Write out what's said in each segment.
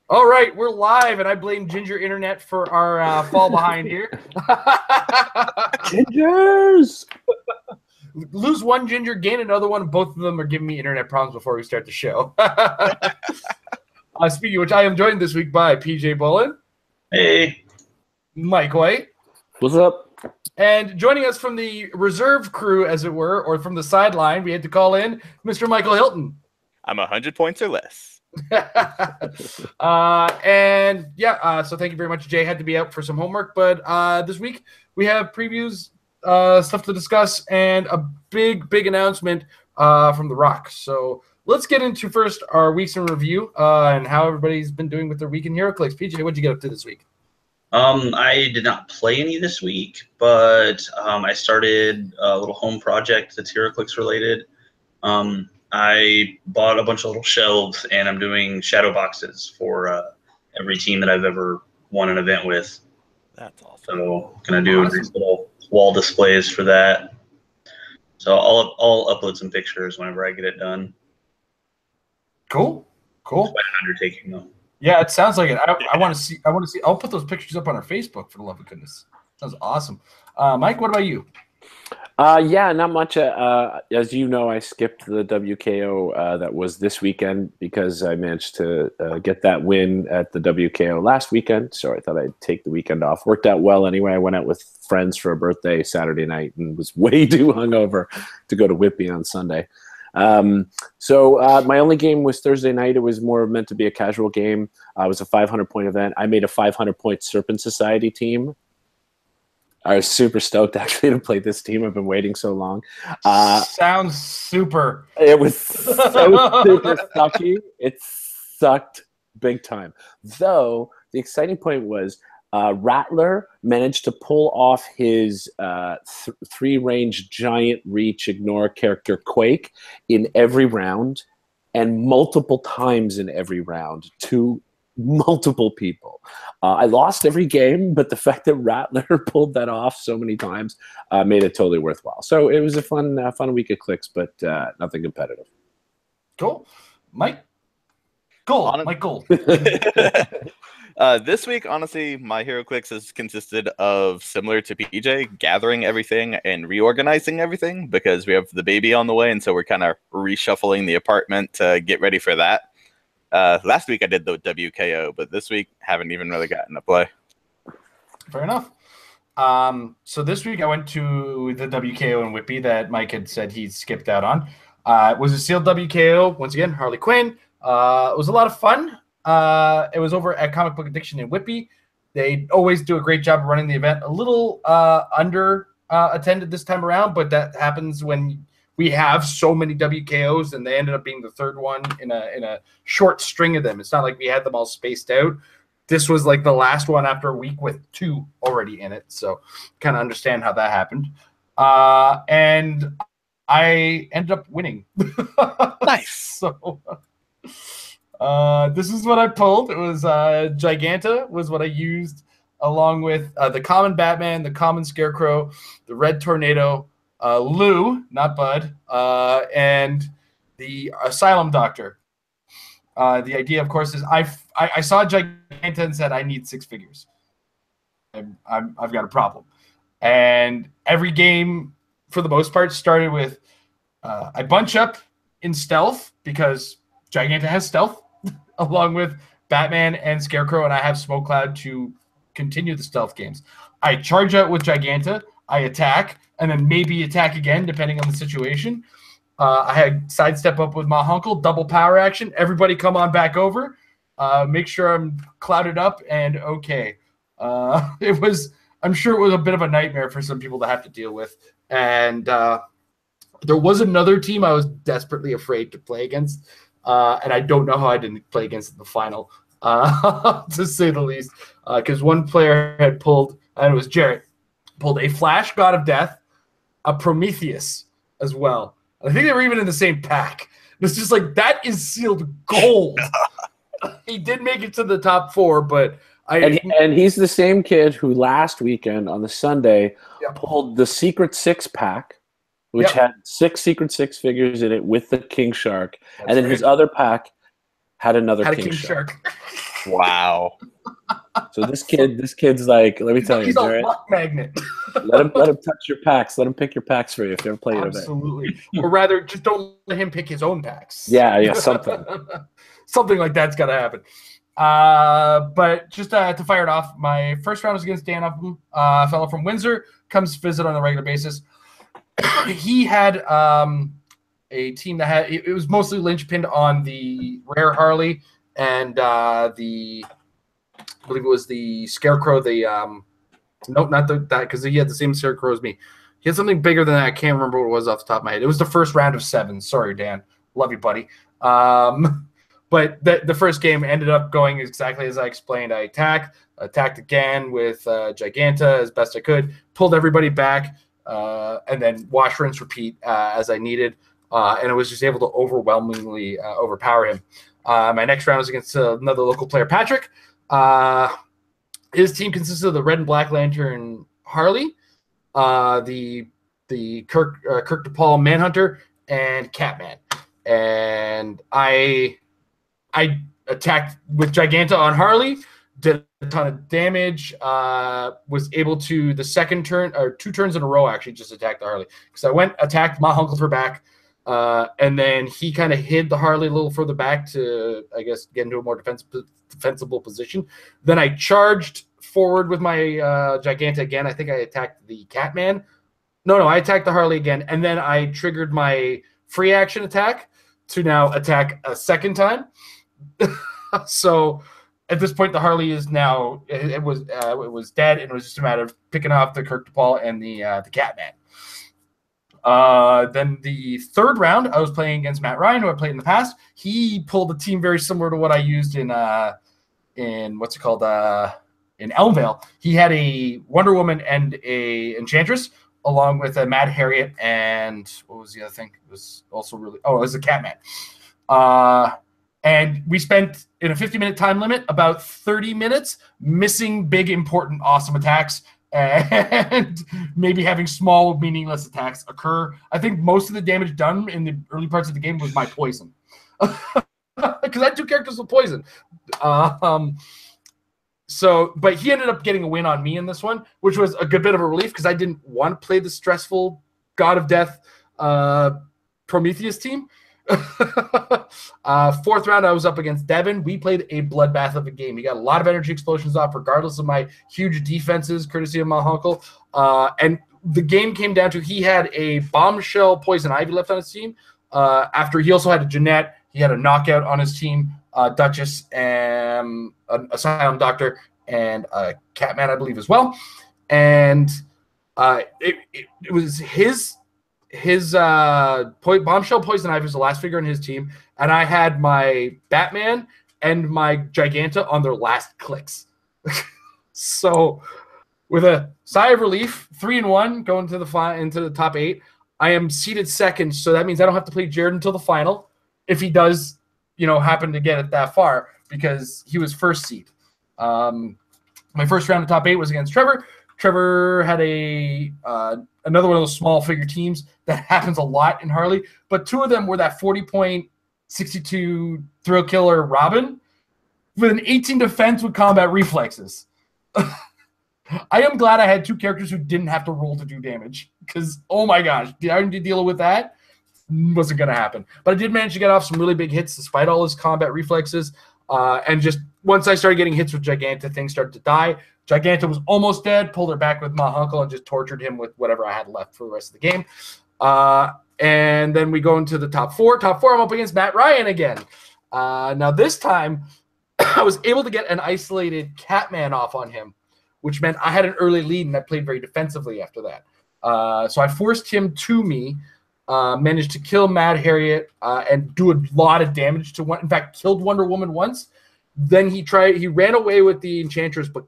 All right, we're live, and I blame Ginger Internet for our fall behind here. Gingers! Lose one Ginger, gain another one. Both of them are giving me internet problems before we start the show. Speaking of which, I am joined this week by PJ Bullen. Hey. Mike White. What's up? And joining us from the reserve crew, as it were, or from the sideline, we had to call in Mr. Michael Hilton. I'm 100 points or less. So thank you very much. Jay had to be out for some homework, but this week we have previews, stuff to discuss, and a big announcement from the ROC. So let's get into first our weeks in review and how everybody's been doing with their week in Heroclix. PJ, what'd you get up to this week? I did not play any this week, but I started a little home project that's Heroclix related. I bought a bunch of little shelves, and I'm doing shadow boxes for every team that I've ever won an event with. That's awesome. So gonna do these little wall displays for that. So I'll upload some pictures whenever I get it done. Cool. It's quite an undertaking, though. Yeah, it sounds like it. I want to see. I'll put those pictures up on our Facebook, for the love of goodness. Sounds awesome. Mike, what about you? Not much. As you know, I skipped the WKO that was this weekend because I managed to get that win at the WKO last weekend. So I thought I'd take the weekend off. Worked out well anyway. I went out with friends for a birthday Saturday night and was way too hungover to go to Whitby on Sunday. My only game was Thursday night. It was more meant to be a casual game. It was a 500-point event. I made a 500-point Serpent Society team. I was super stoked actually to play this team. I've been waiting so long. Sounds super. It was so super sucky. It sucked big time. Though the exciting point was Rattler managed to pull off his three-range giant reach ignore character Quake in every round and multiple times in every round to multiple people. I lost every game, but the fact that Rattler pulled that off so many times made it totally worthwhile. So it was a fun week of Clixed, but nothing competitive. Cool. Mike? Gold. Mike Gold. This week, honestly, my Heroclix has consisted of, similar to PJ, gathering everything and reorganizing everything because we have the baby on the way, and so we're kind of reshuffling the apartment to get ready for that. Last week I did the WKO, but this week haven't even really gotten to play. Fair enough. So this week I went to the WKO in Whitby that Mike had said he skipped out on. It was a sealed WKO. Once again, Harley Quinn. It was a lot of fun. It was over at Comic Book Addiction in Whitby. They always do a great job of running the event. A little under attended this time around, but that happens when we have so many WKOs, and they ended up being the third one in a short string of them. It's not like we had them all spaced out. This was like the last one after a week with two already in it, so kind of understand how that happened. And I ended up winning. Nice. So this is what I pulled. It was Giganta was what I used, along with the common Batman, the common Scarecrow, the red Tornado, Lou, not Bud, and the Asylum Doctor. The idea, of course, is I saw Giganta and said, I need 6 figures. I've got a problem. And every game, for the most part, started with I bunch up in stealth because Giganta has stealth, along with Batman and Scarecrow, and I have Smoke Cloud to continue the stealth games. I charge out with Giganta, I attack, and then maybe attack again, depending on the situation. I had sidestep up with my Hunkle, double power action. Everybody come on back over. Make sure I'm clouded up, and okay. I'm sure it was a bit of a nightmare for some people to have to deal with. And there was another team I was desperately afraid to play against, and I don't know how I didn't play against in the final, to say the least, because one player had pulled, and it was Jarrett, pulled a Flash God of Death, a Prometheus as well. I think they were even in the same pack. It's just like, that is sealed gold. He did make it to the top 4, but and he's the same kid who last weekend on the Sunday pulled the Secret 6 pack, which had 6 Secret 6 figures in it with the King Shark. And then his other pack had another Had a king, king shark. shark. Wow. So this kid's like, let me tell you, He's a Jarrett, luck magnet. let him touch your packs. Let him pick your packs for you if you ever play it. Absolutely. Or rather, just don't let him pick his own packs. Yeah, something. Something like that's got to happen. But just to fire it off, my first round was against Dan Upham, a fellow from Windsor, comes to visit on a regular basis. He had a team that had, it was mostly linchpinned on the rare Harley and I believe it was the Scarecrow, nope, not that, because he had the same Scarecrow as me. He had something bigger than that. I can't remember what it was off the top of my head. It was the first round of 7. Sorry, Dan. Love you, buddy. But the first game ended up going exactly as I explained. I attacked again with Giganta as best I could, pulled everybody back, and then wash, rinse, repeat as I needed. And I was just able to overwhelmingly overpower him. My next round was against another local player, Patrick. His team consisted of the Red and Black Lantern Harley, the Kirk DePaul Manhunter, and Catman. And I attacked with Giganta on Harley, did a ton of damage, was able to the second turn, or 2 turns in a row actually, just attacked the Harley. Because I attacked my uncle for back, and then he kind of hid the Harley a little further back to, I guess, get into a more defensible position. Then I charged forward with my Giganta again. I think I attacked the Catman. No, I attacked the Harley again, and then I triggered my free action attack to now attack a second time. So at this point, the Harley is now it was dead, and it was just a matter of picking off the Kirk DePaul and the Catman. Then the third round, I was playing against Matt Ryan, who I played in the past. He pulled a team very similar to what I used in what's it called, in Elmvale. He had a Wonder Woman and a Enchantress, along with a Mad Harriet, and what was the other thing? It was also it was a Catman. And we spent, in a 50-minute time limit, about 30 minutes missing big, important, awesome attacks, and maybe having small, meaningless attacks occur. I think most of the damage done in the early parts of the game was my poison. Because I had 2 characters with poison. But he ended up getting a win on me in this one, which was a good bit of a relief because I didn't want to play the stressful God of Death Prometheus team. Fourth round, I was up against Devin. We played a bloodbath of a game. He got a lot of energy explosions off, regardless of my huge defenses, courtesy of my uncle. And the game came down to he had a bombshell Poison Ivy left on his team. After he also had a Jeanette, he had a knockout on his team, Duchess, and an Asylum Doctor, and a Catman, I believe, as well. And it was his bombshell Poison Ivy was the last figure on his team, and I had my Batman and my Giganta on their last clicks. So, with a sigh of relief, 3-1 going to into the top 8. I am seeded second, so that means I don't have to play Jared until the final, if he does, happen to get it that far, because he was first seed. My first round of top 8 was against Trevor. Trevor had another one of those small figure teams that happens a lot in Harley, but 2 of them were that 40.62 thrill killer Robin with an 18 defense with combat reflexes. I am glad I had 2 characters who didn't have to roll to do damage, because, oh my gosh, having to deal with that wasn't going to happen. But I did manage to get off some really big hits despite all his combat reflexes. And just once I started getting hits with Giganta, things started to die. Giganta was almost dead, pulled her back with my uncle, and just tortured him with whatever I had left for the rest of the game. And then we go into the top 4. Top 4, I'm up against Matt Ryan again. Now this time, I was able to get an isolated Catman off on him, which meant I had an early lead, and I played very defensively after that. So I forced him to me, managed to kill Mad Harriet and do a lot of damage to one. In fact, killed Wonder Woman once. Then he ran away with the Enchantress, but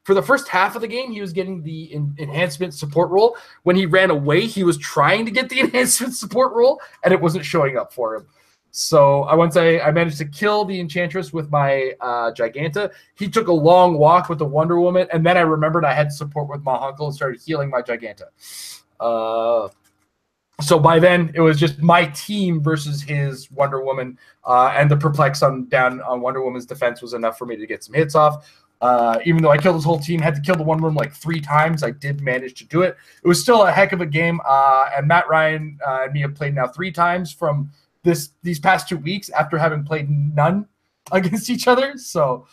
for the first half of the game, he was getting the enhancement support roll. When he ran away, he was trying to get the enhancement support roll, and it wasn't showing up for him. So once I managed to kill the Enchantress with my Giganta, he took a long walk with the Wonder Woman, and then I remembered I had support with my uncle and started healing my Giganta. So by then, it was just my team versus his Wonder Woman, and the perplex down on Wonder Woman's defense was enough for me to get some hits off. Even though I killed his whole team, had to kill the Wonder Woman like 3 times, I did manage to do it. It was still a heck of a game, and Matt Ryan and me have played now 3 times from these past 2 weeks after having played none against each other. So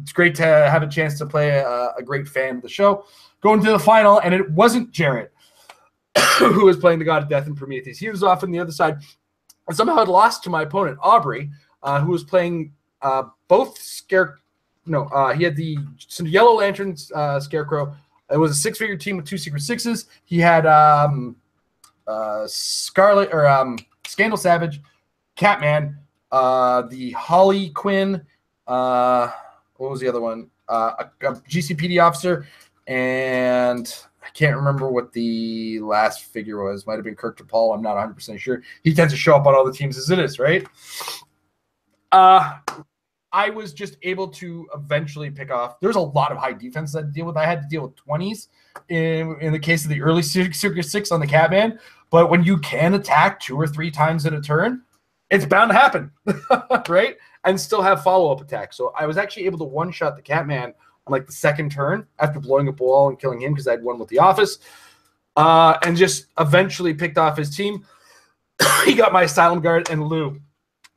it's great to have a chance to play a great fan of the show. Going to the final, and it wasn't Jarrett who was playing the God of Death in Prometheus. He was off on the other side and somehow had lost to my opponent, Aubrey, who was playing both he had the Yellow Lantern Scarecrow. It was a 6-figure team with 2 Secret Sixes. He had Scarlet or Scandal Savage, Catman, the Holly Quinn, what was the other one? A GCPD officer, and I can't remember what the last figure was. Might have been Kirk DePaul. I'm not 100% sure. He tends to show up on all the teams as it is, right? I was just able to eventually pick off. There's a lot of high defense that I had to deal with. I had to deal with 20s in the case of the early Secret 6 on the Catman. But when you can attack 2 or 3 times in a turn, it's bound to happen, right? And still have follow-up attacks. So I was actually able to one-shot the Catman on like the 2nd turn after blowing up a wall and killing him because I had one with the Office, and just eventually picked off his team. He got my Asylum Guard and Lou.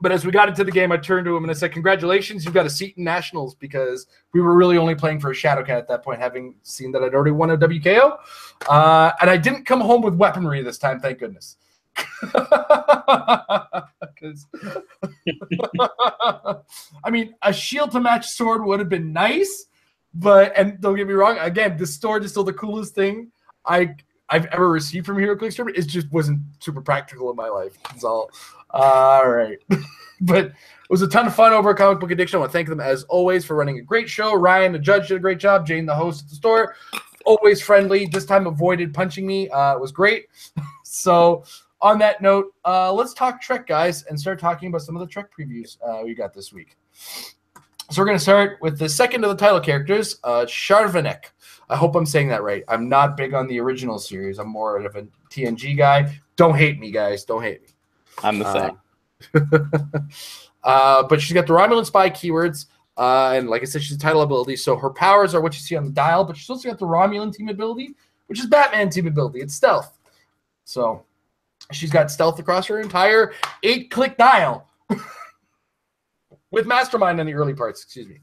But as we got into the game, I turned to him and I said, congratulations, you've got a seat in Nationals, because we were really only playing for a Shadowcat at that point, having seen that I'd already won a WKO. And I didn't come home with weaponry this time, thank goodness. I mean, a shield to match sword would have been nice, and don't get me wrong, again, the sword is still the coolest thing I've ever received from Heroclix. It just wasn't super practical in my life. That's all. All right. But it was a ton of fun over at Comic Book Addiction. I want to thank them, as always, for running a great show. Ryan, the judge, did a great job. Jane, the host at the store, always friendly. This time avoided punching me. It was great. So on that note, let's talk Trek, guys, and start talking about some of the Trek previews we got this week. So we're going to start with the second of the title characters, Sharvanek. I hope I'm saying that right. I'm not big on the original series. I'm more of a TNG guy. Don't hate me, guys. Don't hate me. I'm the same. But she's got the Romulan spy keywords, and like I said, she's a title ability. So her powers are what you see on the dial, but she's also got the Romulan team ability, which is Batman team ability. It's stealth. So she's got stealth across her entire 8-click dial with Mastermind in the early parts. Excuse me.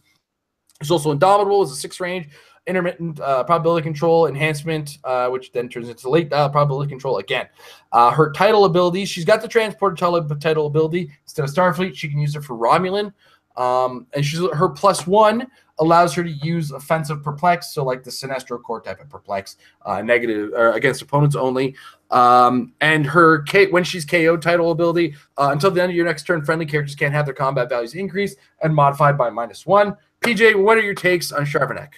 She's also Indomitable with a 6-range. Intermittent probability control enhancement, which then turns into late dial probability control again. Her title ability, she's got the transporter title ability. Instead of Starfleet, she can use it for Romulan. And her +1 allows her to use offensive perplex, so like the Sinestro Core type of perplex, negative or against opponents only. And her when she's KO title ability, until the end of your next turn, friendly characters can't have their combat values increased and modified by -1. PJ, what are your takes on Sharvanek?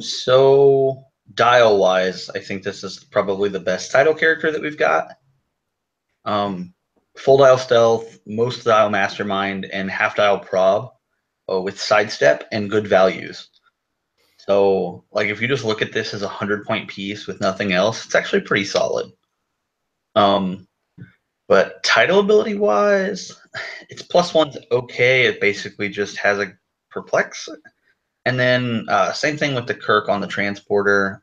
So dial-wise, I think this is probably the best title character that we've got. Full dial stealth, most dial mastermind, and half dial prob with sidestep and good values. So, like, if you just look at this as a 100-point piece with nothing else, it's actually pretty solid. But title ability-wise, its +1's okay. It basically just has a perplex. And then same thing with the Kirk on the transporter.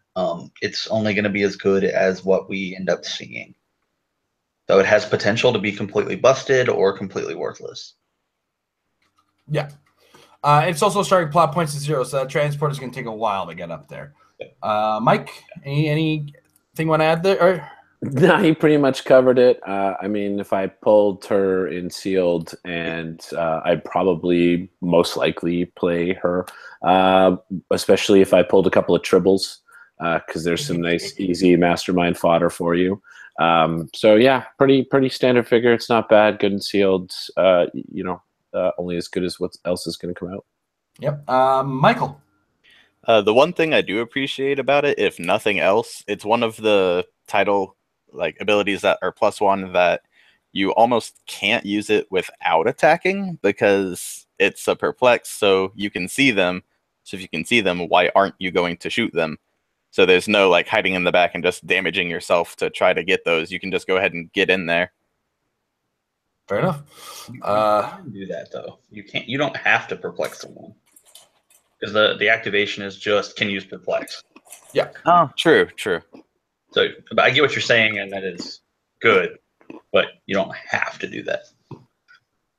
It's only going to be as good as what we end up seeing. So it has potential to be completely busted or completely worthless. Yeah. It's also starting plot points at 0, so that transporter is going to take a while to get up there. Mike, anything you want to add there? Or? No, he pretty much covered it. I mean, if I pulled her in sealed, and I'd probably most likely play her, especially if I pulled a couple of tribbles, because there's some nice, easy mastermind fodder for you. So yeah, pretty standard figure. It's not bad. Good and sealed. Only as good as what else is going to come out. Yep. Michael. The one thing I do appreciate about it, if nothing else, it's one of the title abilities that are +1 that you almost can't use it without attacking, because it's a perplex, so you can see them. So if you can see them, why aren't you going to shoot them? So there's no like hiding in the back and just damaging yourself to try to get those. You can just go ahead and get in there. Fair enough. You can do that though. You can't. You don't have to perplex someone because the activation is just can use perplex. Yeah. Oh, true. So but I get what you're saying, and that is good, but you don't have to do that.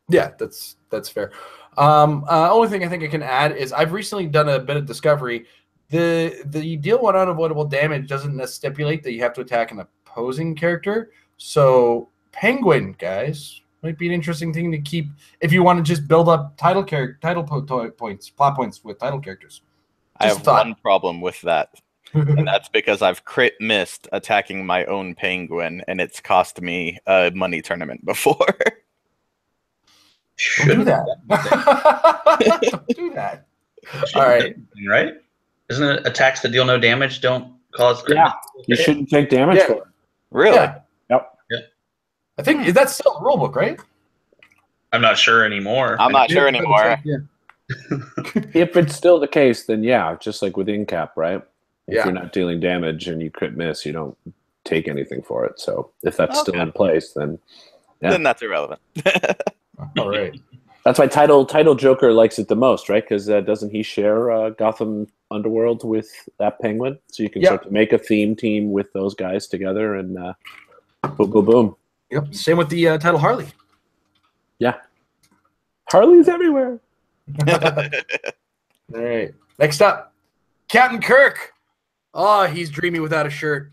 Yeah, that's fair. Only thing I think I can add is I've recently done a bit of discovery. The deal one unavoidable damage doesn't stipulate that you have to attack an opposing character. So Penguin, guys, might be an interesting thing to keep if you want to just build up points, plot points with title characters. I have one problem with that, and that's because I've crit missed attacking my own Penguin, and it's cost me a money tournament before. Don't do that. Don't do that. All right. Right? Isn't it attacks that deal no damage don't cause crit? Yeah, you shouldn't take damage for it. Really? Yeah. Yep. Yeah. I think that's still the rulebook, right? I'm not sure anymore. I'm not sure anymore. Yeah. If it's still the case, then yeah, just like with in-cap, right? If Yeah. you're not dealing damage and you crit miss, you don't take anything for it. So if that's still Okay. in place, then yeah. Then that's irrelevant. All right. That's why title Joker likes it the most, right? Because doesn't he share Gotham Underworld with that Penguin? So you can start to make a theme team with those guys together, and boom, boom, boom. Yep. Same with the title Harley. Yeah, Harley's everywhere. All right. Next up, Captain Kirk. Oh, he's dreamy without a shirt.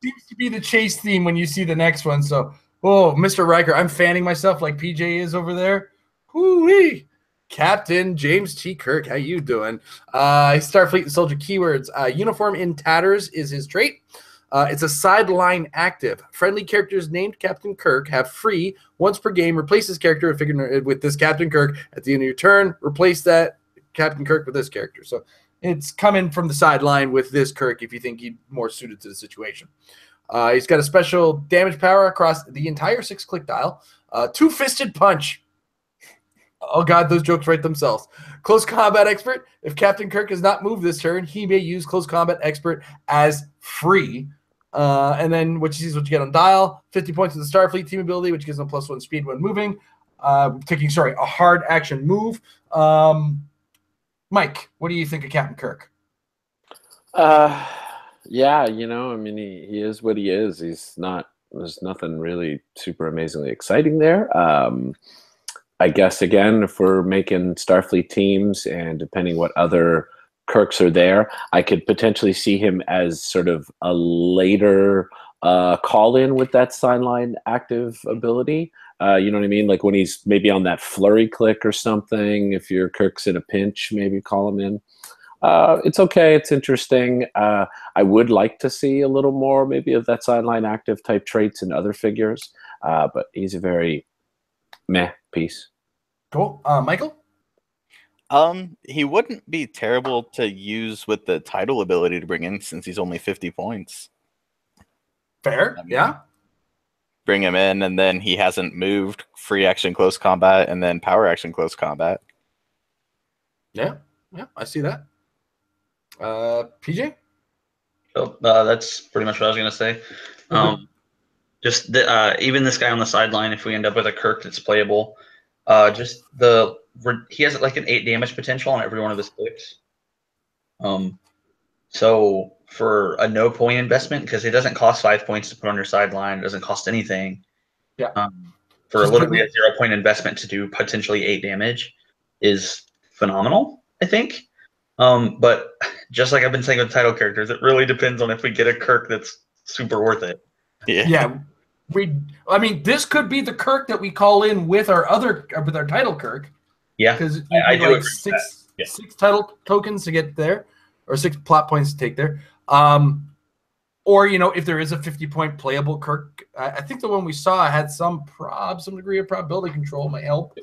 Seems to be the chase theme when you see the next one. So, oh, Mr. Riker, I'm fanning myself like PJ is over there. Whoo-wee. Captain James T. Kirk, how you doing? Starfleet and Soldier keywords. Uniform in tatters is his trait. It's a sideline active. Friendly characters named Captain Kirk have free once per game. Replace this character with this Captain Kirk at the end of your turn. Replace that Captain Kirk with this character. So it's coming from the sideline with this Kirk if you think he's more suited to the situation. He's got a special damage power across the entire 6-click dial. Two-fisted punch. Oh, God, those jokes write themselves. Close combat expert. If Captain Kirk has not moved this turn, he may use close combat expert as free. And then what you see is what you get on dial. 50 points of the Starfleet team ability, which gives them +1 speed when moving. A hard action move. Mike, what do you think of Captain Kirk? Yeah, I mean, he is what he is. There's nothing really super amazingly exciting there. I guess, again, if we're making Starfleet teams and depending what other Kirks are there, I could potentially see him as sort of a later call-in with that sideline active ability. You know what I mean? Like when he's maybe on that flurry click or something, if your Kirk's in a pinch, maybe call him in. It's okay. It's interesting. I would like to see a little more maybe of that sideline active type traits in other figures, but he's a very meh piece. Cool. Michael? He wouldn't be terrible to use with the title ability to bring in since he's only 50 points. Fair, yeah. Bring him in, and then he hasn't moved free action close combat and then power action close combat. Yeah, I see that. PJ? So, that's pretty much what I was going to say. Even this guy on the sideline, if we end up with a Kirk that's playable, he has like an 8 damage potential on every one of his clicks. So for a no point investment, because it doesn't cost 5 points to put on your sideline, it doesn't cost anything. Yeah. For literally a 0 point investment to do potentially 8 damage is phenomenal, I think. But just like I've been saying with title characters, it really depends on if we get a Kirk that's super worth it. Yeah. This could be the Kirk that we call in with our title Kirk. Yeah, because I do like six title tokens to get there, or 6 plot points to take there. Or if there is a 50-point playable Kirk, I think the one we saw had some degree of probability control might help.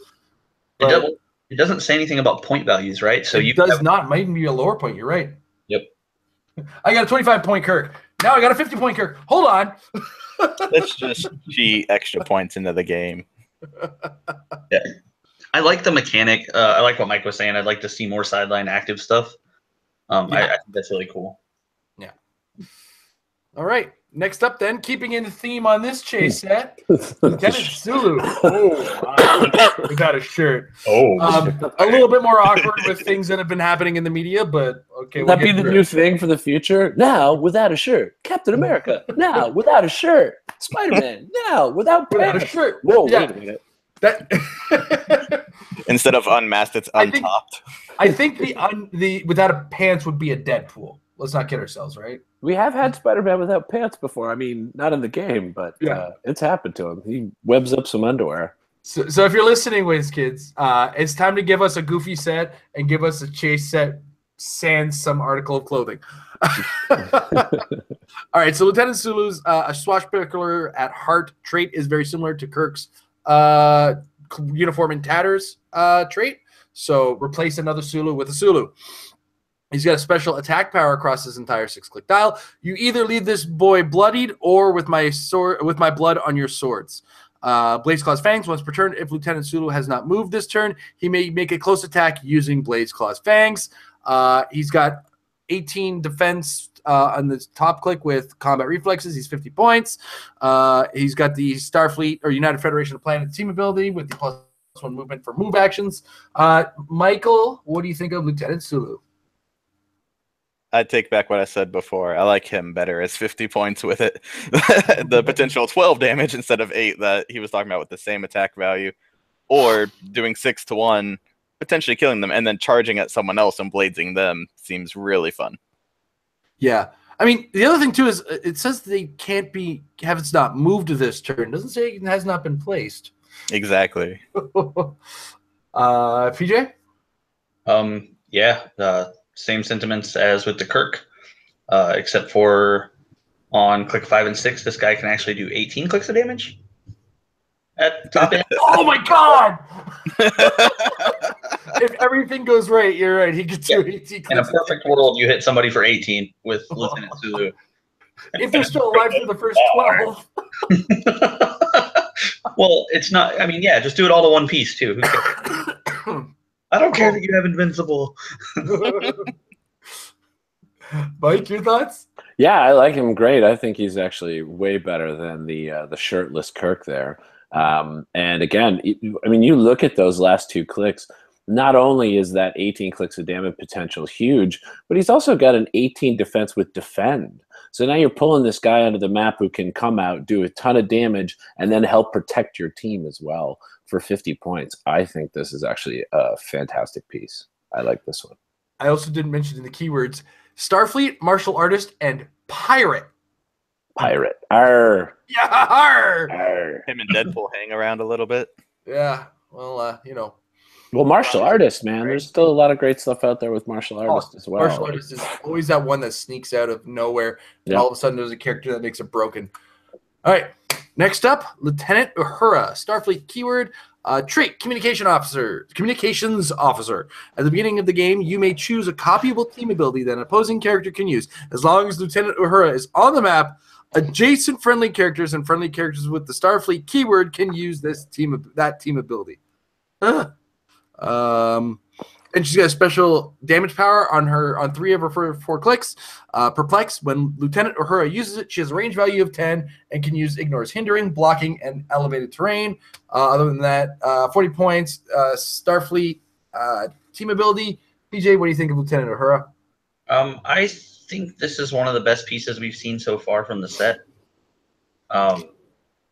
It doesn't say anything about point values, right? So it does not. Might even be a lower point. You're right. Yep. I got a 25-point Kirk. Now I got a 50-point Kirk. Hold on. Let's just cheat extra points into the game. Yeah. I like the mechanic. I like what Mike was saying. I'd like to see more sideline active stuff. I think that's really cool. Yeah. All right. Next up, then, keeping in the theme on this chase set, Lieutenant Sulu. Oh, my. Without a shirt. A little bit more awkward with things that have been happening in the media, but okay. Would that be the new thing for the future? Now, without a shirt. Captain America. Now, without a shirt. Spider-Man. Now, without pants. A shirt. Whoa, wait a minute. That Instead of unmasked, it's untopped. I think the without a pants would be a Deadpool. Let's not kid ourselves, right? We have had Spider-Man without pants before. I mean, not in the game, but it's happened to him. He webs up some underwear. So if you're listening, Wiz Kids, it's time to give us a goofy set and give us a chase set sans some article of clothing. All right, so Lieutenant Sulu's a swashbuckler at heart trait is very similar to Kirk's uniform in tatters trait. So replace another Sulu with a Sulu. He's got a special attack power across his entire 6-click dial. You either leave this boy bloodied or with my blood on your swords. Blaze Claw's Fangs once per turn. If Lieutenant Sulu has not moved this turn, he may make a close attack using Blaze Claw's Fangs. He's got 18 defense on the top click with combat reflexes. He's 50 points. He's got the Starfleet or United Federation of Planets team ability with the +1 movement for move actions. Michael, what do you think of Lieutenant Sulu? I take back what I said before. I like him better as 50 points with it. The potential 12 damage instead of 8 that he was talking about with the same attack value. Or doing 6 to 1, potentially killing them, and then charging at someone else and bladesing them seems really fun. Yeah. I mean, the other thing, too, is it says they can't have it not moved to this turn. It doesn't say it has not been placed. Exactly. PJ? Same sentiments as with the Kirk, except for on click 5 and 6, this guy can actually do 18 clicks of damage at top end. Oh my god! If everything goes right, you're right. He could do 18 clicks. In a perfect world, you hit somebody for 18 with Lieutenant Sulu. If they're still alive for the first 12. Well, it's not. I mean, just do it all to one piece, too. Who cares? I don't care that you have Invincible. Mike, your thoughts? Yeah, I like him great. I think he's actually way better than the shirtless Kirk there. And again, I mean, you look at those last 2 clicks. Not only is that 18 clicks of damage potential huge, but he's also got an 18 defense with defend. So now you're pulling this guy onto the map who can come out, do a ton of damage, and then help protect your team as well for 50 points. I think this is actually a fantastic piece. I like this one. I also didn't mention in the keywords Starfleet, martial artist, and pirate. Pirate. Arr. Yeah, arr. Arr. Him and Deadpool hang around a little bit. Yeah, well, you know. Well, martial artist, man. There's still a lot of great stuff out there with martial artists as well. Martial artist is always that one that sneaks out of nowhere, and all of a sudden there's a character that makes it broken. All right, next up, Lieutenant Uhura, Starfleet keyword, trait, communications officer. At the beginning of the game, you may choose a copyable team ability that an opposing character can use. As long as Lieutenant Uhura is on the map, adjacent friendly characters and friendly characters with the Starfleet keyword can use that team ability. And she's got a special damage power on 3 of her 4 clicks. Perplex. When Lieutenant Uhura uses it, she has a range value of 10 and can use ignores hindering, blocking, and elevated terrain. Other than that, 40 points. Starfleet team ability. PJ, what do you think of Lieutenant Uhura? I think this is one of the best pieces we've seen so far from the set.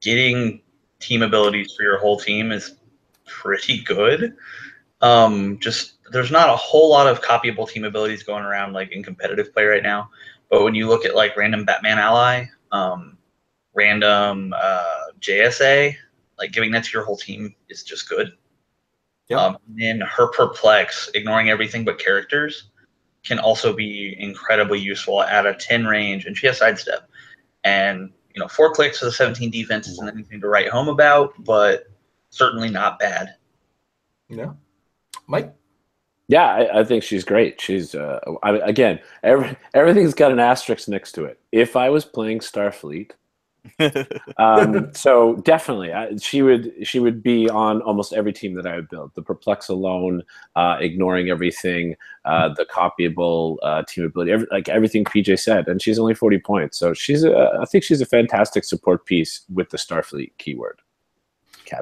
Getting team abilities for your whole team is pretty good. There's not a whole lot of copyable team abilities going around like in competitive play right now. But when you look at like random Batman ally, random JSA, like giving that to your whole team is just good. Yep. Then her Perplex, ignoring everything but characters, can also be incredibly useful at a 10 range, and she has sidestep. And 4 clicks for the 17 defense isn't anything to write home about, but certainly not bad. Yeah. Mike? Yeah, I think she's great. She's again, everything's got an asterisk next to it. If I was playing Starfleet, So definitely, she would be on almost every team that I would build. The Perplex alone, ignoring everything, the copyable team ability, everything PJ said, and she's only 40 points. So I think she's a fantastic support piece with the Starfleet keyword.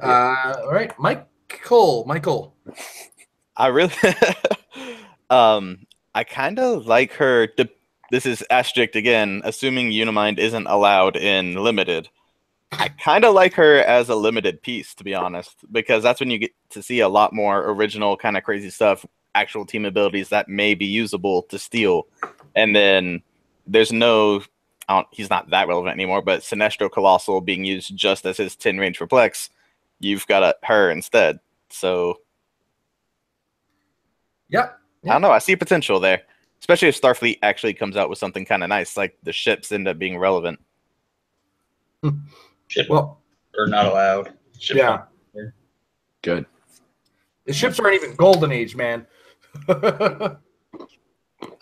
All right, Michael. I really, I kind of like her. This is asterisk again, assuming Unimind isn't allowed in limited. I kind of like her as a limited piece, to be honest, because that's when you get to see a lot more original kind of crazy stuff, actual team abilities that may be usable to steal. And then there's no, he's not that relevant anymore, but Sinestro Colossal being used just as his 10 range Perplex, you've got her instead. So, yeah. I don't know. I see potential there, especially if Starfleet actually comes out with something kind of nice, like the ships end up being relevant. Well, are not allowed. Ships Good. The ships aren't even golden age, man.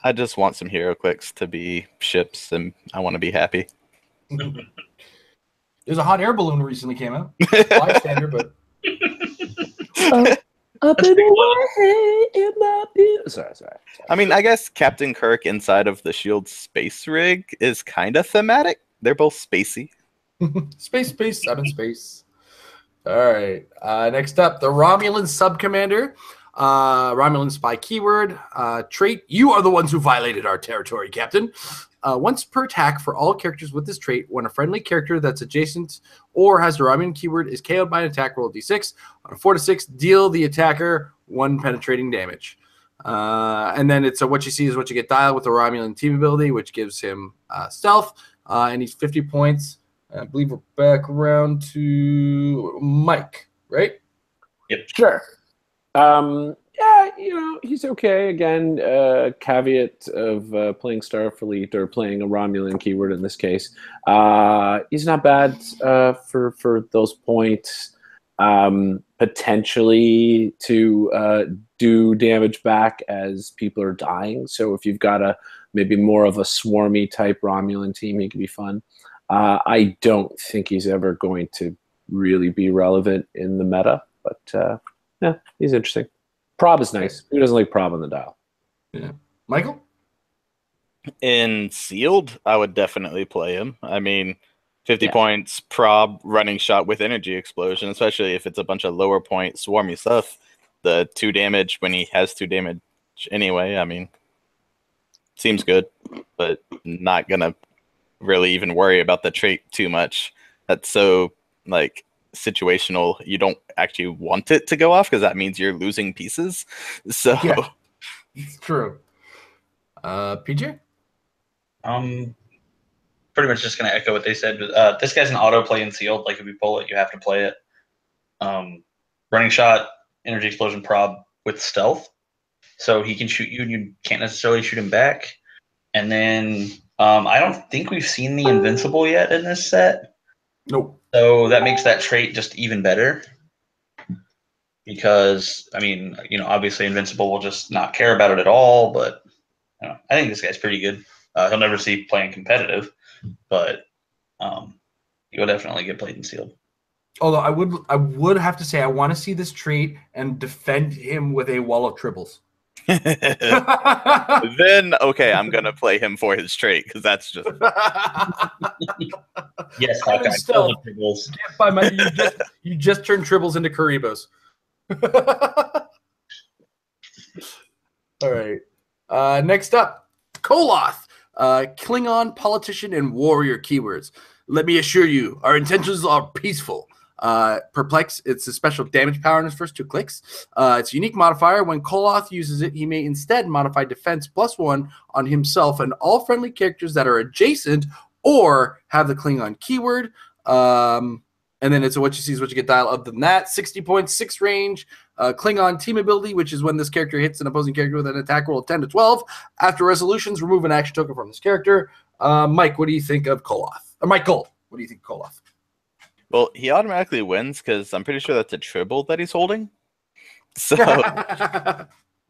I just want some Heroclix to be ships, and I want to be happy. There's a hot air balloon recently came out. Bystander, but up and away in my view. Sorry. I mean, I guess Captain Kirk inside of the Shield space rig is kind of thematic. They're both spacey. Space. I'm in space. All right. Next up, the Romulan Subcommander. Romulan Spy keyword. Trait. You are the ones who violated our territory, Captain. Once per attack for all characters with this trait, when a friendly character that's adjacent or has the Romulan keyword is KO'd by an attack, roll a d6. On a 4 to 6, deal the attacker 1 penetrating damage. And then it's what you see is what you get dialed with the Romulan team ability, which gives him stealth. And he's 50 points. I believe we're back around to Mike, right? Yep. Sure. Yeah, he's okay. Again, caveat of playing Starfleet or playing a Romulan keyword in this case. He's not bad for those points. Potentially to do damage back as people are dying. So if you've got maybe more of a swarmy type Romulan team, he could be fun. I don't think he's ever going to really be relevant in the meta, but yeah, he's interesting. Prob is nice. Who doesn't like Prob on the dial? Yeah. Michael? In Sealed, I would definitely play him. I mean, 50 points, Prob, running shot with energy explosion, especially if it's a bunch of lower point swarmy stuff. The 2 damage when he has 2 damage anyway, I mean, seems good, but not going to really even worry about the trait too much. That's so, situational. You don't actually want it to go off because that means you're losing pieces. So yeah, it's true. PJ? Pretty much just gonna echo what they said. This guy's an auto play in Sealed. Like if you pull it, you have to play it. Running shot, energy explosion, prob with stealth, so he can shoot you and you can't necessarily shoot him back. And then I don't think we've seen the Invincible yet in this set. Nope. So that makes that trait just even better. Because, I mean, obviously Invincible will just not care about it at all, but I think this guy's pretty good. He'll never see playing competitive, but he'll definitely get played in Sealed. Although I would have to say I want to see this trait and defend him with a wall of triples. Then okay, I'm gonna play him for his trait because that's just yes, Hawkeye. Still, you just turned triples into Karibos. All right. Next up, Koloth, Klingon politician and warrior keywords. Let me assure you, our intentions are peaceful. Perplex, it's a special damage power in his first 2 clicks. It's a unique modifier. When Koloth uses it, he may instead modify defense +1 on himself and all friendly characters that are adjacent or have the Klingon keyword. And then it's what you see is what you get dialed. Other than that, 60 points, 6 range. Klingon team ability, which is when this character hits an opposing character with an attack roll of 10 to 12. After resolutions, remove an action token from this character. Mike, what do you think of Koloth? Michael, what do you think of Koloth? Well, he automatically wins because I'm pretty sure that's a tribble that he's holding. So,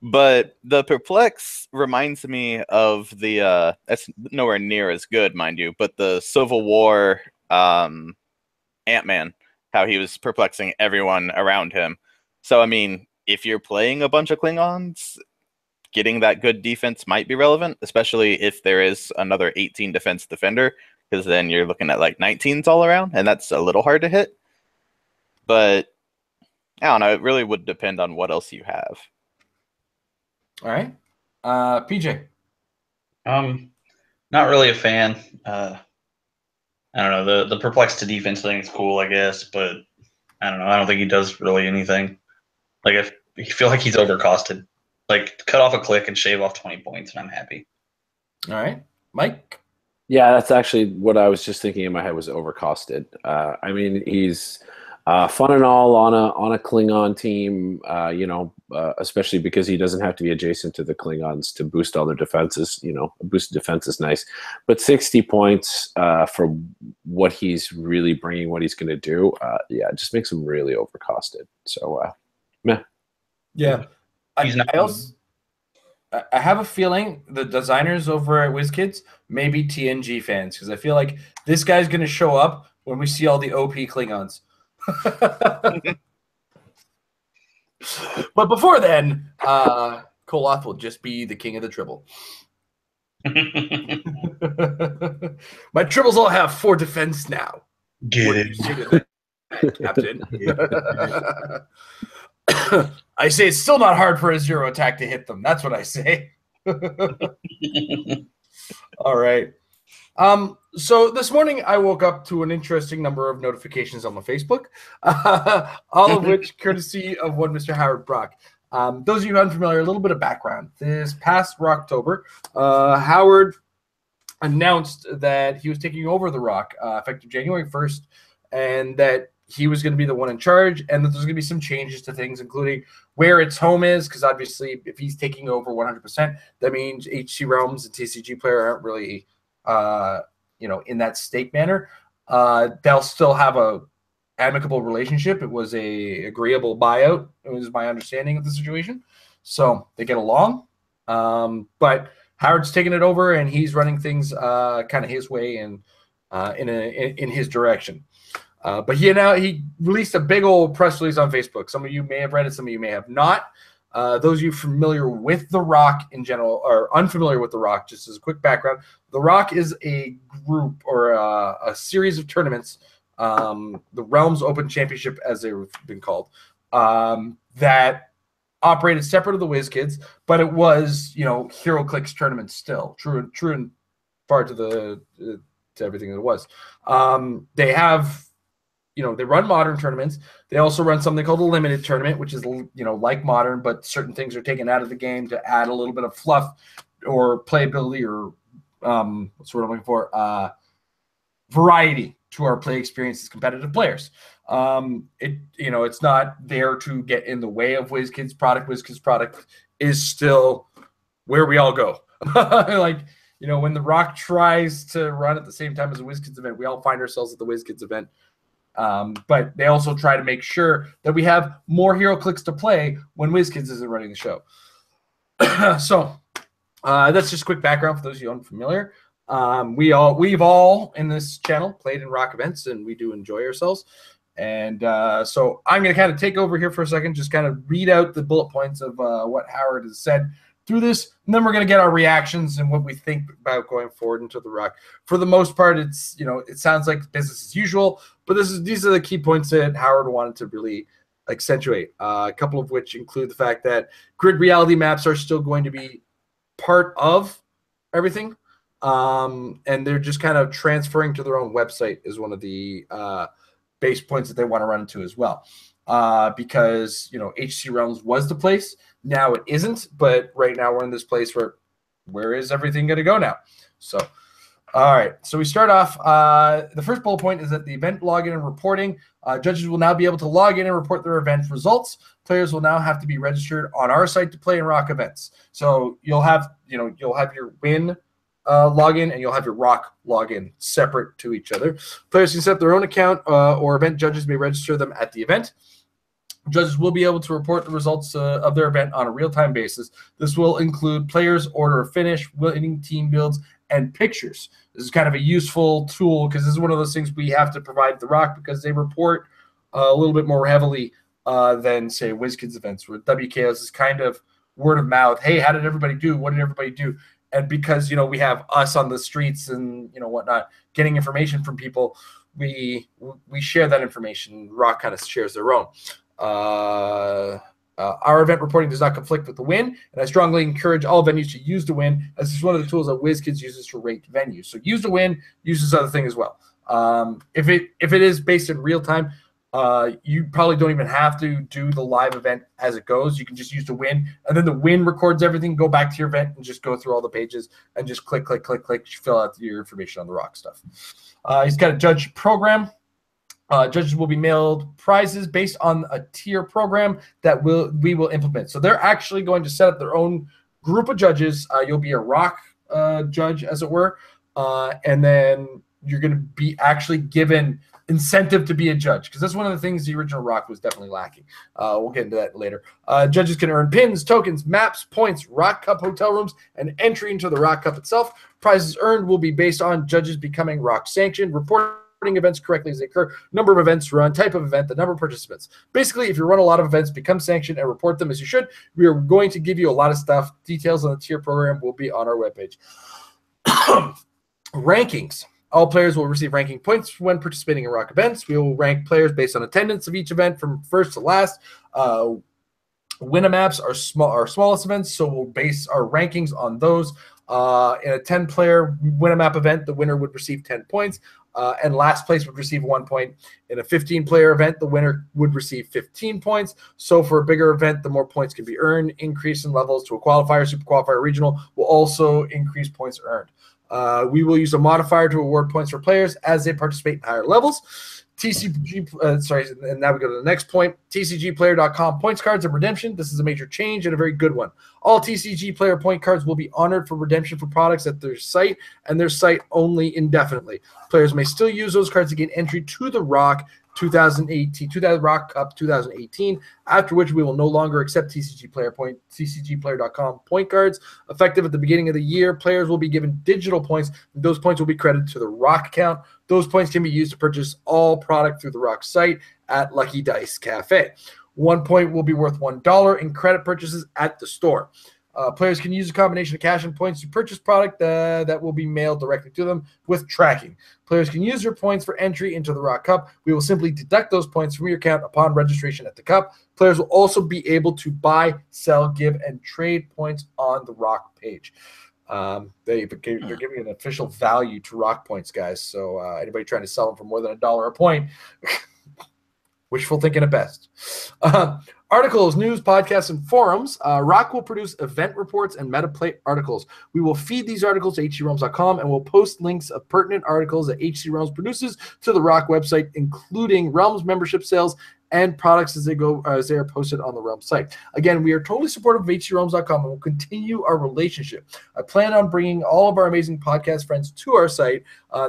but the Perplex reminds me of the that's nowhere near as good, mind you, but the Civil War Ant-Man, how he was perplexing everyone around him. So, I mean, if you're playing a bunch of Klingons, getting that good defense might be relevant, especially if there is another 18 defense defender, because then you're looking at like 19s all around, and that's a little hard to hit. But I don't know. It really would depend on what else you have. All right. PJ. Not really a fan. I don't know. The perplex to defense thing is cool, I guess, but I don't know. I don't think he does really anything. Like, I feel like he's overcosted. Like, cut off a click and shave off 20 points, and I'm happy. All right. Mike? Yeah, that's actually what I was just thinking in my head was overcosted. I mean, he's fun and all on a Klingon team, especially because he doesn't have to be adjacent to the Klingons to boost all their defenses. A boosted defense is nice. But 60 points for what he's really bringing, what he's going to do, it just makes him really overcosted. So, meh. Yeah. He's not. I have a feeling the designers over at WizKids may be TNG fans, because I feel like this guy's going to show up when we see all the OP Klingons. But before then, Koloth will just be the king of the tribble. My tribbles all have 4 defense now. Get it. Captain. I say it's still not hard for a 0 attack to hit them. That's what I say. All right. So this morning I woke up to an interesting number of notifications on my Facebook, all of which courtesy of one Mr. Howard Brock. Those of you unfamiliar, a little bit of background. This past Rocktober, Howard announced that he was taking over the ROC effective January 1st, and that he was going to be the one in charge, and that there's going to be some changes to things, including where its home is, because obviously if he's taking over 100%, that means HC Realms and TCG player aren't really in that stake manner. They'll still have a amicable relationship. It was a agreeable buyout. It was my understanding of the situation. So they get along. But Howard's taking it over, and he's running things kind of his way and in his direction. But he released a big old press release on Facebook. Some of you may have read it, some of you may have not. Those of you familiar with the ROC in general, or unfamiliar with the ROC, just as a quick background, the ROC is a group or a series of tournaments, the Realms Open Championship, as they've been called, that operated separate of the WizKids, but it was, Heroclix tournaments still, true and far to everything that it was. They have, they run modern tournaments. They also run something called a limited tournament, which is, like modern, but certain things are taken out of the game to add a little bit of fluff or playability or what's the word I'm looking for? Variety to our play experience as competitive players. It's not there to get in the way of WizKids product. WizKids product is still where we all go. When the ROC tries to run at the same time as a WizKids event, we all find ourselves at the WizKids event. But they also try to make sure that we have more Heroclix to play when WizKids isn't running the show. So that's just quick background for those of you unfamiliar. We've all in this channel played in ROC events, and we do enjoy ourselves. And so I'm going to kind of take over here for a second, just kind of read out the bullet points of what Howard has said through this, and then we're going to get our reactions and what we think about going forward into the ROC. For the most part, it's it sounds like business as usual, but these are the key points that Howard wanted to really accentuate. A couple of which include the fact that grid reality maps are still going to be part of everything, and they're just kind of transferring to their own website is one of the base points that they want to run into as well. Because HC Realms was the place. Now it isn't, but right now we're in this place where is everything going to go now? So, all right. So we start off. The first bullet point is that the event login and reporting. Judges will now be able to log in and report their event results. Players will now have to be registered on our site to play in ROC events. So you'll have your win login, and you'll have your ROC login separate to each other. Players can set up their own account, or event judges may register them at the event. Judges will be able to report the results of their event on a real-time basis. This will include players' order of finish, winning team builds, and pictures. This is kind of a useful tool because this is one of those things we have to provide the ROC because they report a little bit more heavily than, say, WizKids events, where WKOs is kind of word of mouth. Hey, how did everybody do? What did everybody do? And because, we have us on the streets and, whatnot, getting information from people, we share that information. ROC kind of shares their own. Our event reporting does not conflict with the win, and I strongly encourage all venues to use the win, as it's one of the tools that WizKids uses to rate venues. So use the win, use this other thing as well. If it is based in real time, you probably don't even have to do the live event as it goes. You can just use the win, and then the win records everything. Go back to your event and just go through all the pages and just click, fill out your information on the ROC stuff. He's got a judge program. Judges will be mailed prizes based on a tier program that we will implement. So they're actually going to set up their own group of judges. You'll be a ROC judge, as it were, and then you're going to be actually given incentive to be a judge, because that's one of the things the original ROC was definitely lacking. We'll get into that later. Judges can earn pins, tokens, maps, points, ROC Cup hotel rooms, and entry into the ROC Cup itself. Prizes earned will be based on judges becoming ROC sanctioned, reporting events correctly as they occur, number of events run, type of event, the number of participants. Basically, if you run a lot of events, become sanctioned, and report them as you should, we are going to give you a lot of stuff. Details on the tier program will be on our webpage. Rankings. All players will receive ranking points when participating in ROC events. We will rank players based on attendance of each event from first to last. Winamaps are smallest events, so we'll base our rankings on those. In a 10-player Winamap event, the winner would receive 10 points, and last place would receive 1 point. In a 15-player event, the winner would receive 15 points. So for a bigger event, the more points can be earned. Increase in levels to a qualifier, super qualifier, regional will also increase points earned. We will use a modifier to award points for players as they participate in higher levels. And now we go to the next point. TCGplayer.com points cards and redemption. This is a major change and a very good one. All TCG player point cards will be honored for redemption for products at their site, and their site only indefinitely. Players may still use those cards to gain entry to the ROC 2018, to that ROC Cup 2018, after which we will no longer accept TCGplayer.com point cards. Effective at the beginning of the year, players will be given digital points, and those points will be credited to the ROC account. Those points can be used to purchase all product through the ROC site at Lucky Dice Cafe. 1 point will be worth $1 in credit purchases at the store. Players can use a combination of cash and points to purchase product that will be mailed directly to them with tracking. Players can use their points for entry into the ROC Cup. We will simply deduct those points from your account upon registration at the Cup. Players will also be able to buy, sell, give, and trade points on the ROC page. They're giving an official value to ROC points, guys. So anybody trying to sell them for more than $1 a point, wishful thinking at best. Articles, news, podcasts, and forums. ROC will produce event reports and metaplay articles. We will feed these articles to hcrealms.com, and we'll post links of pertinent articles that HC Realms produces to the ROC website, including Realms membership sales and products as they are posted on the Realm site. Again, we are totally supportive of hcrealms.com, and will continue our relationship. I plan on bringing all of our amazing podcast friends to our site.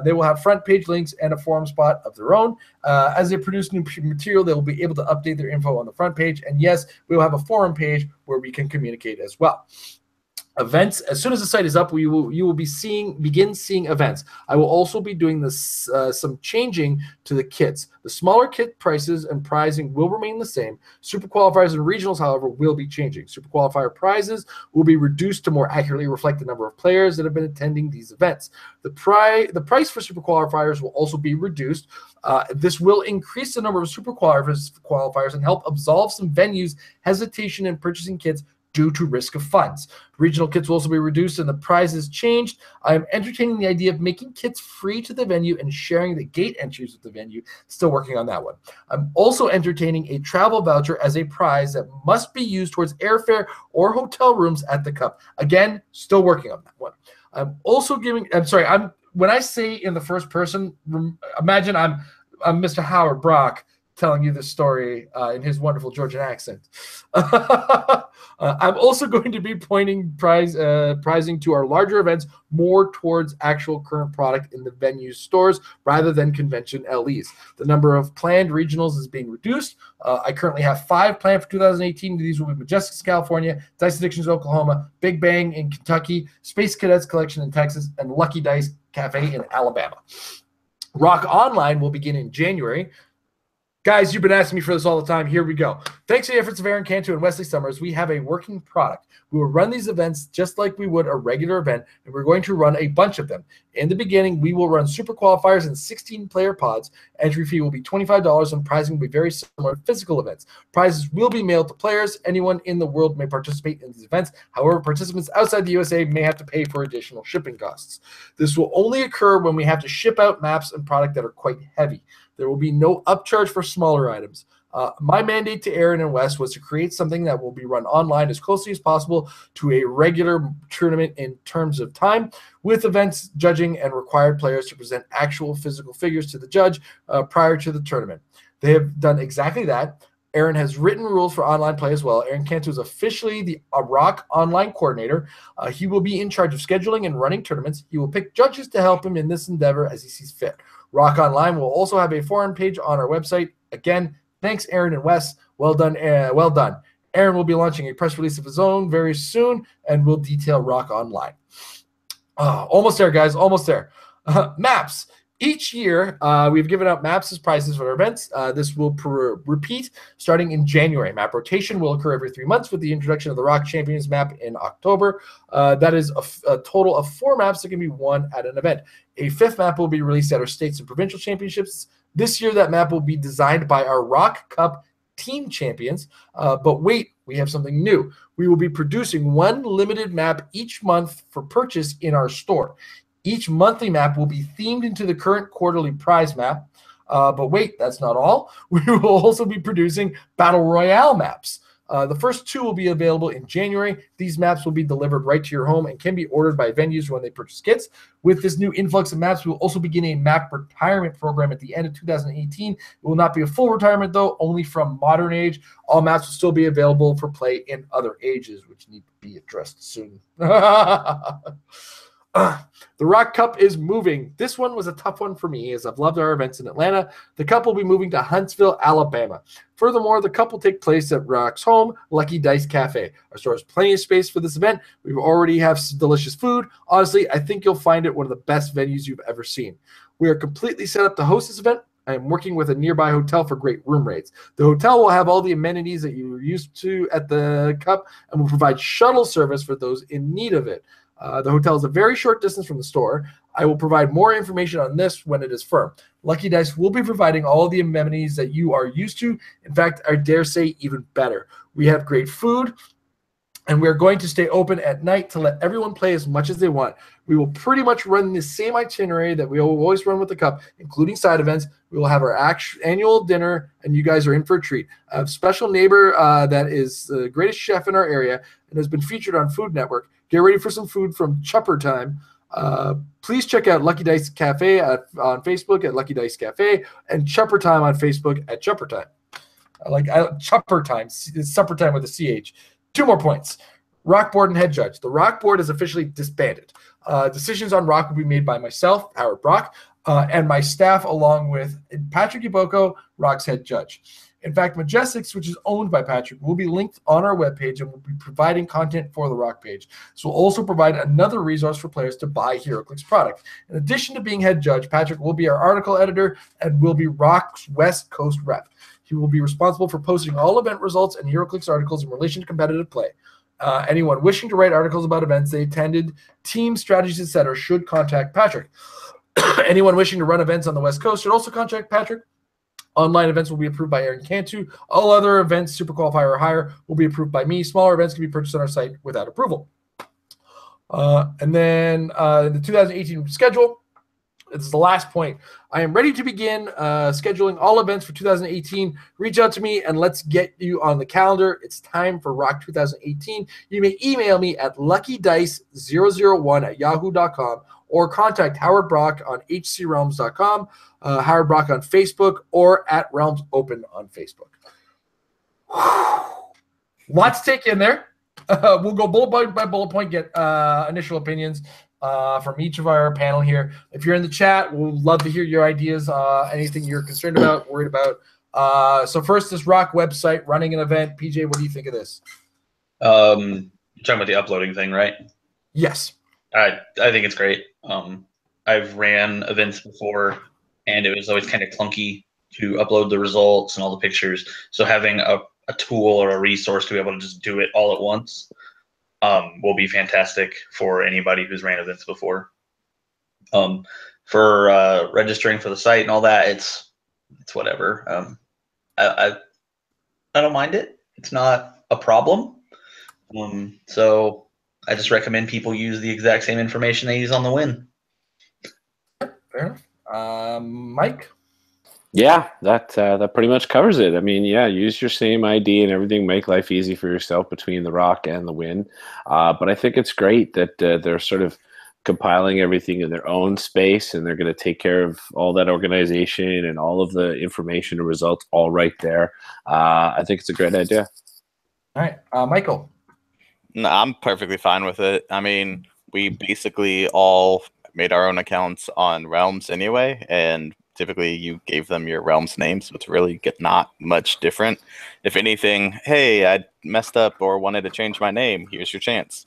They will have front page links and a forum spot of their own. As they produce new material, they will be able to update their info on the front page. And yes, we will have a forum page where we can communicate as well. Events. As soon as the site is up, you will begin seeing events. I will also be doing this some changing to the kits. The smaller kit prices and pricing will remain the same. Super qualifiers and regionals, however, will be changing. Super qualifier prizes will be reduced to more accurately reflect the number of players that have been attending these events. The price for super qualifiers will also be reduced. This will increase the number of super qualifiers and help absolve some venues' hesitation in purchasing kits due to risk of funds. Regional kits will also be reduced and the prizes changed. I am entertaining the idea of making kits free to the venue and sharing the gate entries with the venue. Still working on that one. I'm also entertaining a travel voucher as a prize that must be used towards airfare or hotel rooms at the Cup. Again, still working on that one. When I say in the first person, imagine I'm Mr. Howard Brock telling you this story in his wonderful Georgian accent. I'm also going to be pointing pricing to our larger events more towards actual current product in the venue stores rather than convention LEs. The number of planned regionals is being reduced. I currently have 5 planned for 2018. These will be Majestics, California, Dice Addictions, Oklahoma, Big Bang in Kentucky, Space Cadets Collection in Texas, and Lucky Dice Cafe in Alabama. ROC Online will begin in January. Guys, you've been asking me for this all the time. Here we go. Thanks to the efforts of Aaron Cantu and Wesley Summers, we have a working product. We will run these events just like we would a regular event, and we're going to run a bunch of them. In the beginning, we will run super qualifiers and 16-player pods. Entry fee will be $25, and pricing will be very similar to physical events. Prizes will be mailed to players. Anyone in the world may participate in these events. However, participants outside the USA may have to pay for additional shipping costs. This will only occur when we have to ship out maps and product that are quite heavy. There will be no upcharge for smaller items. My mandate to Aaron and Wes was to create something that will be run online as closely as possible to a regular tournament in terms of time, with events, judging, and required players to present actual physical figures to the judge prior to the tournament. They have done exactly that. Aaron has written rules for online play as well. Aaron Cantu is officially the ROC Online Coordinator. He will be in charge of scheduling and running tournaments. He will pick judges to help him in this endeavor as he sees fit. ROC Online will also have a forum page on our website. Again, thanks, Aaron and Wes. Well done. Well done. Aaron will be launching a press release of his own very soon, and will detail ROC Online. Almost there, guys. Almost there. Maps. Each year, we've given out maps as prizes for our events. This will repeat starting in January. Map rotation will occur every 3 months with the introduction of the ROC Champions map in October. That is a total of 4 maps that can be won at an event. A 5th map will be released at our states and provincial championships. This year, that map will be designed by our ROC Cup team champions. But wait, we have something new. We will be producing 1 limited map each month for purchase in our store. Each monthly map will be themed into the current quarterly prize map. But wait, that's not all. We will also be producing Battle Royale maps. The first 2 will be available in January. These maps will be delivered right to your home and can be ordered by venues when they purchase kits. With this new influx of maps, we will also begin a map retirement program at the end of 2018. It will not be a full retirement, though, only from modern age. All maps will still be available for play in other ages, which need to be addressed soon. The ROC Cup is moving. This one was a tough one for me, as I've loved our events in Atlanta. The Cup will be moving to Huntsville, Alabama. Furthermore, the Cup will take place at ROC's home, Lucky Dice Cafe. Our store has plenty of space for this event. We already have some delicious food. Honestly, I think you'll find it one of the best venues you've ever seen. We are completely set up to host this event. I am working with a nearby hotel for great room rates. The hotel will have all the amenities that you were used to at the Cup and will provide shuttle service for those in need of it. The hotel is a very short distance from the store. I will provide more information on this when it is firm. Lucky Dice will be providing all the amenities that you are used to. In fact, I dare say even better. We have great food, and we're going to stay open at night to let everyone play as much as they want. We will pretty much run the same itinerary that we always run with the Cup, including side events. We will have our annual dinner, and you guys are in for a treat. I have a special neighbor that is the greatest chef in our area and has been featured on Food Network. Get ready for some food from Chupper Time. Please check out Lucky Dice Cafe on Facebook at Lucky Dice Cafe, and Chupper Time on Facebook at Chupper Time. Chupper Time. It's supper time with a CH. 2 more points. ROC Board and Head Judge. The ROC Board is officially disbanded. Decisions on ROC will be made by myself, Howard Brock, and my staff, along with Patrick Iboko, ROC's Head Judge. In fact, Majestics, which is owned by Patrick, will be linked on our webpage and will be providing content for the ROC page. This will also provide another resource for players to buy Heroclix product. In addition to being head judge, Patrick will be our article editor and will be ROC's West Coast rep. He will be responsible for posting all event results and Heroclix articles in relation to competitive play. Anyone wishing to write articles about events they attended, team strategies, etc., should contact Patrick. Anyone wishing to run events on the West Coast should also contact Patrick. Online events will be approved by Aaron Cantu. All other events, super qualifier or higher, will be approved by me. Smaller events can be purchased on our site without approval. And then the 2018 schedule. This is the last point. I am ready to begin scheduling all events for 2018. Reach out to me and let's get you on the calendar. It's time for ROC 2018. You may email me at luckydice001@yahoo.com or contact Howard Brock on hcrealms.com, Howard Brock on Facebook, or at Realms Open on Facebook. Lots to take in there. we'll go bullet point by bullet point, get initial opinions from each of our panel here. If you're in the chat, we'll love to hear your ideas, anything you're concerned about, worried about. So first, this ROC website running an event. PJ, what do you think of this? You're talking about the uploading thing, right? Yes. I think it's great. I've ran events before, and it was always kind of clunky to upload the results and all the pictures. So having a tool or a resource to be able to just do it all at once will be fantastic for anybody who's ran events before. For registering for the site and all that, it's whatever. I don't mind it. It's not a problem. So I just recommend people use the exact same information they use on the win. Fair enough. Mike? Yeah, that pretty much covers it. I mean, yeah, use your same ID and everything. Make life easy for yourself between the ROC and the win. But I think it's great that they're sort of compiling everything in their own space, and they're going to take care of all that organization and all of the information and results all right there. I think it's a great idea. All right. Michael? No, I'm perfectly fine with it. I mean, we basically all made our own accounts on Realms anyway, and typically you gave them your Realms name, so it's really not much different. If anything, hey, I messed up or wanted to change my name, here's your chance.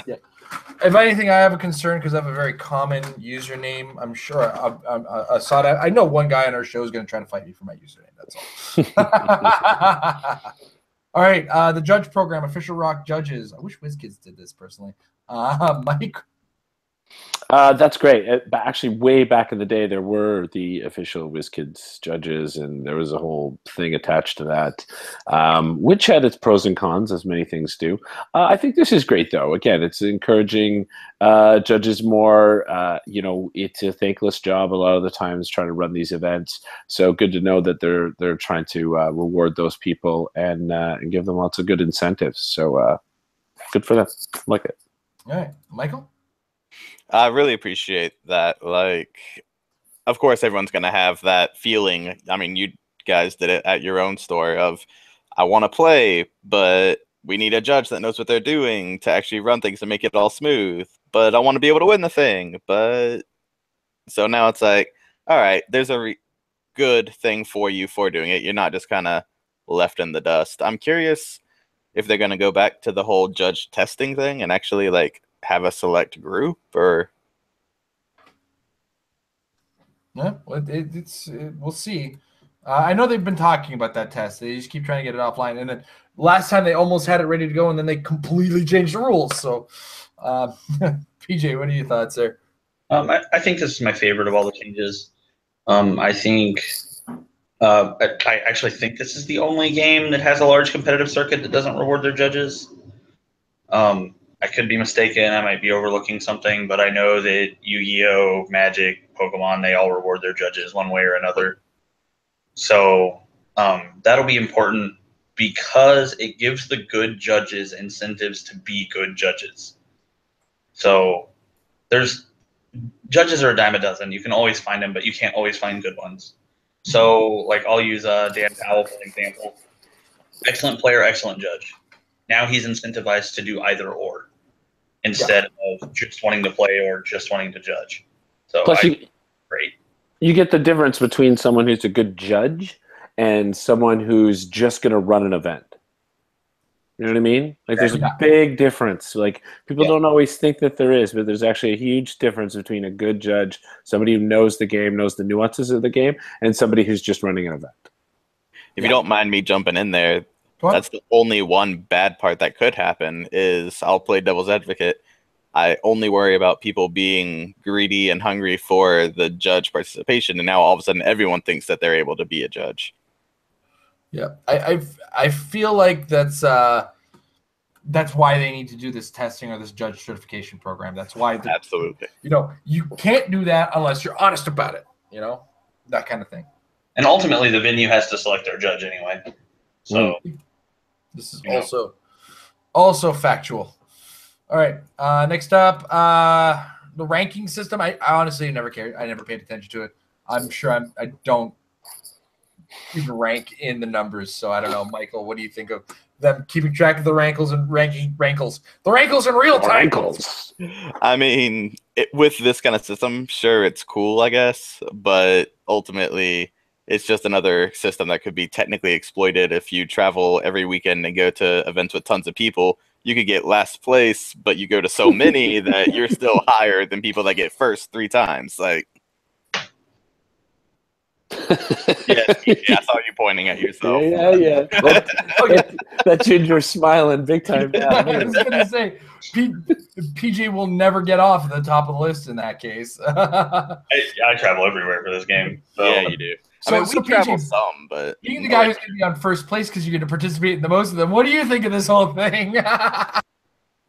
Yeah. If anything, I have a concern because I have a very common username. I'm sure I saw that. I know one guy on our show is going to try to fight me for my username. That's all. All right, the judge program, official ROC judges. I wish WizKids did this personally. Mike? That's great. Actually, way back in the day, there were the official WizKids judges, and there was a whole thing attached to that, which had its pros and cons, as many things do. I think this is great, though. Again, it's encouraging judges more. It's a thankless job a lot of the times trying to run these events. So good to know that they're trying to reward those people and give them lots of good incentives. So good for them. Like it. All right, Michael? I really appreciate that. Like, of course, everyone's going to have that feeling. I mean, you guys did it at your own store of, I want to play, but we need a judge that knows what they're doing to actually run things and make it all smooth. But I want to be able to win the thing. But so now it's like, all right, there's a good thing for you for doing it. You're not just kind of left in the dust. I'm curious if they're going to go back to the whole judge testing thing and actually like have a select group, or yeah, well, we'll see. I know they've been talking about that test. They just keep trying to get it offline, and then last time they almost had it ready to go, and then they completely changed the rules. So, PJ, what are your thoughts there? I think this is my favorite of all the changes. I think I actually think this is the only game that has a large competitive circuit that doesn't reward their judges. I could be mistaken. I might be overlooking something, but I know that Yu-Gi-Oh, Magic, Pokemon, they all reward their judges one way or another. So that'll be important because it gives the good judges incentives to be good judges. So judges are a dime a dozen. You can always find them, but you can't always find good ones. So like I'll use Dan Powell for an example. Excellent player, excellent judge. Now he's incentivized to do either or instead of just wanting to play or just wanting to judge. So Plus, great. You get the difference between someone who's a good judge and someone who's just going to run an event. You know what I mean? Like, there's a big difference. Like, people don't always think that there is, but there's actually a huge difference between a good judge, somebody who knows the game, knows the nuances of the game, and somebody who's just running an event. If you don't mind me jumping in there, that's the only one bad part that could happen is I'll play devil's advocate. I only worry about people being greedy and hungry for the judge participation, and now all of a sudden everyone thinks that they're able to be a judge. Yeah, I feel like that's why they need to do this testing or this judge certification program. That's why absolutely. You can't do that unless you're honest about it. That kind of thing. And ultimately, the venue has to select their judge anyway. So this is also factual. All right. Next up, the ranking system. I honestly never cared. I never paid attention to it. I'm sure I don't even rank in the numbers. So I don't know, Michael. What do you think of them keeping track of the rankles and ranking rankles. The rankles in real time. Rankles. I mean, with this kind of system, sure, it's cool, I guess, but ultimately, it's just another system that could be technically exploited. If you travel every weekend and go to events with tons of people, you could get last place, but you go to so many that you're still higher than people that get first 3 times. Like, yes, I saw you pointing at yourself. Yeah. That ginger smiling big time. I was going to say, PJ will never get off the top of the list in that case. I travel everywhere for this game. So. Yeah, you do. I mean, we travel some, but being the guy who's going to be on first place because you're going to participate in the most of them, what do you think of this whole thing?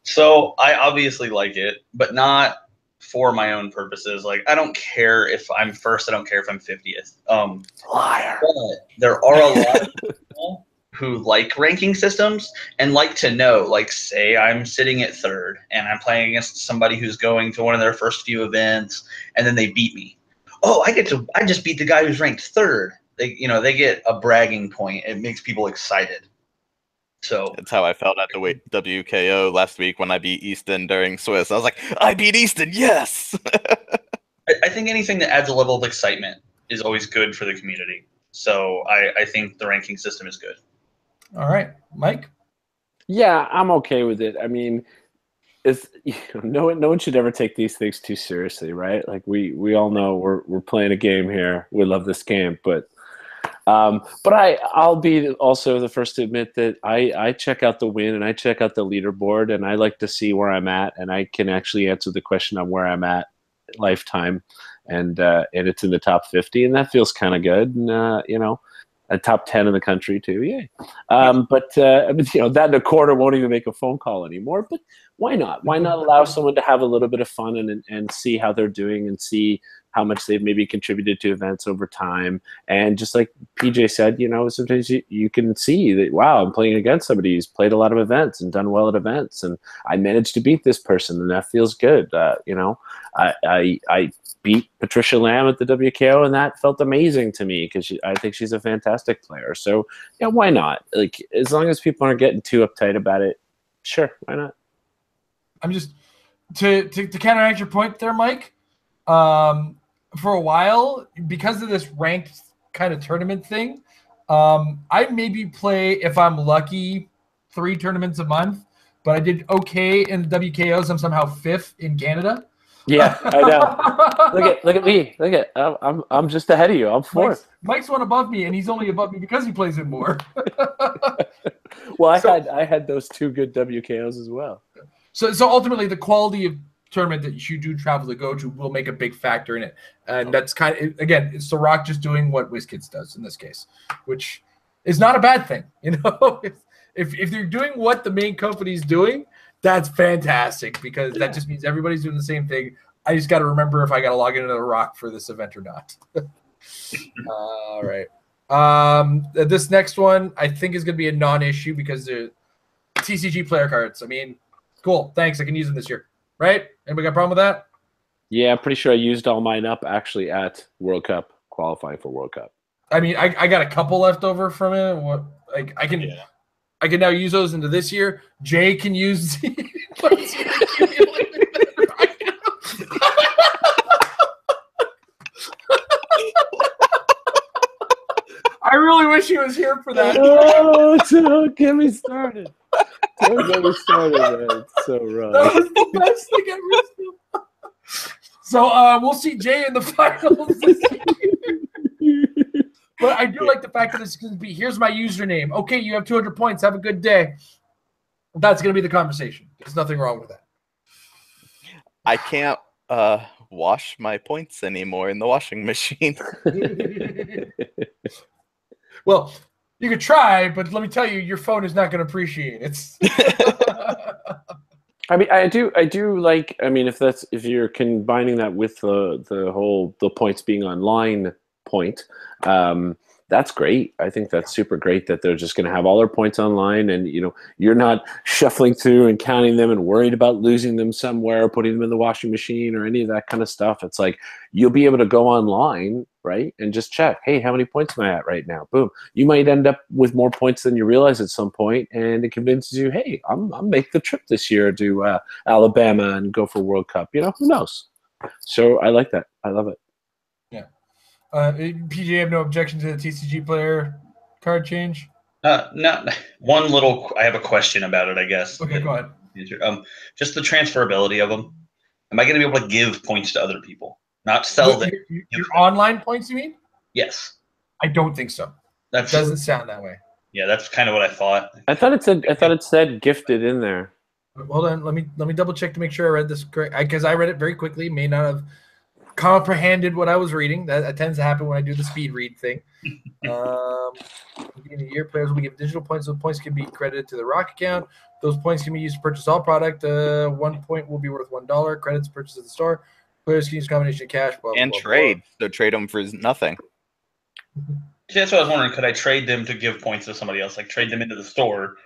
So I obviously like it, but not for my own purposes. Like, I don't care if I'm first. I don't care if I'm 50th. Liar. But there are a lot of people who like ranking systems and like to know, like, say I'm sitting at third and I'm playing against somebody who's going to one of their first few events and then they beat me. Oh, I just beat the guy who's ranked third. They get a bragging point. It makes people excited. So that's how I felt at the WKO last week when I beat Easton during Swiss. I was like, I beat Easton, yes! I think anything that adds a level of excitement is always good for the community. So I think the ranking system is good. All right. Mike? Yeah, I'm okay with it. I mean, it's no one should ever take these things too seriously, right? Like we all know we're playing a game here. We love this game, but I'll be also the first to admit that I check out the win and I check out the leaderboard and I like to see where I'm at and I can actually answer the question on where I'm at lifetime and it's in the top 50 and that feels kind of good and a top 10 in the country too. Yay. But that and a quarter won't even make a phone call anymore, but why not? Why not allow someone to have a little bit of fun and see how they're doing and see how much they've maybe contributed to events over time. And just like PJ said, sometimes you can see that, wow, I'm playing against somebody who's played a lot of events and done well at events. And I managed to beat this person and that feels good. I beat Patricia Lamb at the WKO and that felt amazing to me because I think she's a fantastic player. So yeah, why not? Like, as long as people aren't getting too uptight about it, sure, why not? I'm just to counteract your point there, Mike. For a while, because of this ranked kind of tournament thing, I maybe play, if I'm lucky, 3 tournaments a month. But I did okay in the WKOs. I'm somehow 5th in Canada. Yeah, I know. Look at me. I'm just ahead of you. I'm 4th. Mike's one above me, and he's only above me because he plays it more. Well, I had those 2 good WKOs as well. So ultimately, the quality of tournament that you do travel to go to will make a big factor in it, and that's kind of, again, it's the ROC just doing what WizKids does in this case, which is not a bad thing. If they're doing what the main company's doing, that's fantastic because that just means everybody's doing the same thing. I just got to remember if I got to log into the ROC for this event or not. All right. This next one I think is going to be a non-issue because the TCG player cards. I mean, cool. Thanks. I can use them this year. Right? Anybody got a problem with that? Yeah, I'm pretty sure I used all mine up actually at World Cup, qualifying for World Cup. I mean, I got a couple left over from it. I can now use those into this year. Jay can use. I really wish he was here for that. Oh, don't get me started. Don't get me started, man. It's so wrong. That was the best thing ever. So we'll see Jay in the finals this year. But I do like the fact that it's going to be, here's my username. Okay, you have 200 points. Have a good day. That's going to be the conversation. There's nothing wrong with that. I can't wash my points anymore in the washing machine. Well, you could try, but let me tell you, your phone is not going to appreciate it. I mean, I do like. I mean, if you're combining that with the points being online point, that's great. I think that's super great that they're just going to have all their points online, and you're not shuffling through and counting them and worried about losing them somewhere, or putting them in the washing machine, or any of that kind of stuff. It's like you'll be able to go online right? And just check, hey, how many points am I at right now? Boom. You might end up with more points than you realize at some point, and it convinces you, hey, I'll make the trip this year to Alabama and go for World Cup. You know, who knows? So I like that. I love it. Yeah. PJ, have no objection to the TCG player card change? No, I have a question about it, I guess. Okay, go ahead. Just the transferability of them. Am I going to be able to give points to other people? Not sell them. Your online points, you mean? Yes. I don't think so. That doesn't sound that way. Yeah, that's kind of what I thought. I thought it said gifted in there. Hold on, let me double check to make sure I read this correct, because I read it very quickly, may not have comprehended what I was reading. That tends to happen when I do the speed read thing. In a year, players will be given digital points. Those points can be credited to the ROC account. Those points can be used to purchase all product. 1 point will be worth $1. Credits purchased at the store. Players can use a combination of cash. Blah, and blah, trade. Blah. So trade them for nothing. See, that's what I was wondering. Could I trade them to give points to somebody else? Like trade them into the store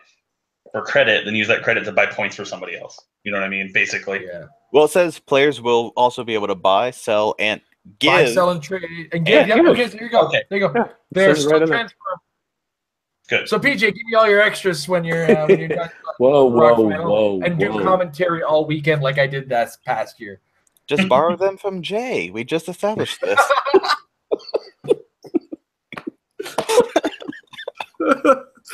for credit, then use that credit to buy points for somebody else. You know what I mean? Basically. Yeah. Well, it says players will also be able to buy, sell, and give. Buy, sell, and trade. And give. Yeah, okay, so there you go. Okay. There you go. Yeah. There's Right still transfer. Good. So PJ, give me all your extras when you're done. Whoa. And do commentary all weekend like I did that past year. Just borrow them from Jay. We just established this.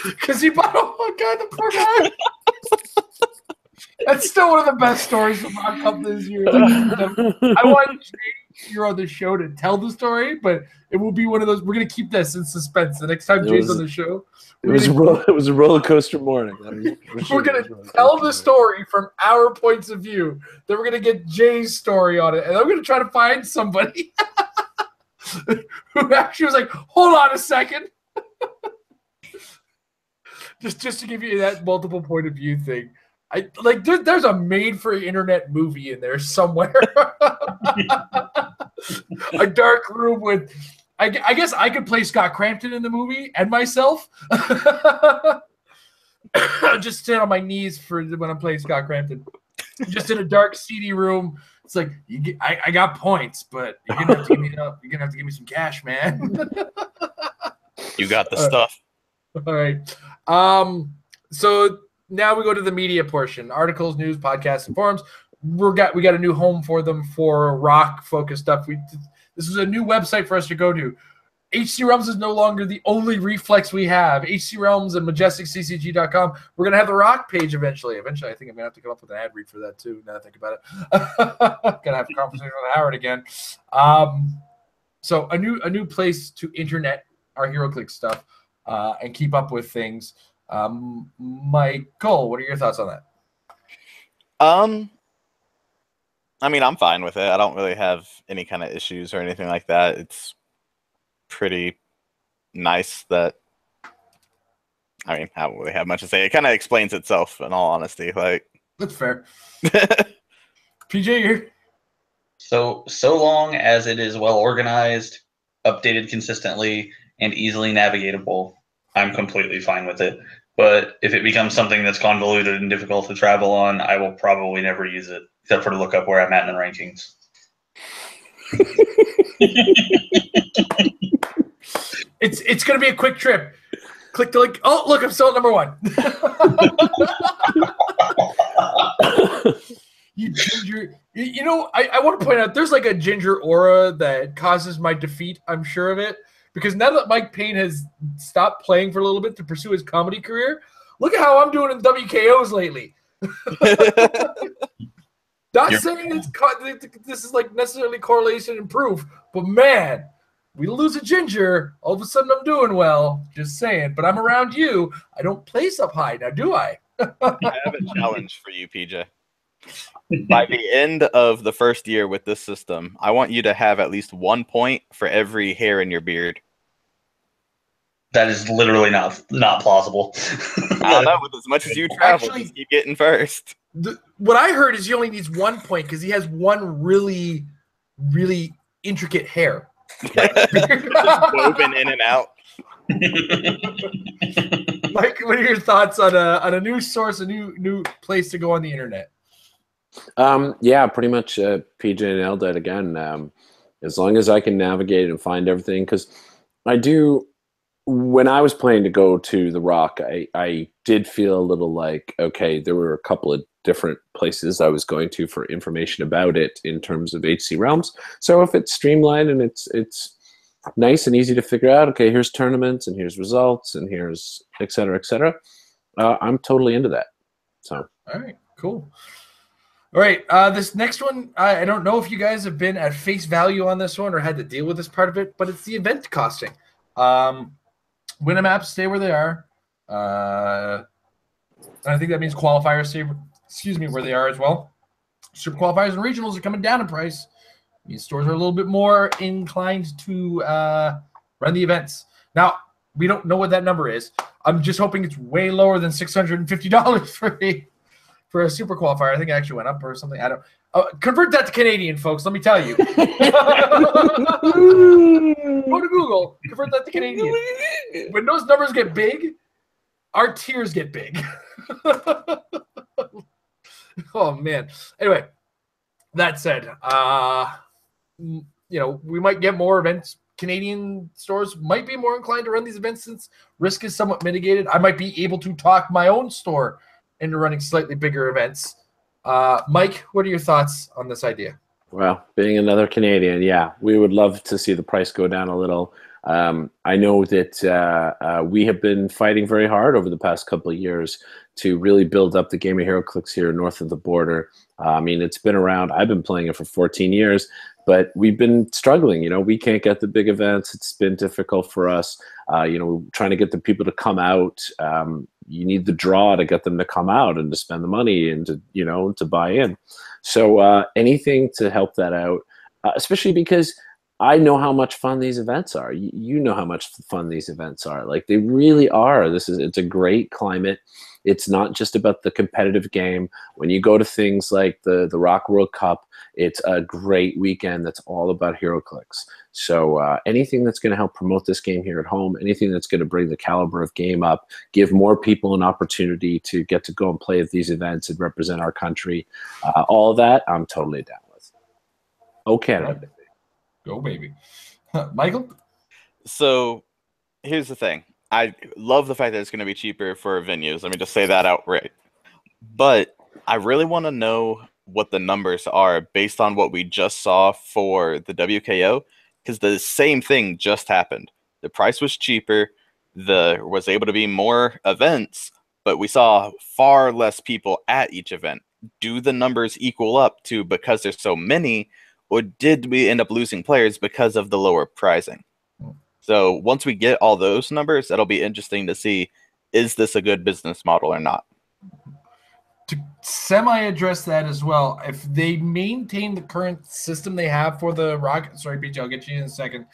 Because he bought the poor guy. That's still one of the best stories from ROC Cup this year. I want Jay here on the show to tell the story, but it will be one of those. We're gonna keep this in suspense. The next time Jay's on the show, it was a roller coaster morning. We're gonna tell the story from our points of view. Then we're gonna get Jay's story on it, and I'm gonna try to find somebody who actually was like, "Hold on a second." Just to give you that multiple point of view thing. There's a made-for-internet movie in there somewhere. A dark room with, I guess I could play Scott Crampton in the movie and myself. Just sit on my knees when I'm playing Scott Crampton. Just in a dark, seedy room. It's like I got points, but you're gonna have to give me up. You're gonna have to give me some cash, man. You got the stuff. All right. So now we go to the media portion: articles, news, podcasts, and forums. We got a new home for them for ROC focused stuff. This is a new website for us to go to. HC Realms is no longer the only reflex we have. HC Realms and MajesticCCG.com. We're gonna have the ROC page eventually. Eventually, I think I'm gonna have to come up with an ad read for that too. Now that I think about it, gotta have a conversation with Howard again. So a new place to internet our Heroclix stuff and keep up with things. Michael, what are your thoughts on that? I mean, I'm fine with it. I don't really have any kind of issues or anything like that. It's pretty nice that, I mean, I don't really have much to say. It kind of explains itself, in all honesty. Like, that's fair. PJ, here. So long as it is well organized, updated consistently, and easily navigatable, I'm completely fine with it. But if it becomes something that's convoluted and difficult to travel on, I will probably never use it, except for to look up where I'm at in the rankings. It's going to be a quick trip. Click the link. Oh, look, I'm still at number 1. You ginger. You know, I want to point out there's like a ginger aura that causes my defeat. I'm sure of it. Because now that Mike Payne has stopped playing for a little bit to pursue his comedy career, look at how I'm doing in WKOs lately. Not saying this is like necessarily correlation and proof, but man, we lose a ginger, all of a sudden I'm doing well. Just saying. But I'm around you. I don't place up high now, do I? I have a challenge for you, PJ. By the end of the first year with this system, I want you to have at least 1 point for every hair in your beard. That is literally not plausible. I don't know. With as much as you travel, Actually, just keep getting first. What I heard is he only needs 1 point because he has one really, really intricate hair. Just woven in and out. Mike, what are your thoughts on a new source, a new place to go on the internet? Yeah, pretty much PJ nailed it again. as long as I can navigate and find everything. Because I do, when I was planning to go to the ROC, I did feel a little like, okay, there were a couple of different places I was going to for information about it in terms of HC Realms. So if it's streamlined and it's nice and easy to figure out, okay, here's tournaments and here's results and here's et cetera, I'm totally into that. So. All right, cool. All right, this next one, I don't know if you guys have been at face value on this one or had to deal with this part of it, but it's the event costing. Winner maps stay where they are. And I think that means qualifiers stay, where they are as well. Super qualifiers and regionals are coming down in price. These stores are a little bit more inclined to run the events. Now, we don't know what that number is. I'm just hoping it's way lower than $650 for a super qualifier. I think it actually went up or something. I don't. Convert that to Canadian, folks. Let me tell you. Go to Google. Convert that to Canadian. When those numbers get big, our tears get big. Oh man. Anyway, that said, we might get more events. Canadian stores might be more inclined to run these events since risk is somewhat mitigated. I might be able to talk my own store into running slightly bigger events. Mike, what are your thoughts on this idea? Well, being another Canadian, yeah, we would love to see the price go down a little. I know that we have been fighting very hard over the past couple of years to really build up the game of Heroclix here north of the border. I mean, it's been around. I've been playing it for 14 years, but we've been struggling. We can't get the big events. It's been difficult for us. Trying to get the people to come out. You need the draw to get them to come out and to spend the money and to buy in. So anything to help that out, especially because I know how much fun these events are. You know how much fun these events are. Like, they really are. It's a great climate. It's not just about the competitive game. When you go to things like the ROC World Cup, it's a great weekend that's all about Heroclix. So anything that's going to help promote this game here at home, anything that's going to bring the caliber of game up, give more people an opportunity to get to go and play at these events and represent our country, all of that, I'm totally down with. Oh, Canada. Go, baby. Michael? So here's the thing. I love the fact that it's going to be cheaper for venues. Let me just say that outright. But I really want to know what the numbers are based on what we just saw for the WKO, because the same thing just happened. The price was cheaper. There was able to be more events, but we saw far less people at each event. Do the numbers equal up to because there's so many, or did we end up losing players because of the lower pricing? So once we get all those numbers, that'll be interesting to see, is this a good business model or not? To semi-address that as well, if they maintain the current system they have for the ROC, sorry, BJ, I'll get you in a second.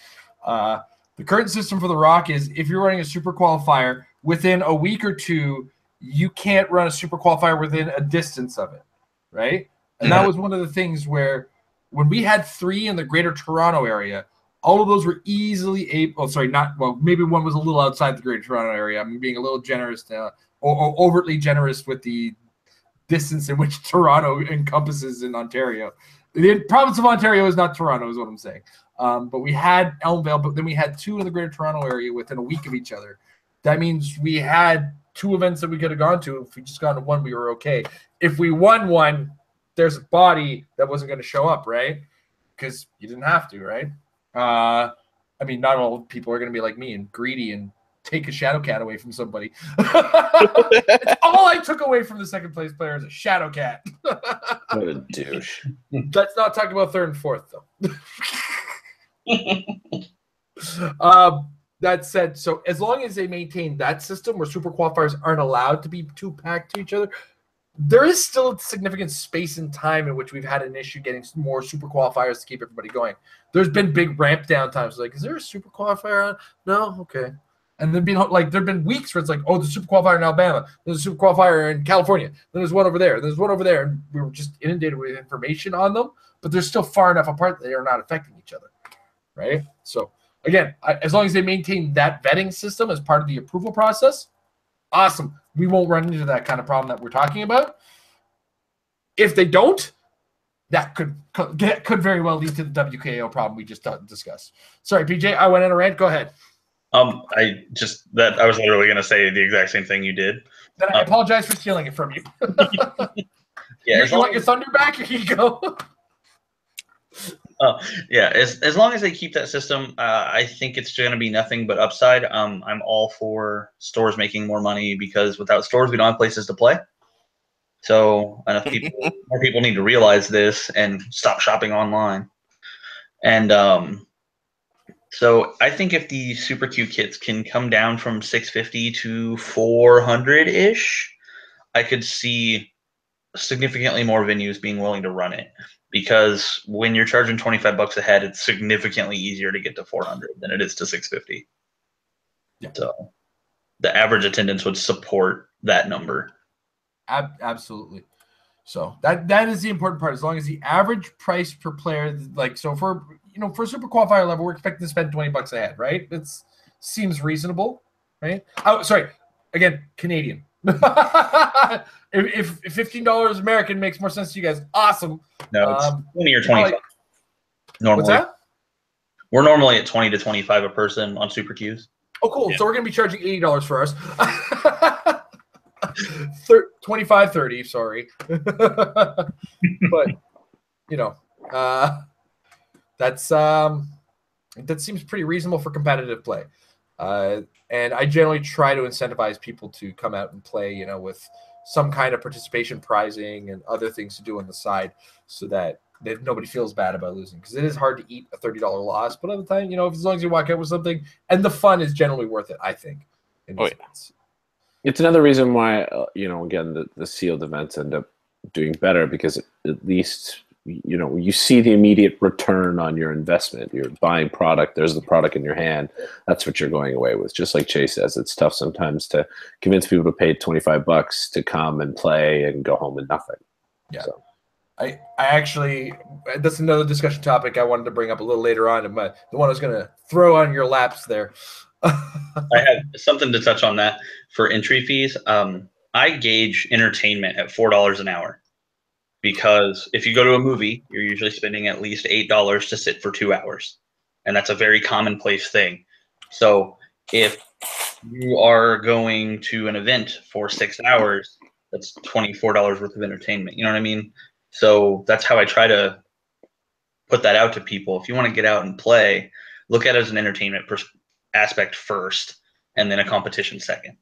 The current system for the ROC is if you're running a super qualifier, within a week or two, you can't run a super qualifier within a distance of it, right? And that was one of the things where when we had 3 in the greater Toronto area, all of those were easily able, maybe one was a little outside the greater Toronto area. I'm being a little generous or overtly generous with the distance in which Toronto encompasses in Ontario. The province of Ontario is not Toronto, is what I'm saying. But we had Elmvale, but then we had 2 in the greater Toronto area within a week of each other. That means we had 2 events that we could have gone to. If we just gone to one, we were okay. If we won one, there's a body that wasn't going to show up, right? Because you didn't have to, right? I mean, not all people are going to be like me and greedy and take a Shadow Cat away from somebody. It's all I took away from the second place player is a Shadow Cat. What a douche. Let's not talk about third and fourth, though. That said, so as long as they maintain that system where super qualifiers aren't allowed to be too packed to each other, there is still significant space and time in which we've had an issue getting more super qualifiers to keep everybody going. There's been big ramp down times. Like, is there a super qualifier on? No? Okay. And then there've been weeks where it's like, oh, there's a super qualifier in Alabama. There's a super qualifier in California. Then there's one over there. There's one over there. And we were just inundated with information on them, but they're still far enough apart that they are not affecting each other. Right? So, again, as long as they maintain that vetting system as part of the approval process, awesome. We won't run into that kind of problem that we're talking about. If they don't, that could very well lead to the WKO problem we just discussed. Sorry, PJ, I went in a rant. Go ahead. I was literally going to say the exact same thing you did. Then I apologize for stealing it from you. Yeah, you want your thunder back? Here you go. Yeah, as long as they keep that system, I think it's going to be nothing but upside. I'm all for stores making more money, because without stores, we don't have places to play. So more people need to realize this and stop shopping online. And so I think if the Super Q kits can come down from 650 to 400 ish, I could see significantly more venues being willing to run it. Because when you're charging $25 a head, it's significantly easier to get to 400 than it is to 650. Yeah. So the average attendance would support that number. Absolutely. So that is the important part. As long as the average price per player, like, so for super qualifier level, we're expecting to spend $20 a head, right? It seems reasonable, right? Oh, sorry. Again, Canadian. if $15 American makes more sense to you guys, awesome. No, it's 20 or 25. Normally, what's that? We're normally at 20 to 25 a person on Super Qs. Oh, cool. Yeah. So we're gonna be charging $80 for us. 25, 30. Sorry, but that seems pretty reasonable for competitive play. And I generally try to incentivize people to come out and play, with some kind of participation prizing and other things to do on the side, so that nobody feels bad about losing, because it is hard to eat a $30 loss. But other time, as long as you walk out with something, and the fun is generally worth it, I think. It's another reason why, again, the sealed events end up doing better, because at least you see the immediate return on your investment. You're buying product. There's the product in your hand. That's what you're going away with. Just like Chase says, it's tough sometimes to convince people to pay $25 to come and play and go home with nothing. Yeah. So. I actually, that's another discussion topic I wanted to bring up a little later on. The one I was going to throw on your laps there. I have something to touch on that for entry fees. I gauge entertainment at $4 an hour. Because if you go to a movie, you're usually spending at least $8 to sit for 2 hours. And that's a very commonplace thing. So if you are going to an event for 6 hours, that's $24 worth of entertainment. You know what I mean? So that's how I try to put that out to people. If you want to get out and play, look at it as an entertainment aspect first, and then a competition second.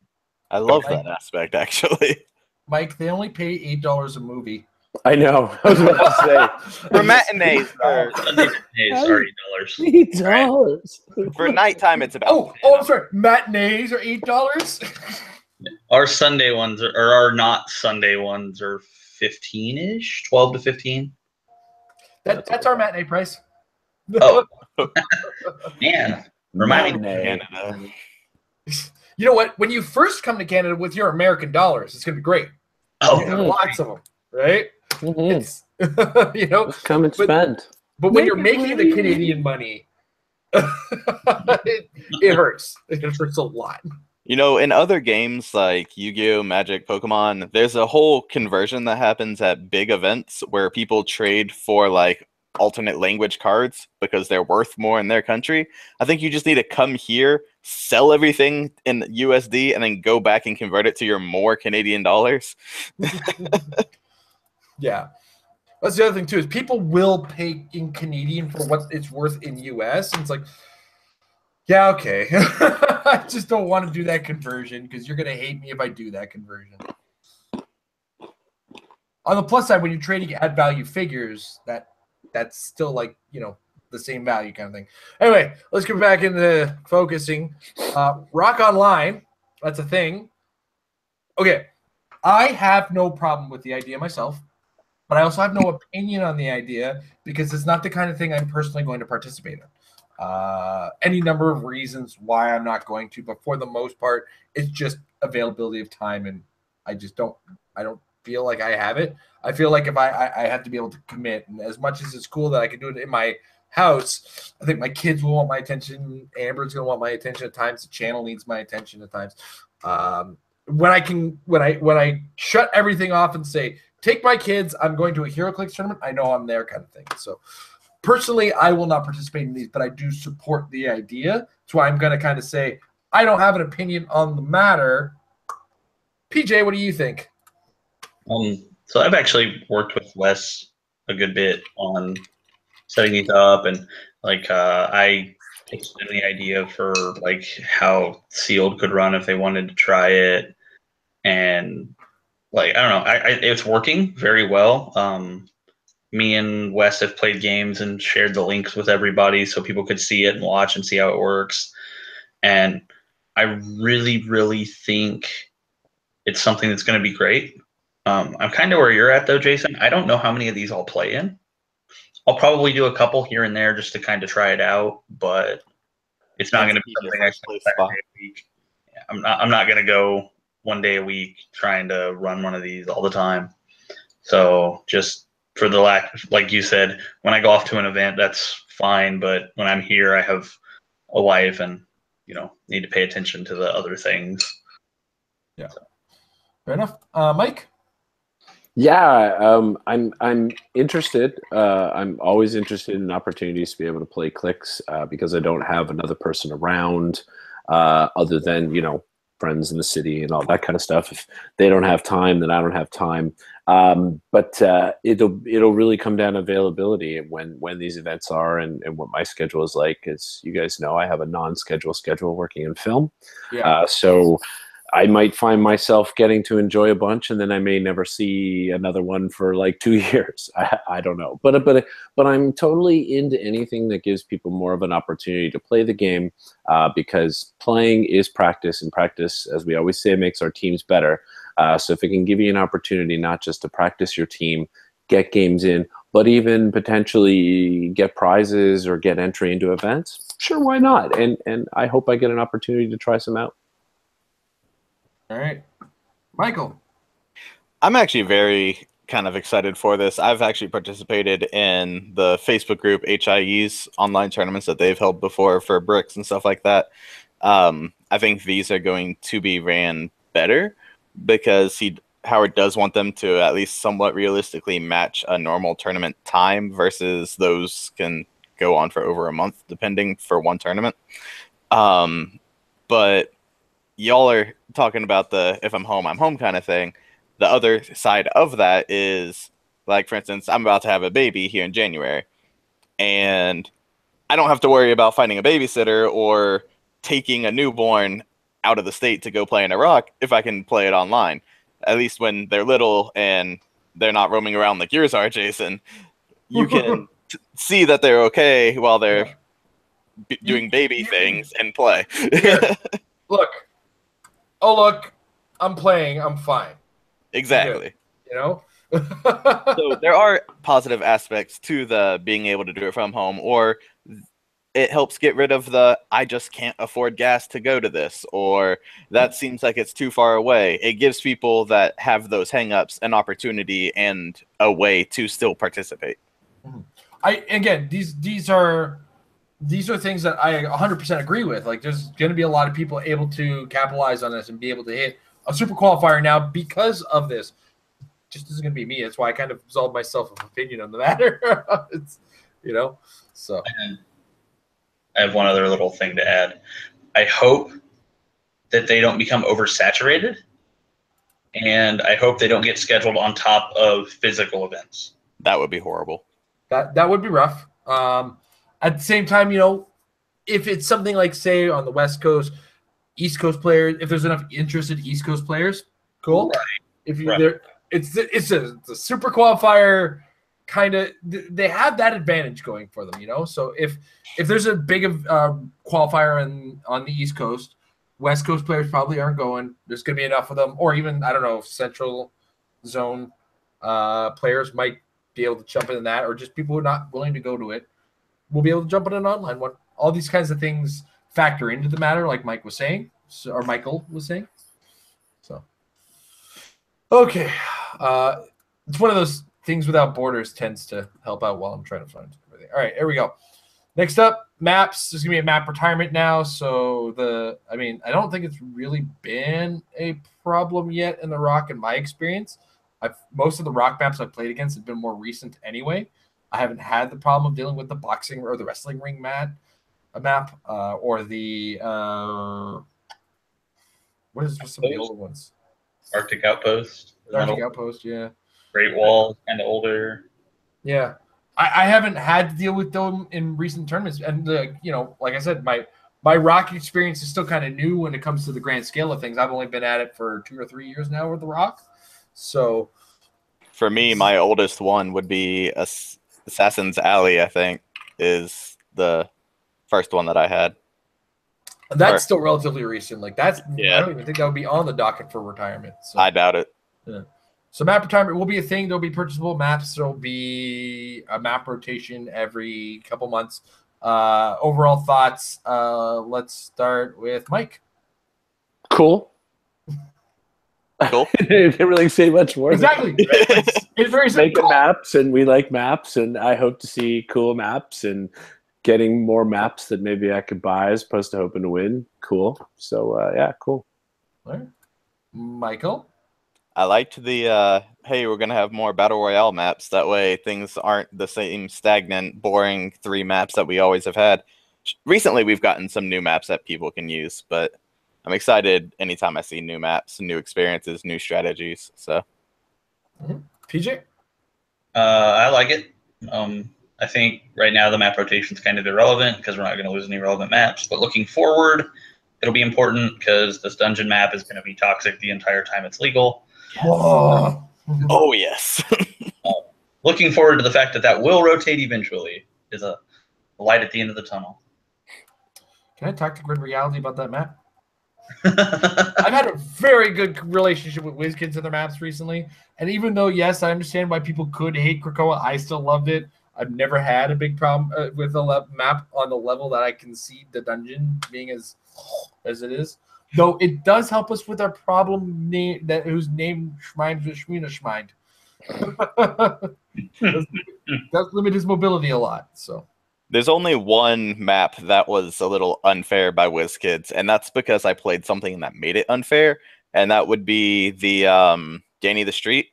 I love that aspect, actually. Mike, they only pay $8 a movie. I know. I was about to say. For matinees, are $8. $8. For nighttime, it's about. I'm sorry. Matinees are $8. Our Sunday ones or our not Sunday ones are 15-ish, 12 to 15. That's our matinee price. Oh, man! Remind me of Canada. You know what? When you first come to Canada with your American dollars, it's gonna be great. Oh, lots of them, right? Mm-hmm. Come and spend. But when you're making the Canadian money, it hurts. It hurts a lot. In other games like Yu-Gi-Oh, Magic, Pokemon, there's a whole conversion that happens at big events where people trade for like alternate language cards because they're worth more in their country. I think you just need to come here, sell everything in USD, and then go back and convert it to your more Canadian dollars. Yeah. That's the other thing, too, is people will pay in Canadian for what it's worth in US. And it's like, yeah, okay. I just don't want to do that conversion because you're going to hate me if I do that conversion. On the plus side, when you're trading at value figures, that's still like, the same value kind of thing. Anyway, let's get back into focusing. ROC Online, that's a thing. Okay. I have no problem with the idea myself. But I also have no opinion on the idea because it's not the kind of thing I'm personally going to participate in. Any number of reasons why I'm not going to, but for the most part, it's just availability of time, and I don't feel like I have it. I feel like if I have to be able to commit, and as much as it's cool that I can do it in my house, I think my kids will want my attention. Amber's going to want my attention at times. The channel needs my attention at times. When I shut everything off and say, take my kids. I'm going to a Heroclix tournament. I know I'm there kind of thing. So personally, I will not participate in these, but I do support the idea. That's why I'm going to kind of say I don't have an opinion on the matter. PJ, what do you think? So I've actually worked with Wes a good bit on setting these up, and like I pitched him the idea for like how sealed could run if they wanted to try it, and like I don't know, it's working very well. Me and Wes have played games and shared the links with everybody so people could see it and watch and see how it works. And I really, really think it's something that's going to be great. I'm kind of where you're at though, Jason. I don't know how many of these I'll play in. I'll probably do a couple here and there just to kind of try it out, but it's not going to be something I spend a week. I'm not going to go 1 day a week trying to run one of these all the time. So just for the like you said, when I go off to an event, that's fine. But when I'm here, I have a wife and, need to pay attention to the other things. Yeah. So. Fair enough. Mike? Yeah, I'm interested. I'm always interested in opportunities to be able to play Clixed because I don't have another person around other than, friends in the city and all that kind of stuff. If they don't have time, then I don't have time. But it'll really come down to availability and when these events are and what my schedule is like. As you guys know, I have a non-schedule schedule working in film. Yeah. So I might find myself getting to enjoy a bunch, and then I may never see another one for like 2 years. I don't know, but I'm totally into anything that gives people more of an opportunity to play the game, because playing is practice, and practice, as we always say, makes our teams better. So if it can give you an opportunity not just to practice your team, get games in, but even potentially get prizes or get entry into events, sure, why not? And I hope I get an opportunity to try some out. All right. Michael. I'm actually very kind of excited for this. I've actually participated in the Facebook group HIE's online tournaments that they've held before for bricks and stuff like that. I think these are going to be ran better because Howard does want them to at least somewhat realistically match a normal tournament time versus those can go on for over a month depending for one tournament. But y'all are talking about the if I'm home kind of thing. The other side of that is, like, for instance, I'm about to have a baby here in January, and I don't have to worry about finding a babysitter or taking a newborn out of the state to go play in ROC if I can play it online. At least when they're little and they're not roaming around like yours are, Jason, you can see that they're okay while they're doing baby things and play. Look, I'm playing. I'm fine. Exactly. So there are positive aspects to the being able to do it from home, or it helps get rid of the I just can't afford gas to go to this, or that seems like it's too far away. It gives people that have those hangups an opportunity and a way to still participate. These are things that I 100% agree with. Like, there's going to be a lot of people able to capitalize on this and be able to hit a super qualifier now because of this. Just isn't going to be me. That's why I kind of absolved myself of opinion on the matter. So. I have one other little thing to add. I hope that they don't become oversaturated, and I hope they don't get scheduled on top of physical events. That would be horrible. That would be rough. At the same time, if it's something like, say, on the West Coast, East Coast players, if there's enough interested East Coast players, cool. Right. If you there, it's a super qualifier kind of. They have that advantage going for them, So if there's a big qualifier on the East Coast, West Coast players probably aren't going. There's going to be enough of them, or even I don't know, Central Zone players might be able to jump in that, or just people who are not willing to go to it will be able to jump in an online one. All these kinds of things factor into the matter, like Mike was saying, or Michael was saying. So, okay, it's one of those things without borders tends to help out while I'm trying to find everything. All right, here we go. Next up, maps. There's gonna be a map retirement now. So I don't think it's really been a problem yet in the ROC in my experience. Most of the rock maps I've played against have been more recent anyway. I haven't had the problem of dealing with the boxing or the wrestling ring map, or the what's some of the older ones? Arctic Outpost. Arctic Outpost, yeah. Great Wall, kind of older. Yeah. I haven't had to deal with them in recent tournaments. And, like I said, my rock experience is still kind of new when it comes to the grand scale of things. I've only been at it for 2 or 3 years now with the rock. So for me, my oldest one would be Assassin's Alley, I think, is the first one that I had. That's still relatively recent. Like I don't even think that would be on the docket for retirement. So. I doubt it. Yeah. So map retirement will be a thing. There'll be purchasable maps. There'll be a map rotation every couple months. Overall thoughts. Let's start with Mike. Cool. Cool. Didn't really say much more. Exactly. It's very simple. Making maps, and we like maps, and I hope to see cool maps and getting more maps that maybe I could buy as opposed to hoping to win. Cool. So yeah, cool. All right. Michael. I liked the hey, we're gonna have more battle royale maps. That way, things aren't the same stagnant, boring 3 maps that we always have had. Recently, we've gotten some new maps that people can use, but I'm excited anytime I see new maps, new experiences, new strategies. So, PJ, I like it. I think right now the map rotation is kind of irrelevant because we're not going to lose any relevant maps. But looking forward, it'll be important because this dungeon map is going to be toxic the entire time it's legal. Whoa. Oh yes. Looking forward to the fact that will rotate eventually is a light at the end of the tunnel. Can I talk to Grid Reality about that map? I've had a very good relationship with WizKids and their maps recently. And even though, yes, I understand why people could hate Krakoa, I still loved it. I've never had a big problem with the map on the level that I concede the dungeon being as it is. Though it does help us with our problem whose name Schmind was Shmina Schmind. Does limit his mobility a lot. So there's only one map that was a little unfair by WizKids, and that's because I played something that made it unfair, and that would be the Danny the Street,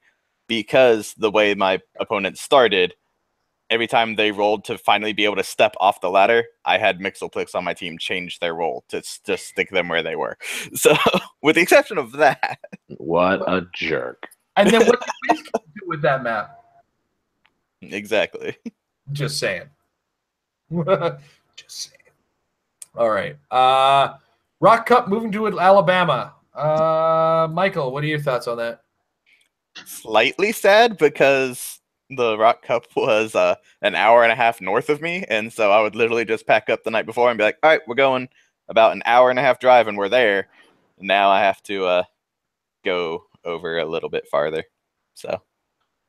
because the way my opponent started, every time they rolled to finally be able to step off the ladder, I had Mixelplix on my team change their roll to just stick them where they were. So, with the exception of that. What a jerk. And then what did WizKids do with that map? Exactly. Just saying. Just saying. All right. Rock Cup moving to Alabama. Michael, what are your thoughts on that? Slightly sad because the Rock Cup was an hour and a half north of me, and so I would literally just pack up the night before and be like, all right, we're going about an hour and a half drive and we're there. Now I have to go over a little bit farther. So,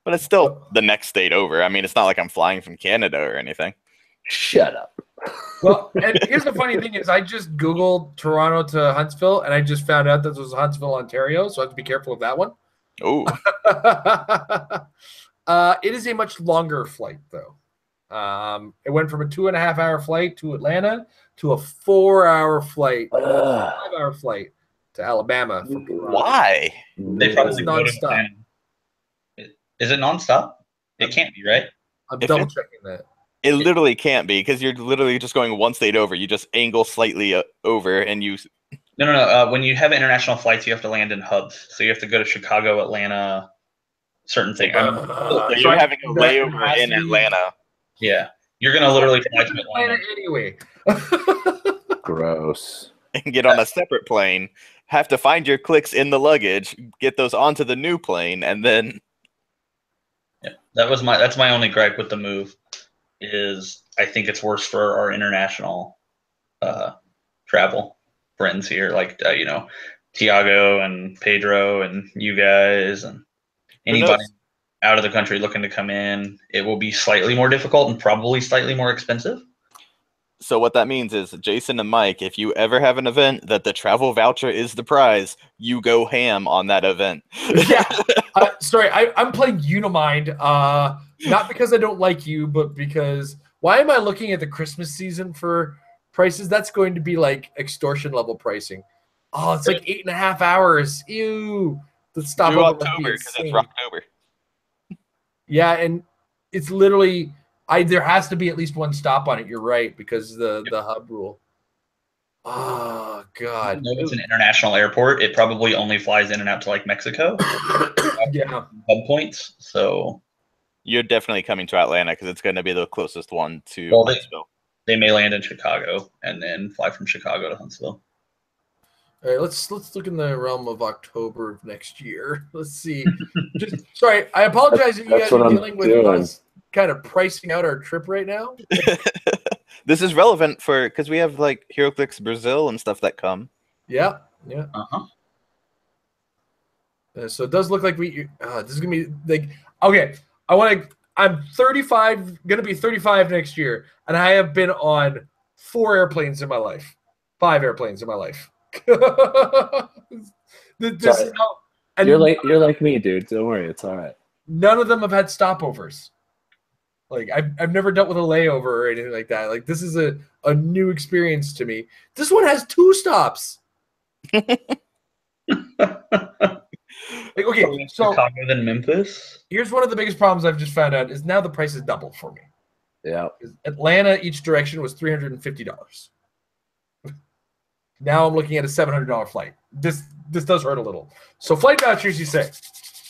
but it's still the next state over. I mean, it's not like I'm flying from Canada or anything. Shut up. Well, and here's the funny thing is I just Googled Toronto to Huntsville, and I just found out that this was Huntsville, Ontario, so I have to be careful with that one. Oh. It is a much longer flight, though. It went from a 2.5-hour flight to Atlanta to a 4-hour flight, 5-hour flight to Alabama. Why? They probably go to nonstop. Is it nonstop? It can't be, right? I'm double checking that. It literally can't be, because you're literally just going one state over. You just angle slightly over, and you. No. When you have international flights, you have to land in hubs. So you have to go to Chicago, Atlanta, certain thing. So you're having a layover in Atlanta. Yeah, you're gonna literally fly to Atlanta anyway. Gross. And get on a separate plane. Have to find your clicks in the luggage, get those onto the new plane, and then. Yeah, that's my only gripe with the move. Is I think it's worse for our international travel friends here, like Tiago and Pedro and you guys and anybody out of the country looking to come in. It will be slightly more difficult and probably slightly more expensive. So what that means is, Jason and Mike, if you ever have an event that the travel voucher is the prize, you go ham on that event. Yeah. Sorry, I'm playing Unimind, not because I don't like you, but because why am I looking at the Christmas season for prices? That's going to be like extortion level pricing. Oh, it's like 8.5 hours. Ew. The stopover Through must be October, because it's insane. Rocktober. Yeah, and it's literally there has to be at least one stop on it. You're right, because the hub rule. Oh God. Even though it's an international airport, it probably only flies in and out to like Mexico. Yeah. Hub points. So You're definitely coming to Atlanta because it's going to be the closest one to Well, Huntsville. they may land in Chicago and then fly from Chicago to Huntsville. All right, let's look in the realm of October of next year. Let's see. Sorry, I apologize that you guys are dealing with us kind of pricing out our trip right now. This is relevant because we have like Heroclix Brazil and stuff that come. Yeah. Uh-huh. So it does look like this is gonna be like okay. I'm 35, gonna be 35 next year, and I have been on 4 airplanes in my life, 5 airplanes in my life. This is how, you're like me, dude. Don't worry, it's all right. None of them have had stopovers. Like I've never dealt with a layover or anything like that. Like this is a new experience to me. This one has 2 stops. Like, okay, so Chicago than Memphis. Here's one of the biggest problems I've just found out is now the price is double for me. Yeah. Atlanta each direction was $350. Now I'm looking at a $700 flight. This does hurt a little. So flight vouchers, you say?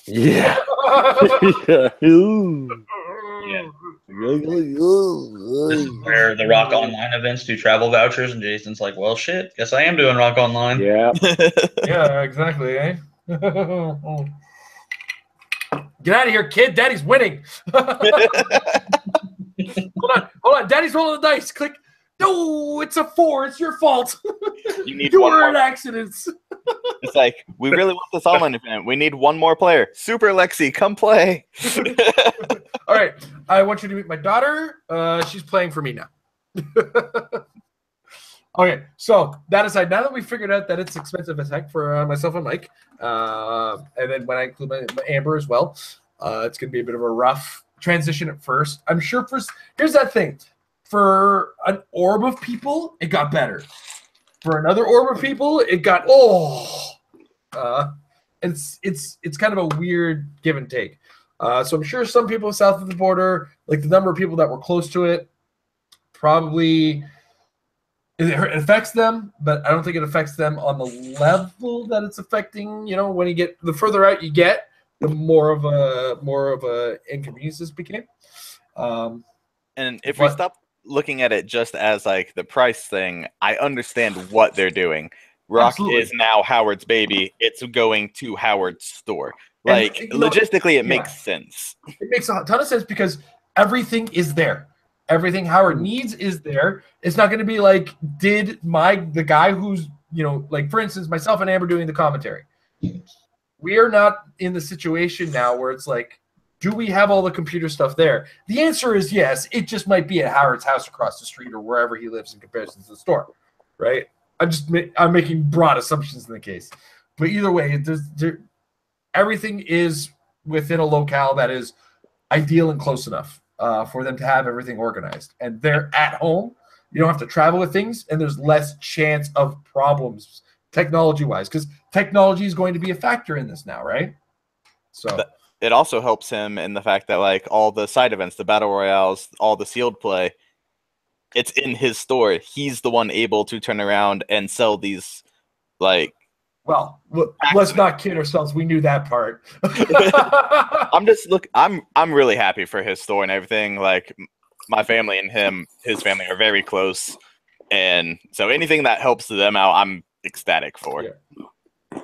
Yeah. Yeah. Where the ROC Online events do travel vouchers, and Jason's like, "Well, shit, guess I am doing ROC Online." Yeah. Yeah, exactly. Eh? Get out of here, kid. Daddy's winning. Hold on. Daddy's rolling the dice. Click. No, it's a 4. It's your fault. You were in accidents. It's like, we really want this online event. We need one more player. Super Lexi, come play. All right. I want you to meet my daughter. She's playing for me now. Okay. So that aside, now that we figured out that it's expensive as heck for myself and Mike, and then when I include my Amber as well, it's going to be a bit of a rough transition at first. I'm sure here's that thing. For an orb of people, it got better. For another orb of people, it got it's kind of a weird give and take. So I'm sure some people south of the border, like the number of people that were close to it, probably it affects them, but I don't think it affects them on the level that it's affecting. You know, when you get the further out you get, the more of a inconvenience this became. And if we stop looking at it just as like the price thing, I understand what they're doing. ROC Absolutely. is now Howard's baby. It's going to Howard's store. Like, logistically, it makes sense. It makes a ton of sense because everything is there. Everything Howard needs is there. It's not going to be like, the guy who's, like, for instance, myself and Amber doing the commentary. We are not in the situation now where it's like, do we have all the computer stuff there? The answer is yes. It just might be at Howard's house across the street or wherever he lives in comparison to the store, right? I'm making broad assumptions in the case. But either way, everything is within a locale that is ideal and close enough for them to have everything organized. And they're at home. You don't have to travel with things, and there's less chance of problems technology-wise because technology is going to be a factor in this now, right? So it also helps him in the fact that like all the side events, the battle royales, all the sealed play, it's in his store. He's the one able to turn around and sell these, like. Well, let's not kid ourselves. We knew that part. I'm really happy for his store and everything. Like my family and his family are very close, and so anything that helps them out, I'm ecstatic for. Yeah.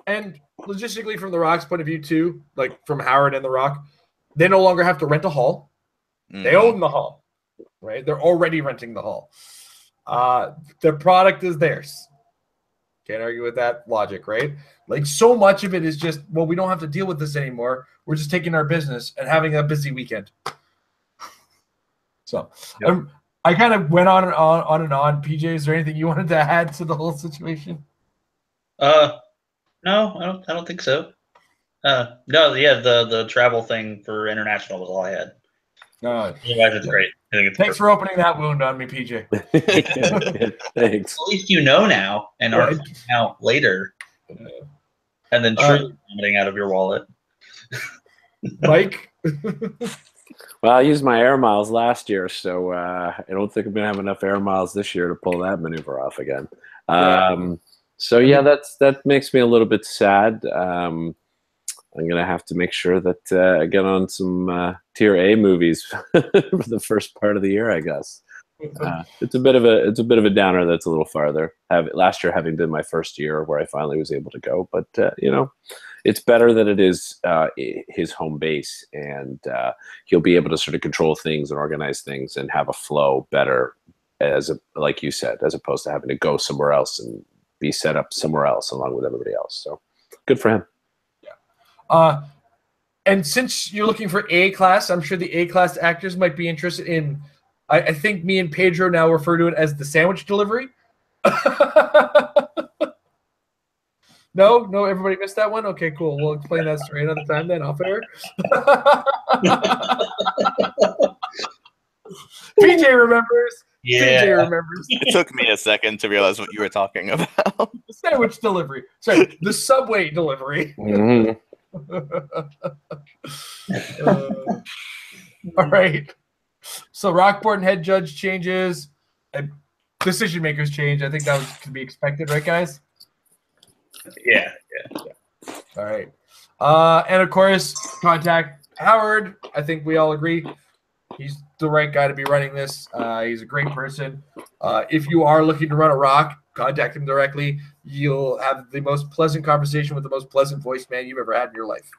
And logistically, from the ROC's point of view, too, like from Howard and the ROC, they no longer have to rent a hall. They own the hall, right? They're already renting the hall. The product is theirs. Can't argue with that logic, right? Like so much of it is just, well, we don't have to deal with this anymore. We're just taking our business and having a busy weekend. So yep. I kind of went on and on. PJ, is there anything you wanted to add to the whole situation? No, I don't think so. No, yeah, the travel thing for international was all I had. It's great. I think it's Thanks for opening that wound on me, PJ. Thanks. At least you know now and are out later. And then truly vomiting out of your wallet. Mike? Well, I used my air miles last year, so I don't think I'm going to have enough air miles this year to pull that maneuver off again. So yeah, that makes me a little bit sad. I'm going to have to make sure that I get on some tier A movies for the first part of the year, I guess. It's a bit of a downer. That's a little farther. Last year having been my first year where I finally was able to go, but it's better that it is his home base, and he'll be able to sort of control things and organize things and have a flow better, like you said, as opposed to having to go somewhere else and be set up somewhere else along with everybody else. So good for him. Yeah. And since you're looking for A class, I'm sure the A class actors might be interested in. I think me and Pedro now refer to it as the sandwich delivery. No, everybody missed that one? Okay, cool. We'll explain that story another time then, off air. PJ remembers. Yeah. PJ remembers. It took me a second to realize what you were talking about. The sandwich delivery. Sorry, the Subway delivery. Mm-hmm. All right. So Rockboard and head judge changes, and decision makers change. I think that was to be expected, right, guys? Yeah. All right. And of course, contact Howard. I think we all agree he's the right guy to be running this. He's a great person. If you are looking to run a ROC, contact him directly. You'll have the most pleasant conversation with the most pleasant voice man you've ever had in your life.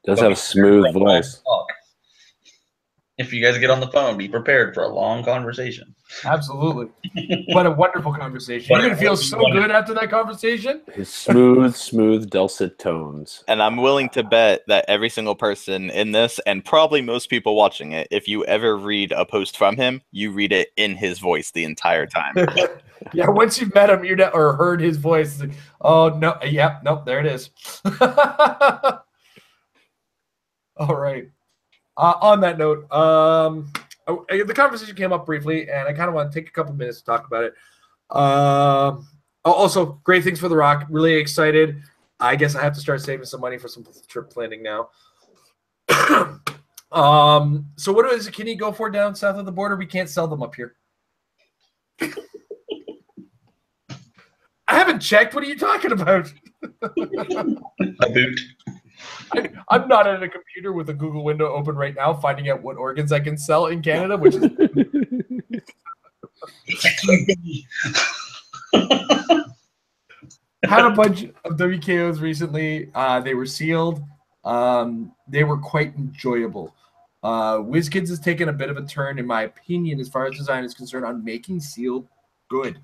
Does have a smooth voice. If you guys get on the phone, be prepared for a long conversation. Absolutely. What a wonderful conversation. You're going to feel so good after that conversation. His smooth, dulcet tones. And I'm willing to bet that every single person in this, and probably most people watching it, if you ever read a post from him, you read it in his voice the entire time. Yeah, once you've met him, or heard his voice, like, oh, no, yeah, nope, there it is. All right. On that note, the conversation came up briefly, and I kind of want to take a couple minutes to talk about it. Also, great things for the ROC. Really excited. I guess I have to start saving some money for some trip planning now. So what is it? Can you go for down south of the border? We can't sell them up here. I haven't checked. What are you talking about? A boot. I'm not at a computer with a Google window open right now, finding out what organs I can sell in Canada, which is had a bunch of WKOs recently. They were sealed. They were quite enjoyable. WizKids has taken a bit of a turn, in my opinion, as far as design is concerned, on making sealed good.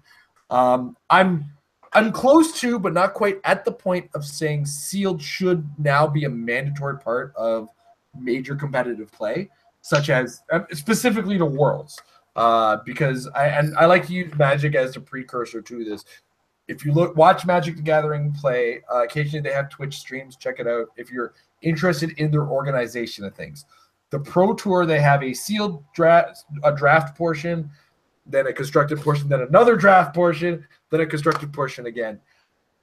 I'm close to, but not quite at the point of saying sealed should now be a mandatory part of major competitive play, such as specifically to Worlds, because I like to use Magic as a precursor to this. If you watch Magic the Gathering play, occasionally they have Twitch streams. Check it out if you're interested in their organization of things. The Pro Tour, they have a sealed draft portion, then a constructed portion, then another draft portion, then a constructed portion again.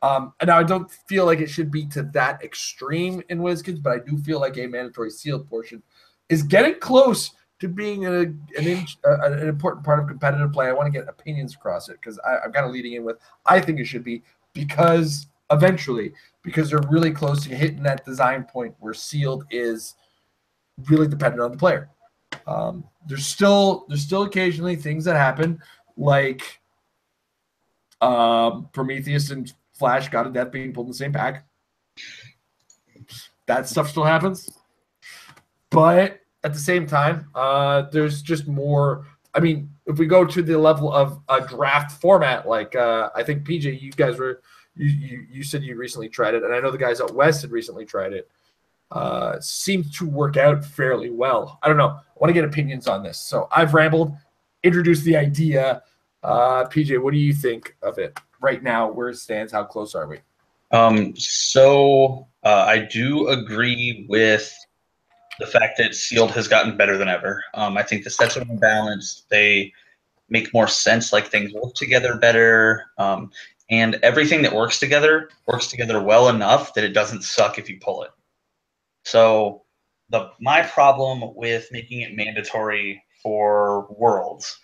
And now I don't feel like it should be to that extreme in WizKids, but I do feel like a mandatory sealed portion is getting close to being an important part of competitive play. I want to get opinions across it because I'm kind of leading in with I think it should be because they're really close to hitting that design point where sealed is really dependent on the player. There's still occasionally things that happen, like Prometheus and Flash got a death being pulled in the same pack. That stuff still happens. But at the same time, there's just more. I mean, if we go to the level of a draft format, like I think PJ, you guys you said you recently tried it, and I know the guys out west had recently tried it. Seems to work out fairly well. I don't know. I want to get opinions on this. So I've rambled, introduced the idea. PJ, what do you think of it right now? Where it stands? How close are we? So I do agree with the fact that sealed has gotten better than ever. I think the sets are more balanced. They make more sense, like things work together better. and everything that works together well enough that it doesn't suck if you pull it. So my problem with making it mandatory for Worlds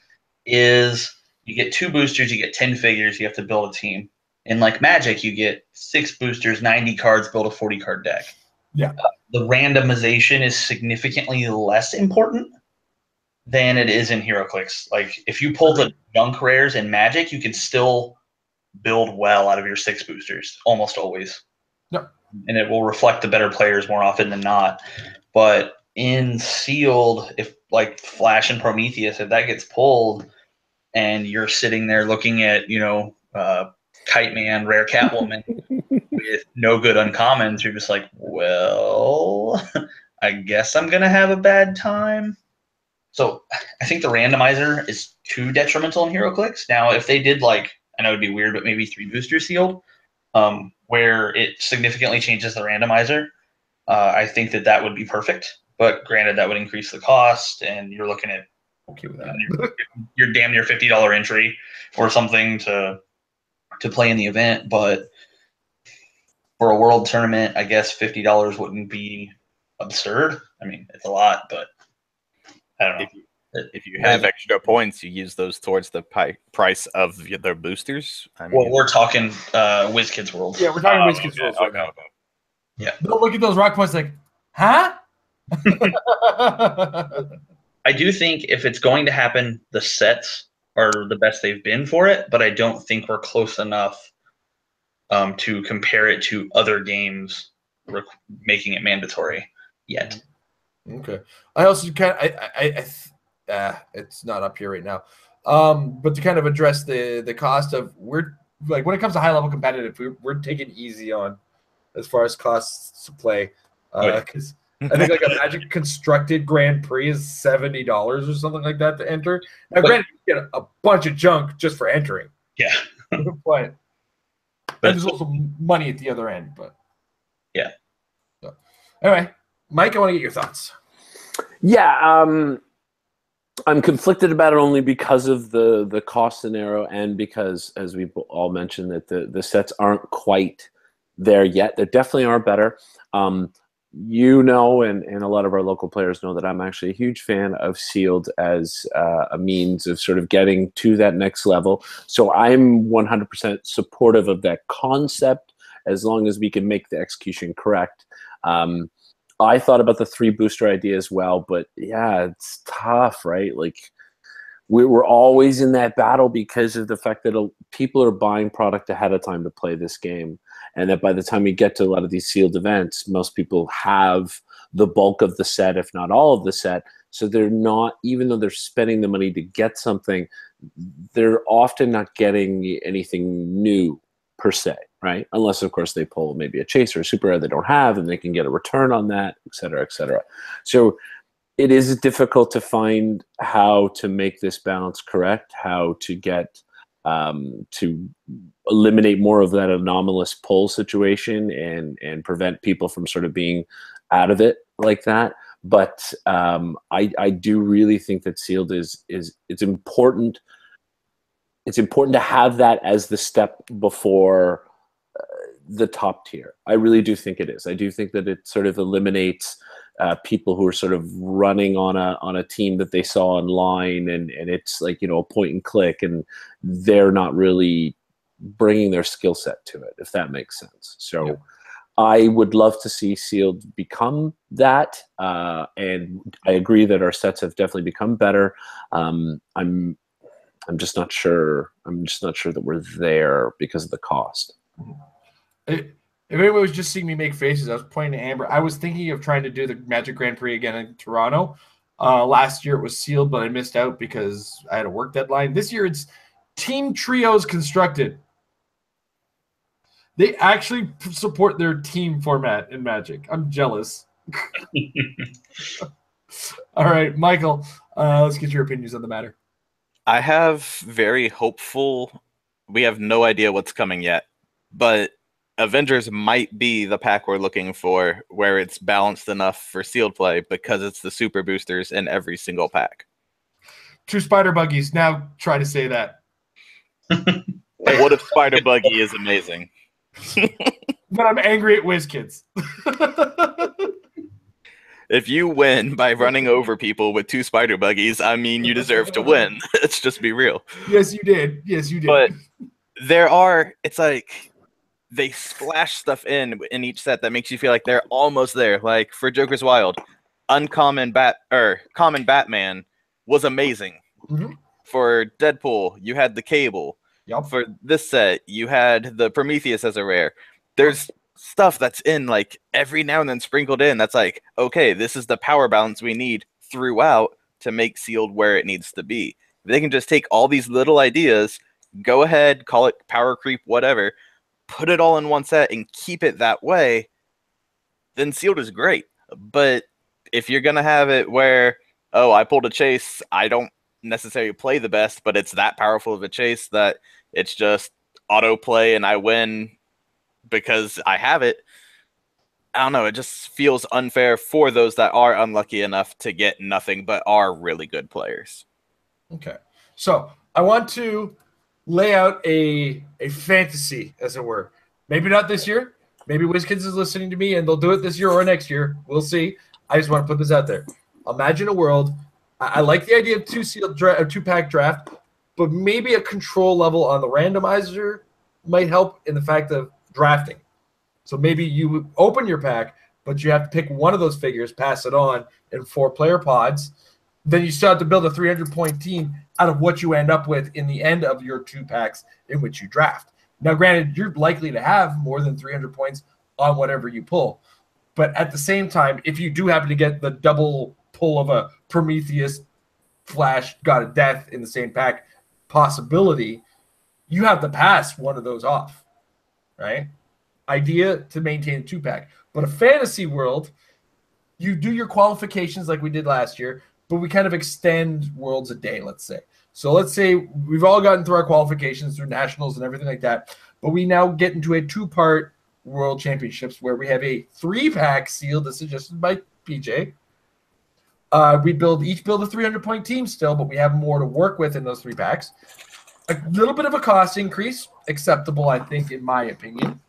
is you get 2 boosters, you get 10 figures, you have to build a team. In like Magic, you get 6 boosters, 90 cards, build a 40-card deck. Yeah. The randomization is significantly less important than it is in Heroclix. Like, if you pull the junk rares in Magic, you can still build well out of your 6 boosters, almost always. Yep. And it will reflect the better players more often than not. But in Sealed, if like Flash and Prometheus, if that gets pulled and you're sitting there looking at, Kite Man, Rare Catwoman with no good uncommons, you're just like, well, I guess I'm going to have a bad time. So I think the randomizer is too detrimental in HeroClix. Now, if they did I know it'd be weird, but maybe 3 boosters sealed, where it significantly changes the randomizer, I think that would be perfect. But granted, that would increase the cost, and you're looking at you're damn near $50 entry or something to play in the event. But for a world tournament, I guess $50 wouldn't be absurd. I mean, it's a lot, but I don't know. If you have extra points, you use those towards the price of their boosters. Well, we're talking WizKids World. Yeah, we're talking WizKids World right now. Okay. Yeah. They'll look at those rock points like, huh? I do think if it's going to happen, the sets are the best they've been for it, but I don't think we're close enough to compare it to other games making it mandatory yet. Okay. I also it's not up here right now. But to kind of address the cost of, we're like, when it comes to high level competitive, we're taking easy on as far as costs to play. Because I think like a Magic constructed Grand Prix is $70 or something like that to enter. Now, granted, you get a bunch of junk just for entering. Yeah. But there's also money at the other end. But yeah. So, anyway, Mike, I want to get your thoughts. Yeah, I'm conflicted about it only because of the cost scenario, and because, as we all mentioned, that the sets aren't quite there yet. They definitely are better. And a lot of our local players know that I'm actually a huge fan of Sealed as a means of sort of getting to that next level. So I'm 100% supportive of that concept, as long as we can make the execution correct. I thought about the 3 booster idea as well, but yeah, it's tough, right? Like, we're always in that battle because of the fact that people are buying product ahead of time to play this game. And that by the time we get to a lot of these sealed events, most people have the bulk of the set, if not all of the set. So they're not, even though they're spending the money to get something, they're often not getting anything new per se, right? Unless, of course, they pull maybe a chase or a super rare they don't have, and they can get a return on that, et cetera, et cetera. So it is difficult to find how to make this balance correct, how to get to eliminate more of that anomalous pull situation and prevent people from sort of being out of it like that. But I do really think that sealed is it's important. It's important to have that as the step before the top tier. I really do think it is. I do think that it sort of eliminates people who are sort of running on a team that they saw online, and it's like, a point and click, and they're not really bringing their skill set to it, if that makes sense. So yeah. I would love to see Sealed become that, and I agree that our sets have definitely become better. I'm just not sure. I'm just not sure that we're there because of the cost. If anyone was just seeing me make faces, I was pointing to Amber. I was thinking of trying to do the Magic Grand Prix again in Toronto. Last year it was sealed, but I missed out because I had a work deadline. This year it's Team Trios Constructed. They actually support their team format in Magic. I'm jealous. All right, Michael, let's get your opinions on the matter. I have very hopeful. We have no idea what's coming yet, but Avengers might be the pack we're looking for, where it's balanced enough for sealed play because it's the super boosters in every single pack. True spider buggies. Now try to say that. What if Spider Buggy is amazing? But I'm angry at WizKids. If you win by running over people with 2 spider buggies, I mean, you deserve to win. Let's just be real. Yes, you did. Yes, you did. But it's like they splash stuff in each set that makes you feel like they're almost there. Like for Joker's Wild, common Batman was amazing. Mm-hmm. For Deadpool, you had the Cable. Yep. For this set, you had the Prometheus as a rare. There's stuff that's in like every now and then sprinkled in that's like, okay, this is the power balance we need throughout to make sealed where it needs to be. If they can just take all these little ideas, go ahead, call it power creep, whatever, put it all in one set and keep it that way, then sealed is great. But if you're gonna have it where, oh, I pulled a chase, I don't necessarily play the best, but it's that powerful of a chase that it's just autoplay and I win because I have it. I don't know. It just feels unfair for those that are unlucky enough to get nothing but are really good players. Okay. So I want to lay out a fantasy, as it were. Maybe not this year. Maybe WizKids is listening to me and they'll do it this year or next year. We'll see. I just want to put this out there. Imagine a world. I like the idea of 2-pack draft, but maybe a control level on the randomizer might help in the fact of drafting. So maybe you open your pack, but you have to pick one of those figures, pass it on in 4-player pods. Then you start to build a 300-point team out of what you end up with in the end of your 2 packs in which you draft. Now, granted, you're likely to have more than 300 points on whatever you pull. But at the same time, if you do happen to get the double pull of a Prometheus Flash God of Death in the same pack possibility, you have to pass one of those off, right? Idea to maintain a 2-pack. But a fantasy world, you do your qualifications like we did last year, but we kind of extend worlds a day, let's say. So let's say we've all gotten through our qualifications through nationals and everything like that, but we now get into a 2-part world championships where we have a 3-pack sealed that's suggested by PJ. We each build a 300-point team still, but we have more to work with in those 3 packs. A little bit of a cost increase, acceptable, I think, in my opinion.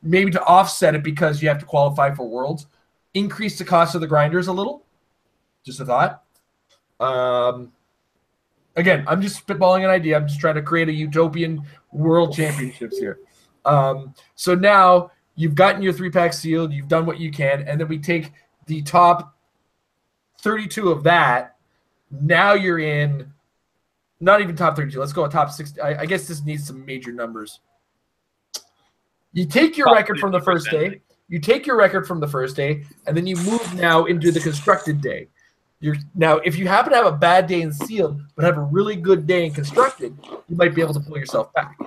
Maybe to offset it because you have to qualify for worlds. Increase the cost of the grinders a little. Just a thought. Again, I'm just spitballing an idea. I'm just trying to create a utopian world championships here. So now you've gotten your 3-pack sealed. You've done what you can. And then we take the top 32 of that. Now you're in not even top 32. Let's go a top 60. I guess this needs some major numbers. You take your record from the first day. You take your record from the first day, and then you move now into the constructed day. Now, if you happen to have a bad day in sealed, but have a really good day in constructed, you might be able to pull yourself back.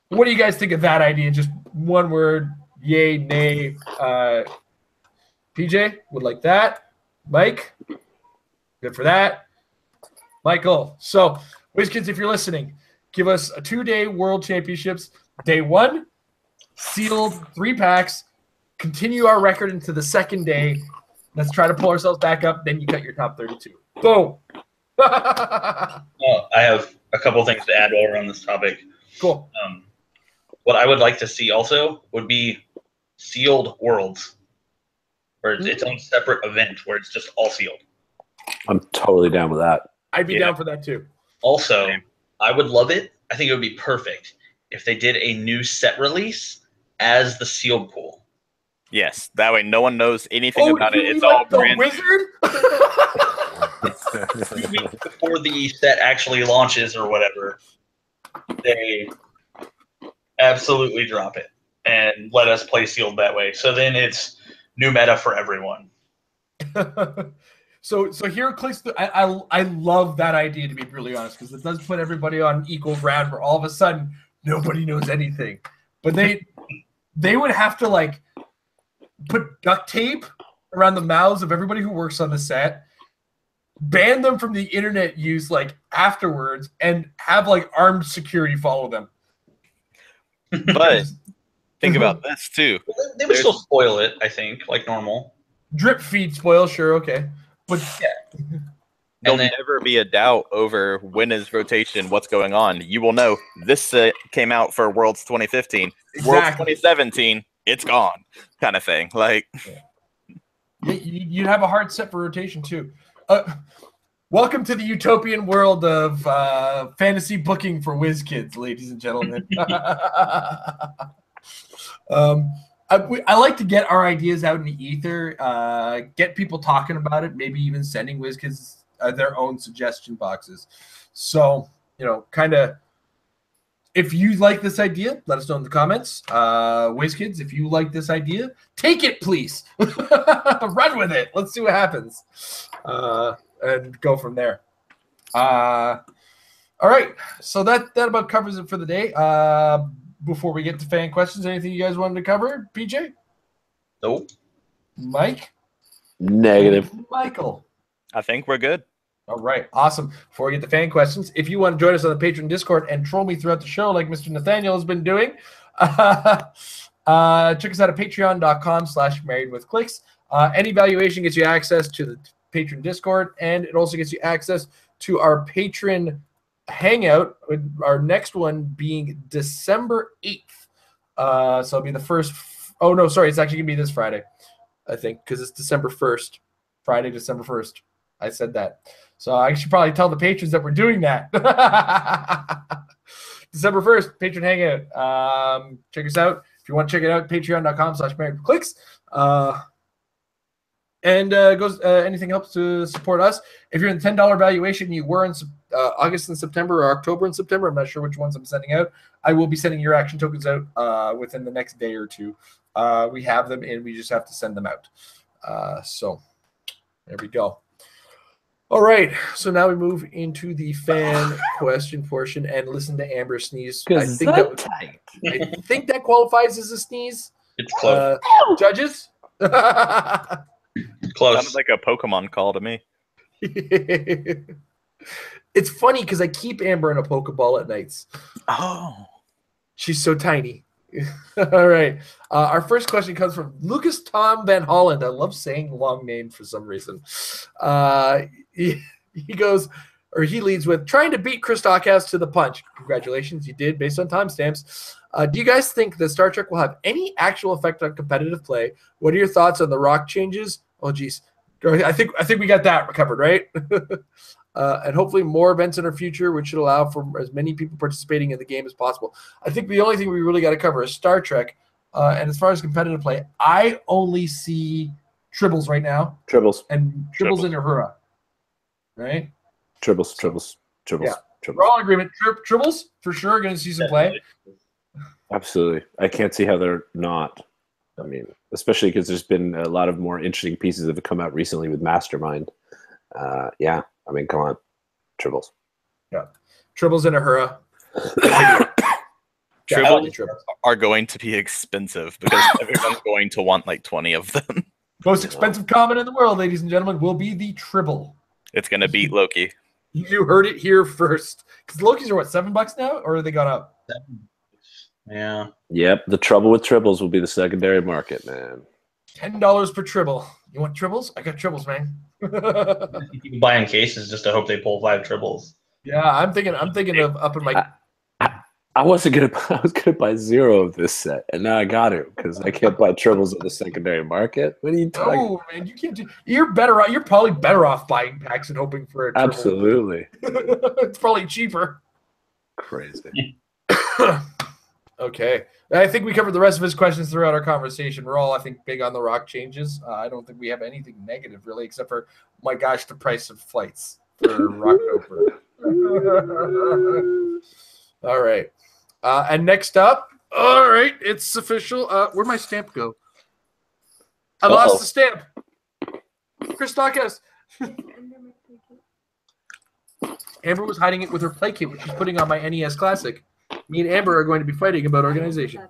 What do you guys think of that idea? Just one word, yay, nay. PJ would like that. Mike, good for that. Michael. So, WizKids, if you're listening, give us a 2-day World Championships. Day 1, sealed 3 packs. Continue our record into the second day. Let's try to pull ourselves back up. Then you cut your top 32. Boom. Well, I have a couple things to add while we're on this topic. Cool. What I would like to see also would be sealed worlds, where it's its own separate event where it's just all sealed. I'm totally down with that. I'd be down for that too. Also, I would love it. I think it would be perfect if they did a new set release as the sealed pool. Yes, that way no one knows anything about it. It's like all brand wizard? 2 weeks before the set actually launches or whatever, they absolutely drop it and let us play sealed that way. So then it's new meta for everyone. So Heroclix, I love that idea, to be really honest, because it does put everybody on equal ground where all of a sudden nobody knows anything. But they would have to like put duct tape around the mouths of everybody who works on the set, ban them from the internet use like afterwards, and have like armed security follow them. But think about this too. They would still spoil it, I think, like normal. Drip feed spoil, sure, okay. But there'll never be a doubt over when is rotation, what's going on. You will know this came out for Worlds 2015. Exactly. Worlds 2017, it's gone, kind of thing. Like, you'd have a hard set for rotation too. Welcome to the utopian world of fantasy booking for WizKids, ladies and gentlemen. I like to get our ideas out in the ether, get people talking about it, maybe even sending WizKids their own suggestion boxes. So, kind of, if you like this idea, let us know in the comments. WizKids, if you like this idea, take it, please. Run with it. Let's see what happens. And go from there. All right. So that about covers it for the day. Before we get to fan questions, anything you guys wanted to cover? PJ? Nope. Mike? Negative. Michael? I think we're good. All right. Awesome. Before we get to fan questions, if you want to join us on the Patreon Discord and troll me throughout the show like Mr. Nathaniel has been doing, check us out at patreon.com/marriedwithclicks. Any valuation gets you access to the Patreon Discord, and it also gets you access to our patron hangout, with our next one being December 8th. So it'll be the first. Oh, no, sorry. It's actually going to be this Friday, I think, because it's December 1st. Friday, December 1st. I said that. So I should probably tell the patrons that we're doing that. December 1st, patron hangout. Check us out. If you want to check it out, patreon.com/marriedwithclicks. And anything helps to support us. If you're in the $10 valuation, you were in August and September or October and September. I'm not sure which ones I'm sending out. I will be sending your action tokens out within the next day or two. We have them, and we just have to send them out. So there we go. All right. So now we move into the fan question portion and listen to Amber sneeze. I think that qualifies as a sneeze. It's close. Judges? Close. Sounded like a Pokemon call to me. It's funny because I keep Amber in a Pokeball at nights. Oh. She's so tiny. All right. Our first question comes from Lucas Tom Van Holland. I love saying long names for some reason. He leads with trying to beat Chris Stockhouse to the punch. Congratulations, you did based on timestamps. Do you guys think that Star Trek will have any actual effect on competitive play? What are your thoughts on the ROC changes? Oh, geez. I think we got that covered, right? And hopefully more events in our future, which should allow for as many people participating in the game as possible. I think the only thing we really got to cover is Star Trek. And as far as competitive play, I only see Tribbles right now. Tribbles. And Tribbles in Uhura. Right? Tribbles. Yeah. We're all in agreement. Tribbles, for sure, going to see some play. Absolutely. I can't see how they're not. I mean, especially because there's been a lot of more interesting pieces that have come out recently with Mastermind. Yeah. I mean, come on. Tribbles. Yeah. Tribbles and Uhura. Tribbles are going to be expensive because everyone's going to want like 20 of them. Most expensive common in the world, ladies and gentlemen, will be the Tribble. It's going to beat Loki. You heard it here first. Because Loki's are what, $7 now? Or they got up? Yeah. Yep. The trouble with Tribbles will be the secondary market, man. $10 per Tribble. You want Tribbles? I got Tribbles, man. You can buy in cases just to hope they pull 5 Tribbles. Yeah, I'm thinking of upping my. I was gonna buy 0 of this set, and now I got it because I can't buy Tribbles in the secondary market. What are you talking? Oh man, you can't do. You're better off. You're probably better off buying packs and hoping for a Tribble. Absolutely. It's probably cheaper. Crazy. Okay. I think we covered the rest of his questions throughout our conversation. We're all, I think, big on the ROC changes. I don't think we have anything negative, really, except for, my gosh, the price of flights for ROC Over. All right. And next up, all right, it's official. Where'd my stamp go? I lost the stamp. Chris Stockhouse. Amber was hiding it with her play kit, which she's putting on my NES Classic. Me and Amber are going to be fighting about organization.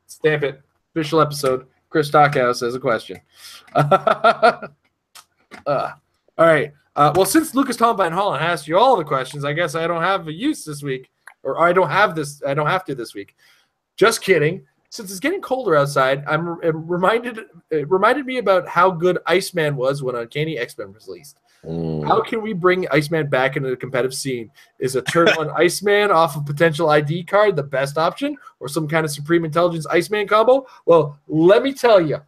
Stamp it. Official episode. Chris Stockhouse has a question. All right. Well, since Lucas Tom Van Hollen asked you all the questions, I guess I don't have a use this week. Or I don't have to this week. Just kidding. Since it's getting colder outside, it reminded me about how good Iceman was when Uncanny X-Men was released. How can we bring Iceman back into the competitive scene? Is a turn 1 Iceman off a potential ID card the best option, or some kind of Supreme Intelligence Iceman combo? Well, let me tell you.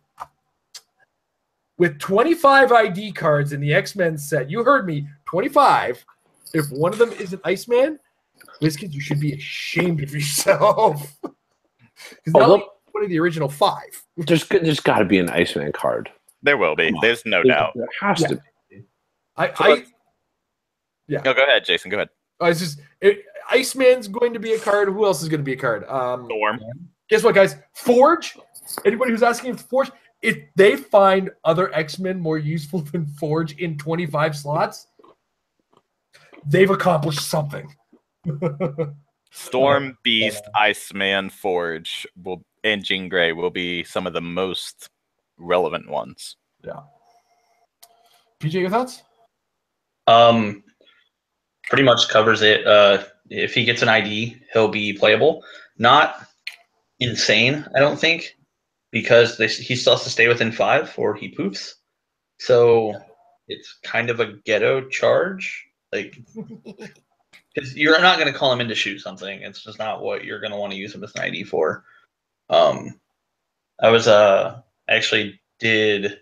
With 25 ID cards in the X-Men set, you heard me, 25. If one of them is an Iceman, WizKids, you should be ashamed of yourself. Because now you're one of the original 5. There's got to be an Iceman card. There will be. There's no doubt. There has to be. No, go ahead, Jason. Go ahead. Iceman's going to be a card. Who else is going to be a card? Storm. Guess what, guys? Forge. Anybody who's asking if Forge, if they find other X-Men more useful than Forge in 25 slots, they've accomplished something. Storm, Beast, Iceman, Forge, and Jean Grey will be some of the most relevant ones. Yeah. PJ, your thoughts? Pretty much covers it. If he gets an ID, he'll be playable. Not insane, I don't think, because he still has to stay within 5 or he poofs. So it's kind of a ghetto charge. Like, because you're not going to call him in to shoot something. It's just not what you're going to want to use him as an ID for. I was actually did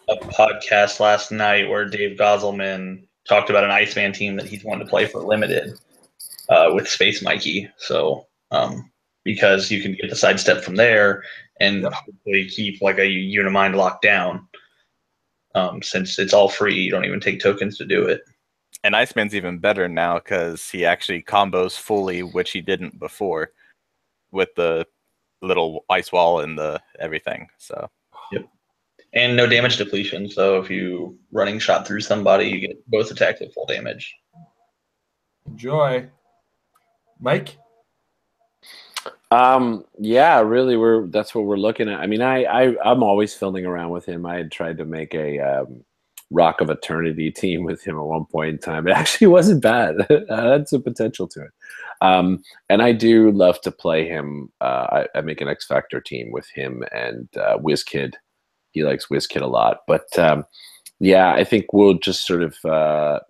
a podcast last night where Dave Gosselman talked about an Iceman team that he's wanted to play for limited with Space Mikey. So because you can get the sidestep from there and hopefully keep like a Unimind locked down. Since it's all free, you don't even take tokens to do it. And Iceman's even better now because he actually combos fully, which he didn't before, with the little ice wall and the everything. So yep. And no damage depletion. So if you running shot through somebody, you get both attacks at full damage. Enjoy. Mike? Yeah, really, that's what we're looking at. I mean, I'm always filming around with him. I had tried to make a Rock of Eternity team with him at one point in time. It actually wasn't bad. That's a potential to it. And I do love to play him. I make an X Factor team with him and WizKid. He likes WizKid a lot. But yeah, I think we'll just sort of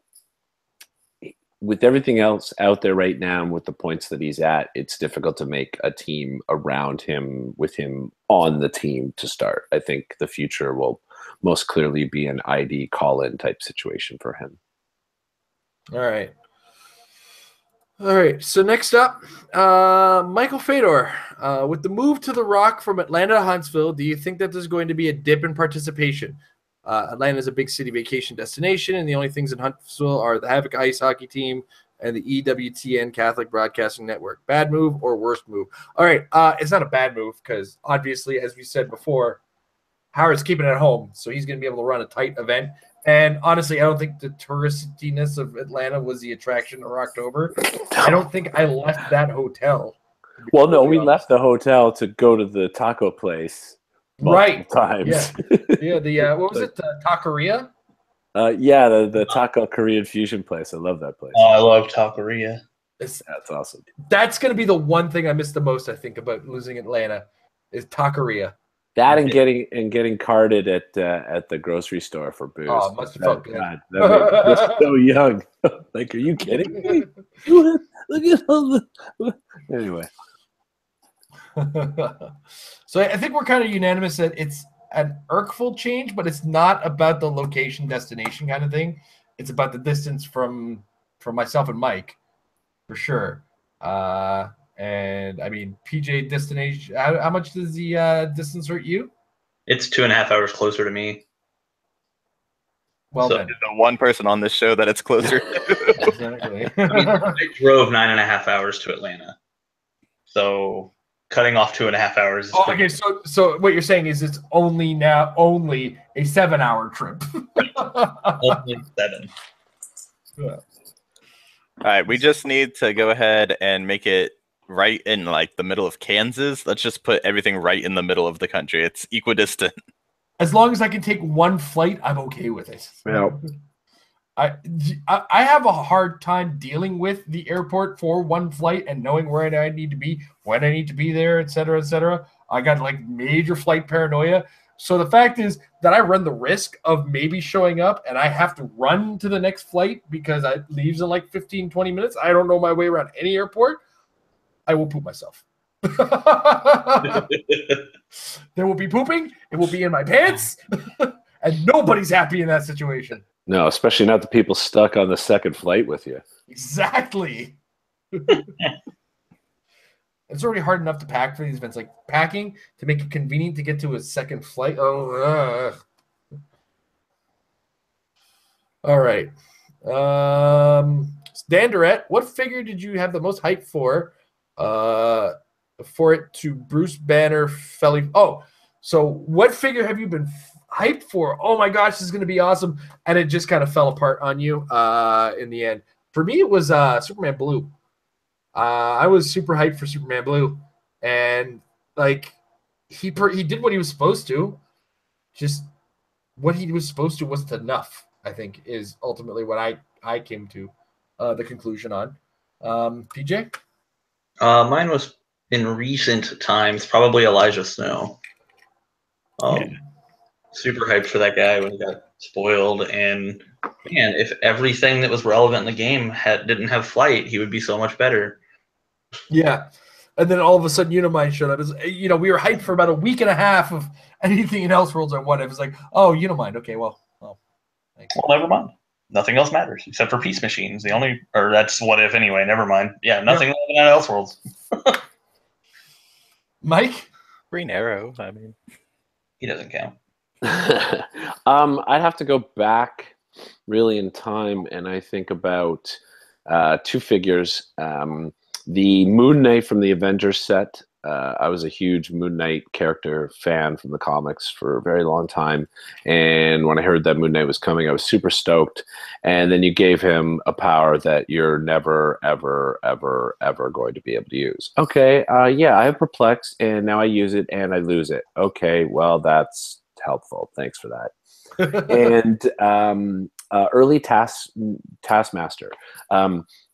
with everything else out there right now and with the points that he's at, it's difficult to make a team around him with him on the team to start. I think the future will most clearly be an ID call-in type situation for him. All right. So next up, Michael Fedor. With the move to the Rock from Atlanta to Huntsville, do you think that there's going to be a dip in participation? Atlanta is a big city vacation destination, and the only things in Huntsville are the Havoc Ice Hockey Team and the EWTN Catholic Broadcasting Network. Bad move or worst move? All right, it's not a bad move because obviously, as we said before, Howard's keeping it at home, so he's going to be able to run a tight event. And honestly, I don't think the touristiness of Atlanta was the attraction for October. I don't think I left that hotel. Well, no, we left the hotel to go to the taco place. Right. Times. Yeah. What was it? Taqueria? Yeah, the taco Korean fusion place. I love that place. Oh, I love Taqueria. That's awesome. That's going to be the one thing I miss the most, I think, about losing Atlanta is Taqueria. That and getting carded at the grocery store for booze. Oh, it must have felt good. God, that so young. Like, are you kidding me? Look at all the... Anyway. So I think we're kind of unanimous that it's an irkful change, but it's not about the location destination kind of thing. It's about the distance from myself and Mike, for sure. And I mean, PJ destination. How much does the distance hurt you? It's 2.5 hours closer to me. Well, so, then. The one person on this show that it's closer to. Exactly. I drove 9.5 hours to Atlanta. So cutting off 2.5 hours. Is okay, so what you're saying is it's only a 7-hour trip. Only 7. Yeah. All right, we just need to go ahead and make it right in like the middle of Kansas. Let's just put everything right in the middle of the country. It's equidistant. As long as I can take one flight, I'm okay with it. Yeah. I have a hard time dealing with the airport for one flight and knowing where I need to be, when I need to be there, et cetera, et cetera. I got like major flight paranoia. So the fact is that I run the risk of maybe showing up and I have to run to the next flight because it leaves in like 15, 20 minutes. I don't know my way around any airport. I will poop myself. There will be pooping. It will be in my pants. And nobody's happy in that situation. No, especially not the people stuck on the second flight with you. Exactly. It's already hard enough to pack for these events. Like packing to make it convenient to get to a second flight. Oh, all right. Danderette, what figure did you have the most hype for? For it to Bruce Banner Felly. Oh, so what figure have you been hyped for? Oh my gosh, this is going to be awesome. And it just kind of fell apart on you in the end. For me, it was Superman Blue. I was super hyped for Superman Blue. And like he did what he was supposed to. Just what he was supposed to wasn't enough, I think, is ultimately what I came to the conclusion on. PJ? Mine was in recent times, probably Elijah Snow. Super hyped for that guy when he got spoiled. And man, if everything that was relevant in the game didn't have flight, he would be so much better. Yeah. And then all of a sudden, Unimind showed up. We were hyped for about a week and a half of anything in Elseworlds I wanted. It was like, oh, Unimind. Okay, well, thanks. Well, never mind. Nothing else matters except for Peace Machines. That's What If anyway. Never mind. Yeah, nothing relevant out of Elseworlds. Mike? Green Arrow. I mean, he doesn't count. I'd have to go back really in time, and I think about two figures. The Moon Knight from the Avengers set. I was a huge Moon Knight character fan from the comics for a very long time. And when I heard that Moon Knight was coming, I was super stoked. And then you gave him a power that you're never, ever, ever, ever going to be able to use. Okay, yeah, I have Perplex, and now I use it, and I lose it. Okay, well, that's helpful. Thanks for that. And early Taskmaster.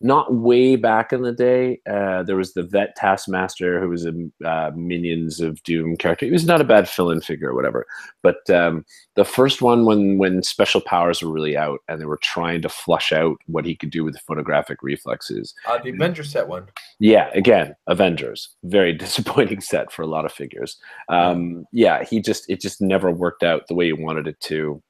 Not way back in the day. There was the Vet Taskmaster, who was a Minions of Doom character. He was not a bad fill-in figure or whatever. But the first one, when special powers were really out and they were trying to flush out what he could do with photographic reflexes. The Avengers set one. Yeah, again, Avengers. Very disappointing set for a lot of figures. Yeah, it just never worked out the way he wanted it to.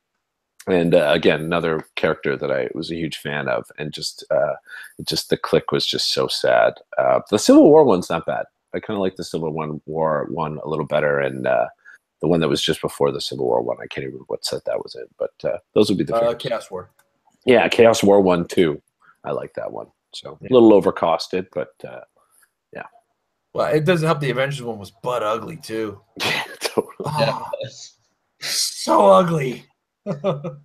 And again, another character that I was a huge fan of, and just the click was just so sad. The Civil War one's not bad. I kind of like the Civil War one a little better, and the one that was just before the Civil War one, I can't even remember what set that was in, but those would be the Chaos War. Yeah, Chaos War 1 too. I like that one. So a little overcosted, but yeah. Well, it doesn't help. The Avengers one was butt ugly too. Totally. Oh, so ugly. Do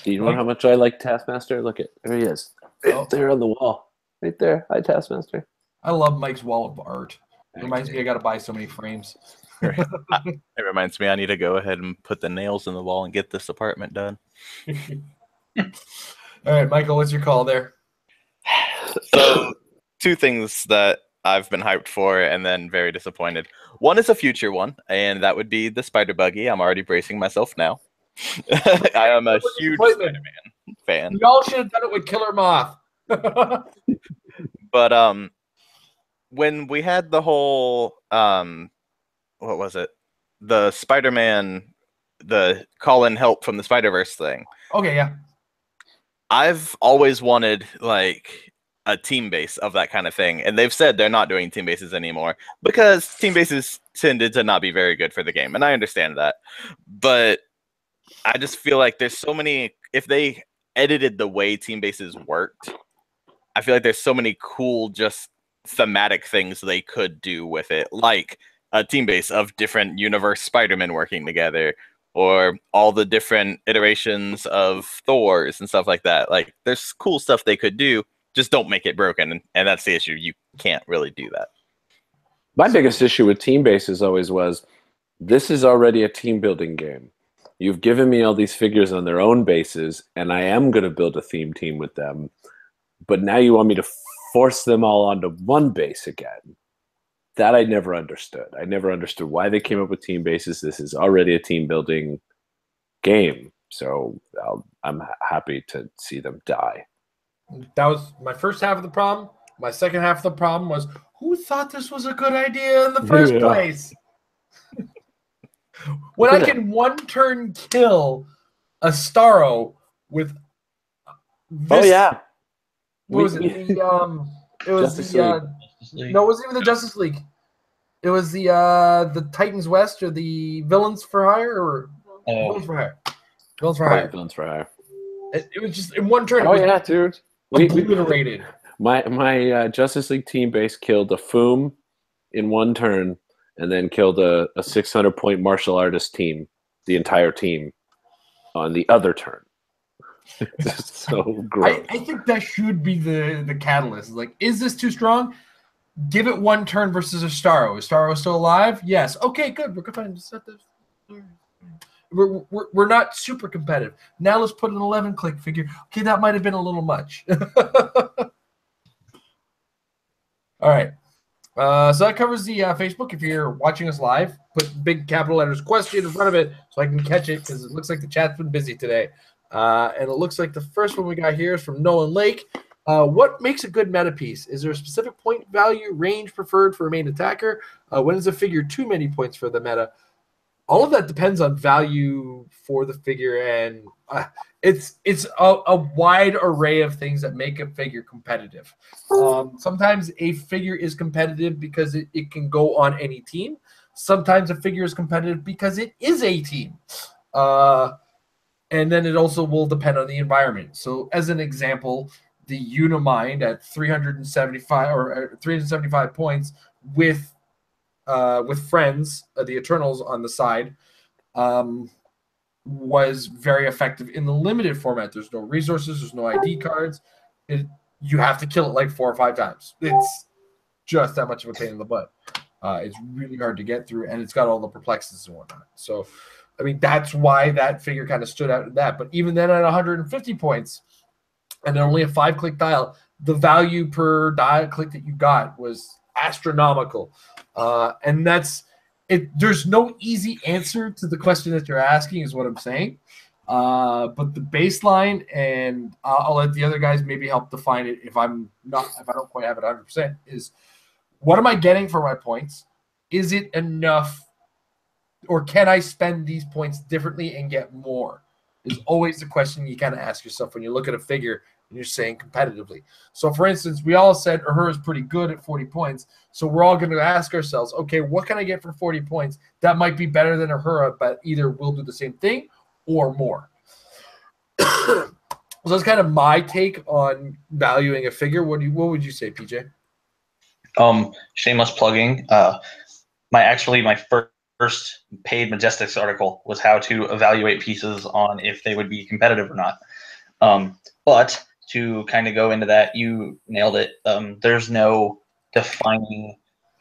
you know how much I like Taskmaster? Look at there he is, right there on the wall, right there. Hi, Taskmaster. I love Mike's wall of art. It reminds me I got to buy so many frames. It reminds me I need to go ahead and put the nails in the wall and get this apartment done. All right, Michael, what's your call there? So, two things that I've been hyped for and then very disappointed. One is a future one, and that would be the Spider Buggy. I'm already bracing myself now. I am a huge Spider-Man fan. Y'all should have done it with Killer Moth. But when we had the whole what was it? The Spider-Man, the call in help from the Spider-Verse thing. Okay, yeah. I've always wanted like a team base of that kind of thing, and they've said they're not doing team bases anymore because team bases tended to not be very good for the game, and I understand that. But I just feel like there's so many, if they edited the way team bases worked, I feel like there's so many cool just thematic things they could do with it, like a team base of different universe Spider-Man working together, or all the different iterations of Thors and stuff like that. Like, there's cool stuff they could do, just don't make it broken, and that's the issue. You can't really do that. My biggest issue with team bases always was, this is already a team building game. You've given me all these figures on their own bases, and I am going to build a theme team with them. But now you want me to force them all onto one base again. that I never understood. I never understood why they came up with team bases. This is already a team building game, so I'm happy to see them die. That was my first half of the problem. My second half of the problem was, who thought this was a good idea in the first place? When I can one turn kill a Starro with this, what was it? It was Justice League. no, it wasn't even the Justice League. It was the Titans West or the Villains for Hire or Villains for Hire. Villains for Hire. Villains for Hire. It was just in one turn. Oh yeah, dude. Obliterated. My Justice League team base killed a Foom in one turn, and then killed a 600-point martial artist team, the entire team, on the other turn. So gross. I think that should be the catalyst. Like, is this too strong? Give it one turn versus a Starro. Is Starro still alive? Yes. Okay, good. We're going to set this. We're not super competitive. Now let's put an 11-click figure. Okay, that might have been a little much. All right. So that covers the Facebook. If you're watching us live, put big capital letters question in front of it so I can catch it, because it looks like the chat's been busy today. And it looks like the first one we got here is from Nolan Lake. What makes a good meta piece? Is there a specific point value range preferred for a main attacker? When is a figure too many points for the meta? All of that depends on value for the figure, and it's a wide array of things that make a figure competitive. Sometimes a figure is competitive because it can go on any team. Sometimes a figure is competitive because it is a team. And then it also will depend on the environment. So as an example, the Unimind at 375 points with friends, the Eternals on the side, was very effective in the limited format. There's no resources, there's no ID cards. You have to kill it like 4 or 5 times. It's just that much of a pain in the butt. It's really hard to get through, and it's got all the perplexities and whatnot. So, I mean, that's why that figure kind of stood out in that. But even then, at 150 points, and only a 5-click dial, the value per dial click that you got was astronomical. And that's it. There's no easy answer to the question that you're asking, is what I'm saying. But the baseline, and I'll let the other guys maybe help define it if I don't quite have it 100%, is what am I getting for my points? Is it enough, or can I spend these points differently and get more? Is always the question you kind of ask yourself when you look at a figure and you're saying competitively. So, for instance, we all said Uhura is pretty good at 40 points. So we're all going to ask ourselves, okay, what can I get for 40 points that might be better than Uhura, but either will do the same thing or more? So that's kind of my take on valuing a figure. What would you say, PJ? Shameless plugging. My first paid Majestics article was how to evaluate pieces on if they would be competitive or not. But to kind of go into that, you nailed it. There's no defining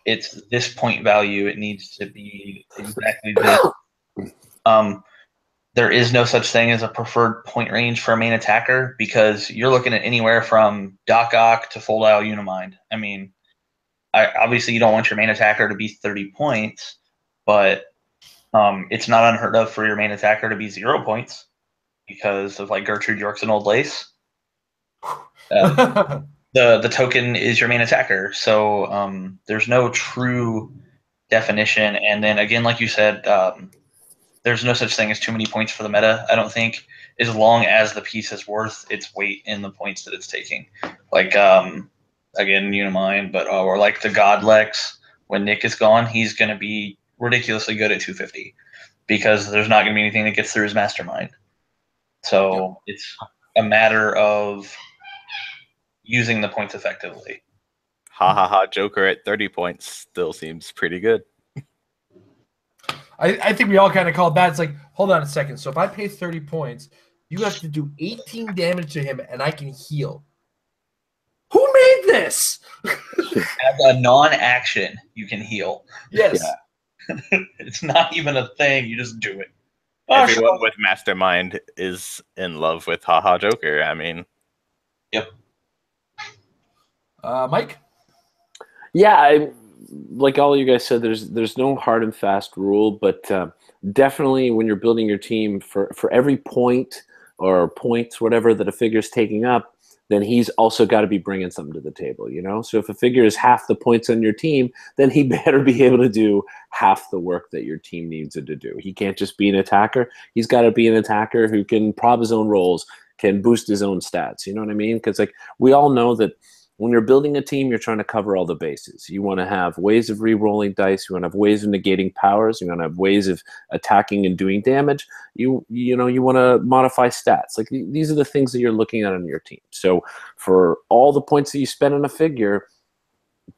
it's this point value. It needs to be exactly this. There is no such thing as a preferred point range for a main attacker, because you're looking at anywhere from Doc Ock to Full Dial Unimind. I mean, obviously you don't want your main attacker to be 30 points, but it's not unheard of for your main attacker to be 0 points because of like Gertrude York's an old lace. The token is your main attacker, so there's no true definition. And then again, like you said, there's no such thing as too many points for the meta, I don't think, as long as the piece is worth its weight in the points that it's taking. Like again, Unimind, but or like the Godlex, when Nick is gone, he's going to be ridiculously good at 250 because there's not going to be anything that gets through his mastermind. So it's a matter of using the points effectively. Ha ha ha! Joker at 30 points still seems pretty good. I think we all kind of called that. It's like, hold on a second. So if I pay 30 points, you have to do 18 damage to him, and I can heal. Who made this? As a non-action, you can heal. Yes. Yeah. It's not even a thing. You just do it. Everyone with Mastermind is in love with Haha Joker. I mean, yep. Mike? Yeah, like all you guys said, there's no hard and fast rule, but definitely when you're building your team, for every point or points, whatever, that a figure's taking up, then he's also got to be bringing something to the table, you know? So if a figure is half the points on your team, then he better be able to do half the work that your team needs him to do. He can't just be an attacker. He's got to be an attacker who can prob his own rolls, can boost his own stats. You know what I mean? Because like we all know that when you're building a team, you're trying to cover all the bases. You want to have ways of re-rolling dice. You want to have ways of negating powers. You want to have ways of attacking and doing damage. You want to modify stats. Like these are the things that you're looking at on your team. So for all the points that you spend on a figure,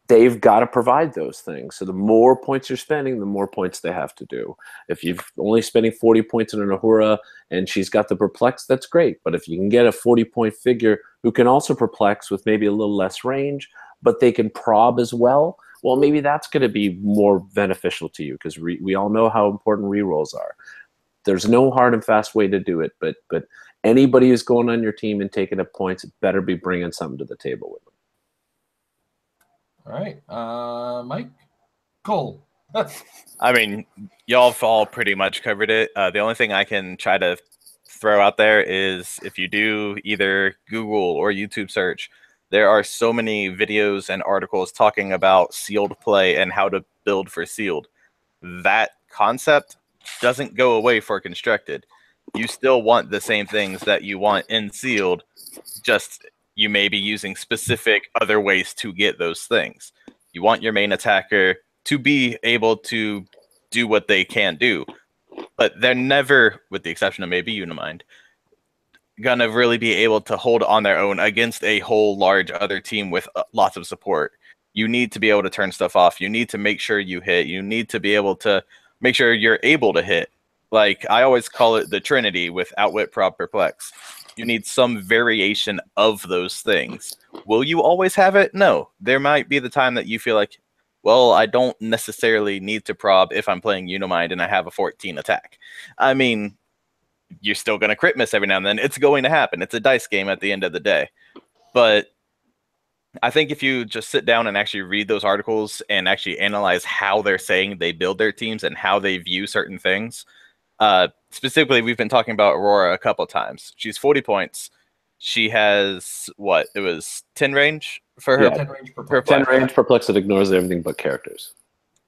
they've got to provide those things. So the more points you're spending, the more points they have to do. If you're only spending 40 points on an Ahura and she's got the perplex, that's great. But if you can get a 40-point figure who can also perplex with maybe a little less range, but they can prob as well, well, maybe that's going to be more beneficial to you, because we all know how important rerolls are. There's no hard and fast way to do it, but anybody who's going on your team and taking up points better be bringing something to the table with them. All right, Mike, Cole. I mean, y'all have all pretty much covered it. The only thing I can try to throw out there is if you do either Google or YouTube search, there are so many videos and articles talking about sealed play and how to build for sealed. That concept doesn't go away for constructed. You still want the same things that you want in sealed, just you may be using specific other ways to get those things. You want your main attacker to be able to do what they can do, but they're never, with the exception of maybe Unimind, gonna really be able to hold on their own against a whole large other team with lots of support. You need to be able to turn stuff off. You need to make sure you hit. You need to be able to make sure you're able to hit. Like I always call it the Trinity with Outwit, Prob, Perplex. You need some variation of those things. Will you always have it? No. There might be the time that you feel like, well, I don't necessarily need to prob if I'm playing Unimind and I have a 14 attack. I mean, you're still going to crit miss every now and then. It's going to happen. It's a dice game at the end of the day. But I think if you just sit down and actually read those articles and actually analyze how they're saying they build their teams and how they view certain things, specifically, we've been talking about Aurora a couple of times. She's 40 points. She has, what? It was 10 range for her? Yeah, 10 range perplex. 10 range perplex that ignores everything but characters.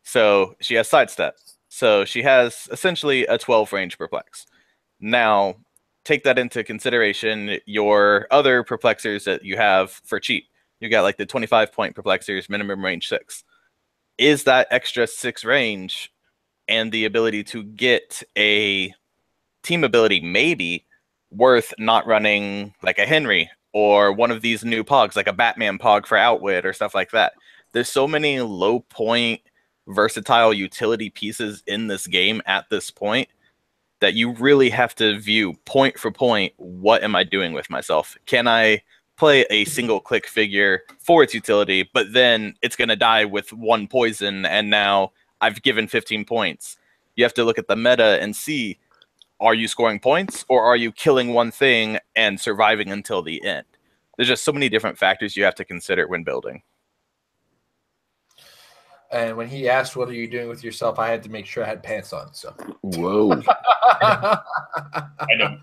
So she has sidestep. So she has essentially a 12 range perplex. Now, take that into consideration. Your other perplexers that you have for cheap, you got like the 25-point perplexers, minimum range 6. Is that extra 6 range and the ability to get a team ability maybe worth not running like a Henry or one of these new pogs, like a Batman pog for Outwit or stuff like that? There's so many low point versatile utility pieces in this game at this point that you really have to view point for point, what am I doing with myself? Can I play a single click figure for its utility, but then it's going to die with 1 poison and now I've given 15 points? You have to look at the meta and see, are you scoring points or are you killing one thing and surviving until the end? There's just so many different factors you have to consider when building. And when he asked, what are you doing with yourself, I had to make sure I had pants on. So, whoa. I don't.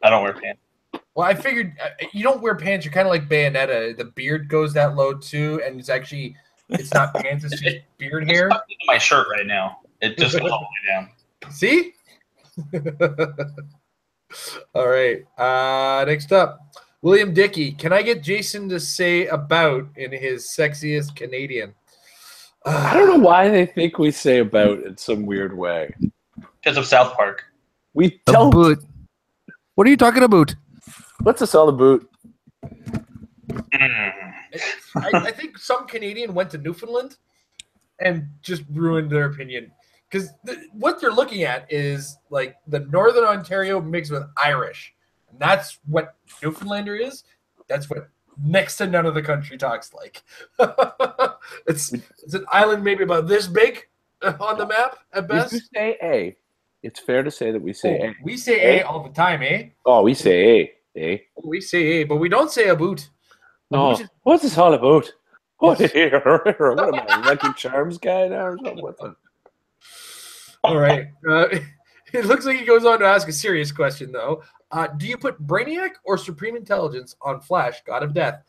I don't wear pants. Well, I figured you don't wear pants. You're kind of like Bayonetta. The beard goes that low too, and it's not pants. It's just beard hair. It's in my shirt right now. It just goes all the way down. See? All right. Next up, William Dickey. Can I get Jason to say about in his sexiest Canadian? I don't know why they think we say about in some weird way. Because of South Park. We don't. Boot. What are you talking about? What's us all about? I think some Canadian went to Newfoundland and just ruined their opinion. Because what they're looking at is like the Northern Ontario mixed with Irish. And that's what Newfoundlander is. That's what next to none of the country talks like. It's an island maybe about this big on the map at best. We say A. It's fair to say that we say A. We say A all the time, eh? Oh, we say A. A. We say A, but we don't say a boot. No. What's this all about? What am I, Lucky Charms guy now or something? What's up? All right. It looks like he goes on to ask a serious question, though. Do you put Brainiac or Supreme Intelligence on Flash, God of Death?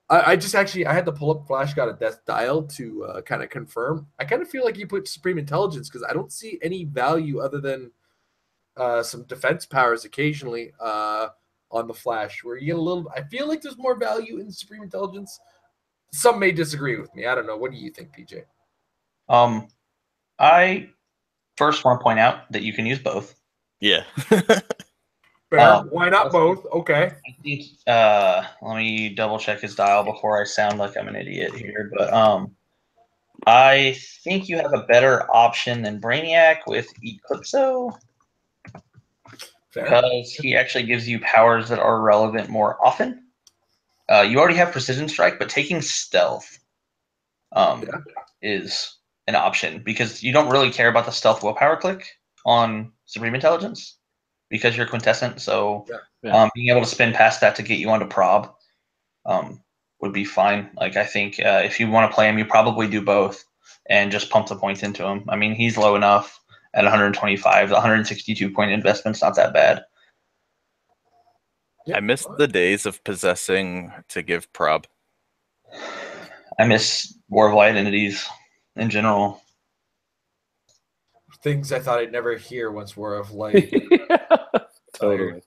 I had to pull up Flash God of Death dial to kind of confirm. I kind of feel like you put Supreme Intelligence because I don't see any value other than some defense powers occasionally on the Flash, where you get a little. I feel like there's more value in Supreme Intelligence. Some may disagree with me. I don't know. What do you think, PJ? I first want to point out that you can use both. Yeah. Fair. Why not both? Okay. I think let me double check his dial before I sound like I'm an idiot here. But I think you have a better option than Brainiac with Eclipso. Fair. Because he actually gives you powers that are relevant more often. You already have Precision Strike, but taking Stealth is an option because you don't really care about the Stealth Willpower click on Supreme Intelligence because you're Quintessent. So being able to spin past that to get you onto Prob would be fine. Like I think if you want to play him, you probably do both and just pump the points into him. I mean, he's low enough. At 125, the 162 point investment's not that bad. I miss the days of possessing to give prob. I miss War of Light entities in general. Things I thought I'd never hear once War of Light. Totally.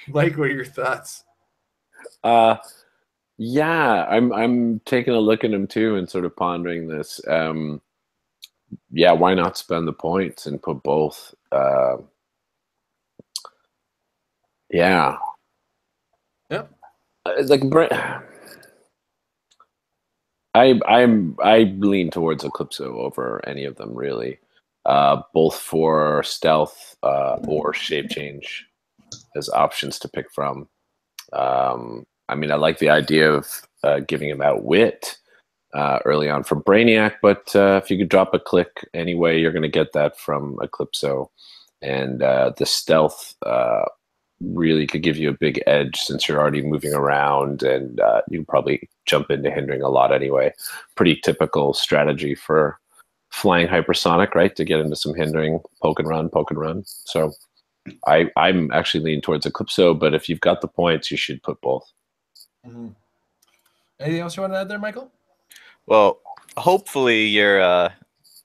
Like, what are your thoughts? Yeah, I'm taking a look at him too and sort of pondering this. Yeah, why not spend the points and put both? Yeah. Yep. Like I lean towards Eclipso over any of them really, both for stealth or shape change as options to pick from. I mean, I like the idea of giving him Outwit early on from Brainiac, but if you could drop a click anyway, you're going to get that from Eclipso. And the stealth really could give you a big edge since you're already moving around, and you can probably jump into hindering a lot anyway. Pretty typical strategy for flying hypersonic, right? To get into some hindering, poke and run. So I'm actually leaning towards Eclipso, but if you've got the points, you should put both. Mm-hmm. Anything else you want to add there, Michael? Well, hopefully you're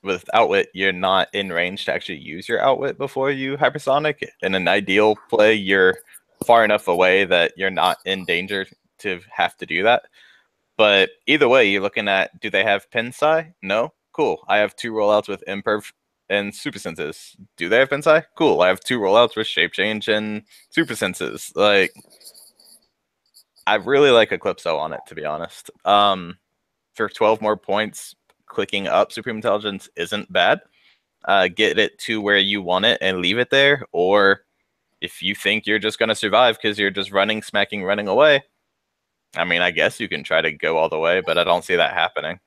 with Outwit, you're not in range to actually use your Outwit before you hypersonic. In an ideal play, you're far enough away that you're not in danger to have to do that. But either way, you're looking at, do they have Pinsai? No? Cool. I have 2 rollouts with Imperv and Super Senses. Do they have Pinsai? Cool. I have 2 rollouts with Shape Change and Super Senses. Like, I really like Eclipso on it, to be honest. For 12 more points, clicking up Supreme Intelligence isn't bad. Get it to where you want it and leave it there. Or if you think you're just going to survive because you're just running, smacking, running away, I mean, I guess you can try to go all the way, but I don't see that happening.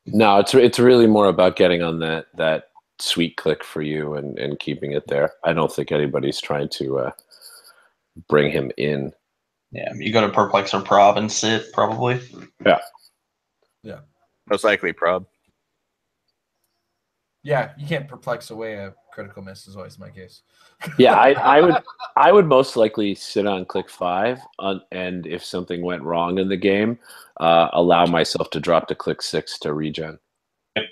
No, it's really more about getting on that sweet click for you and keeping it there. I don't think anybody's trying to bring him in. Yeah, you go to Perplex or Prob and sit, probably. Yeah. Most likely Prob. Yeah, you can't perplex away a critical miss is always my case. Yeah, I would most likely sit on click 5, and if something went wrong in the game, allow myself to drop to click 6 to regen. Yep.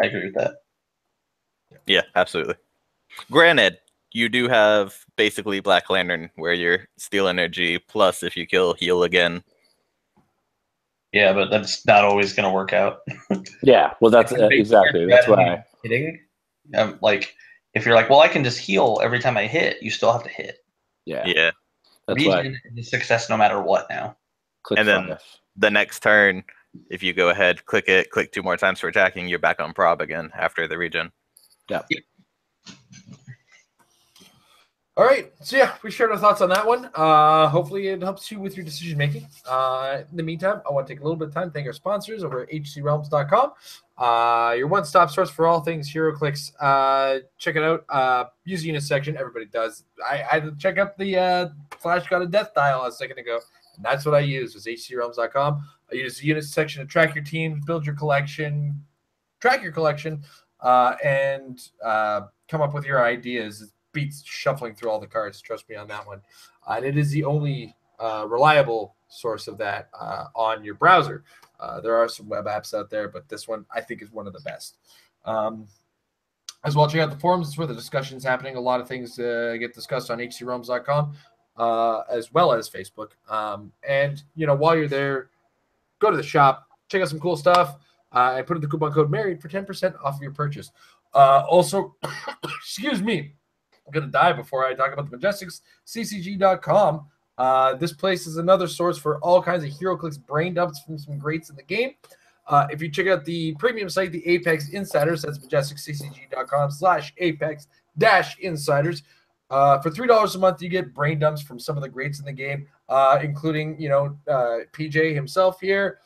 I agree with that. Yeah, absolutely. Granted, you do have basically Black Lantern where you're steal energy, plus if you kill, heal again. Yeah, but that's not always going to work out. Yeah, well, that's exactly. That's why. Hitting, like, if you're like, well, I can just heal every time I hit, you still have to hit. Yeah. That's why. Success no matter what now. Click and 5. Then the next turn, if you go ahead, click 2 more times for attacking, you're back on Prob again after the regen. Yeah. All right, so yeah, we shared our thoughts on that one. Hopefully it helps you with your decision making. In the meantime, I want to take a little bit of time to thank our sponsors over at hcrealms.com. Your one-stop source for all things Heroclix. Check it out. Use the unisection. Everybody does. I had to check up the Flash God of Death dial a second ago, and that's what I used was hcrealms.com. Use the units section to track your teams, build your collection, track your collection, and come up with your ideas. It beats shuffling through all the cards. Trust me on that one. And it is the only reliable source of that on your browser. There are some web apps out there, but this one I think is one of the best. As well, check out the forums. It's where the discussion is happening. A lot of things get discussed on hcrealms.com, as well as Facebook. And, while you're there, go to the shop, check out some cool stuff, and put in the coupon code MARRIED for 10% off of your purchase. Also, excuse me, I'm going to die before I talk about the Majestics, ccg.com. This place is another source for all kinds of Heroclix brain dumps from some greats in the game. If you check out the premium site, the Apex Insiders, that's majesticcg.com/Apex-Insiders. For $3 a month, you get brain dumps from some of the greats in the game, including, PJ himself here,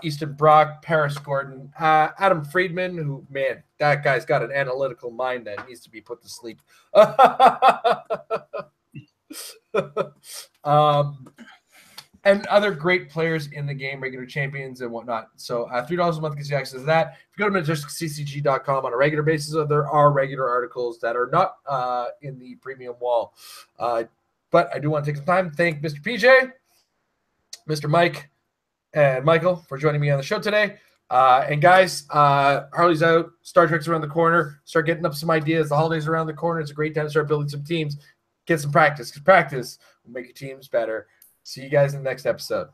Easton Brock, Paris Gordon, Adam Friedman, who, man, that guy's got an analytical mind that needs to be put to sleep. And other great players in the game, regular champions and whatnot. So $3 a month gets you access to that. If you go to majesticcg.com on a regular basis, there are regular articles that are not in the premium wall. But I do want to take some time to thank Mr. PJ, Mr. Mike, and Michael for joining me on the show today. And guys, Harley's out. Star Trek's around the corner. Start getting up some ideas. The holidays are around the corner. It's a great time to start building some teams. Get some practice, because practice will make your teams better. See you guys in the next episode.